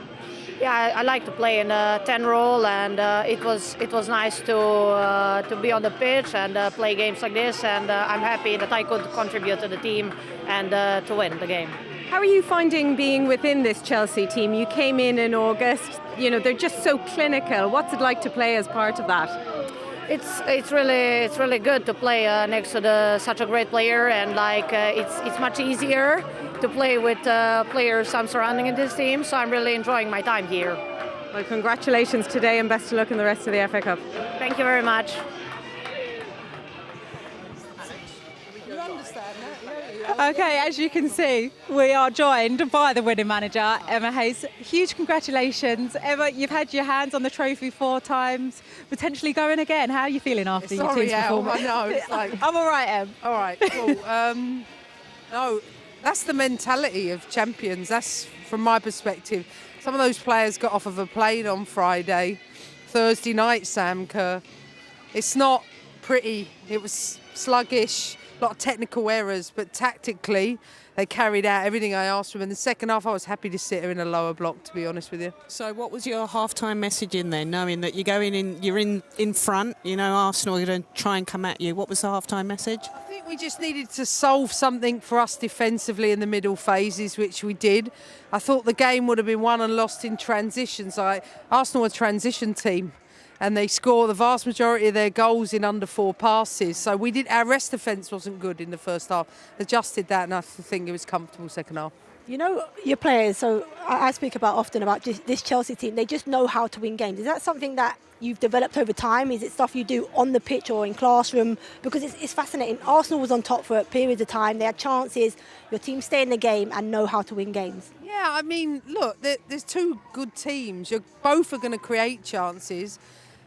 Yeah, I like to play in a 10 role, and it was nice to be on the pitch and play games like this. And I'm happy that I could contribute to the team and to win the game. How are you finding being within this Chelsea team? You came in August. You know, they're just so clinical. What's it like to play as part of that? It's really good to play next to such a great player, and like it's much easier to play with players I'm surrounding in this team. So I'm really enjoying my time here. Well, congratulations today, and best of luck in the rest of the FA Cup. Thank you very much. OK, as you can see, we are joined by the winning manager, Emma Hayes. Huge congratulations. Emma, you've had your hands on the trophy 4 times, potentially going again. How are you feeling after your team's performance? I know. It's like, I'm all right, Em. All right, cool. No, that's the mentality of champions. That's, from my perspective. Some of those players got off of a plane on Friday. Thursday night, Sam Kerr. It's not pretty. It was sluggish, a lot of technical errors, but tactically they carried out everything I asked them. In the second half, I was happy to sit her in a lower block, to be honest with you. So what was your half-time message in then, knowing that you're going in, you're in front, you know, Arsenal are going to try and come at you? What was the half-time message? I think we just needed to solve something for us defensively in the middle phases, which we did. I thought the game would have been won and lost in transitions. Arsenal are a transition team, and they score the vast majority of their goals in under 4 passes. So our rest defence wasn't good in the first half. Adjusted that, and I think it was comfortable second half. You know, your players, so I speak about often about just this Chelsea team, they just know how to win games. Is that something that you've developed over time? Is it stuff you do on the pitch or in classroom? Because it's fascinating. Arsenal was on top for periods of time. They had chances. Your team stay in the game and know how to win games. Yeah, I mean, look, there's 2 good teams. Both are going to create chances.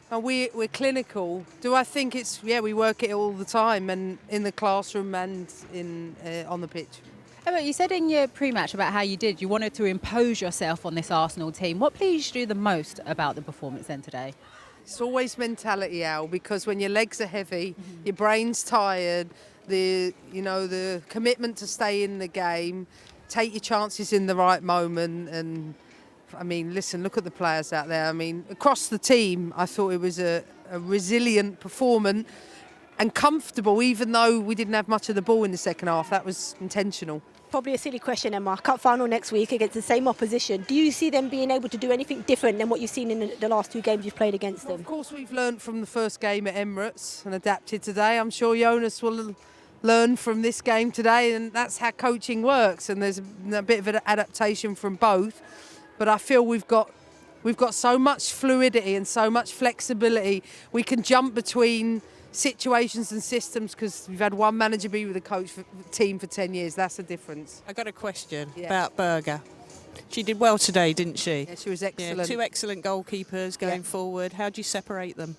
And we're clinical. Do I think we work it all the time, and in the classroom and on the pitch. Emma, you said in your pre-match about how you wanted to impose yourself on this Arsenal team. What pleased you the most about the performance then today? It's always mentality, Al, because when your legs are heavy, your brain's tired, the commitment to stay in the game, take your chances in the right moment. And I mean, listen, look at the players out there. I mean, across the team, I thought it was a resilient performance and comfortable, even though we didn't have much of the ball in the second half. That was intentional. Probably a silly question, Emma. Cup final next week against the same opposition. Do you see them being able to do anything different than what you've seen in the last 2 games you've played against them? Well, of course, we've learned from the first game at Emirates and adapted today. I'm sure Jonas will learn from this game today, and that's how coaching works. And there's a bit of an adaptation from both. But I feel we've got so much fluidity and so much flexibility. We can jump between situations and systems because we've had one manager be with the team for 10 years. That's the difference. I got a question about Berger. She did well today, didn't she? Yeah, she was excellent. Yeah, 2 excellent goalkeepers going forward. How do you separate them?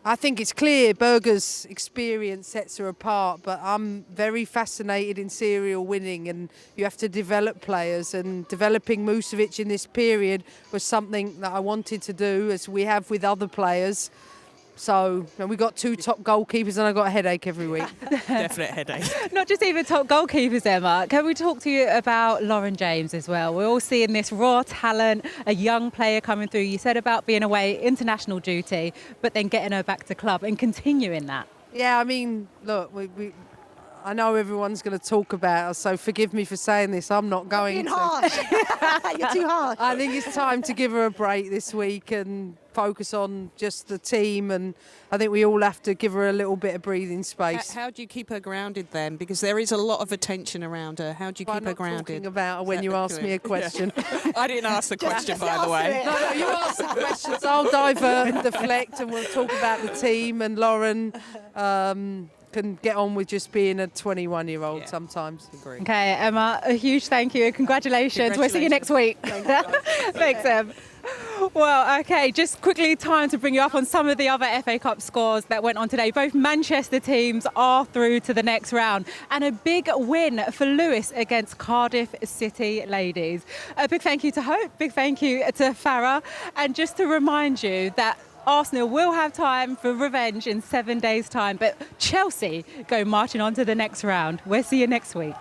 I think it's clear Berger's experience sets her apart, but I'm very fascinated in serial winning, and you have to develop players, and developing Musovic in this period was something that I wanted to do, as we have with other players. So we got 2 top goalkeepers, and I got a headache every week. Definite headache. Not just even top goalkeepers, Emma. Can we talk to you about Lauren James as well? We're all seeing this raw talent, a young player coming through. You said about being away international duty, but then getting her back to club and continuing that. Yeah, I mean, look, I know everyone's going to talk about us, so forgive me for saying this. I'm not going to. Harsh. You're too harsh. I think it's time to give her a break this week and focus on just the team, and I think we all have to give her a little bit of breathing space. How do you keep her grounded then? Because there is a lot of attention around her. How do you keep her grounded? Talking about her when you ask me a question. Yeah. I didn't ask the question, by the way. No, you ask the questions. I'll divert and deflect, and we'll talk about the team. And Lauren can get on with just being a 21-year-old sometimes. Okay, Emma, a huge thank you and congratulations. We'll see you next week. Thanks, Em. Well, okay, just quickly time to bring you up on some of the other FA Cup scores that went on today. Both Manchester teams are through to the next round, and a big win for Lewis against Cardiff City ladies. A big thank you to Hope, big thank you to Farah, and just to remind you that Arsenal will have time for revenge in 7 days' time, but Chelsea go marching on to the next round. We'll see you next week.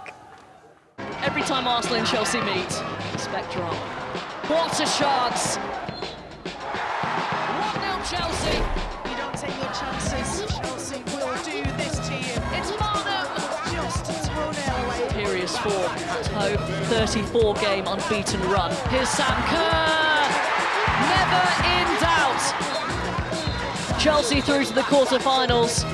Every time Arsenal and Chelsea meet, Spectre on. What a chance! 1-0 Chelsea. You don't take your chances. Chelsea will do this to you. It's Marnham. Just a toenail away. Imperious form at home, 34-game unbeaten run. Here's Sam Kerr. Never in doubt. Chelsea through to the quarter-finals.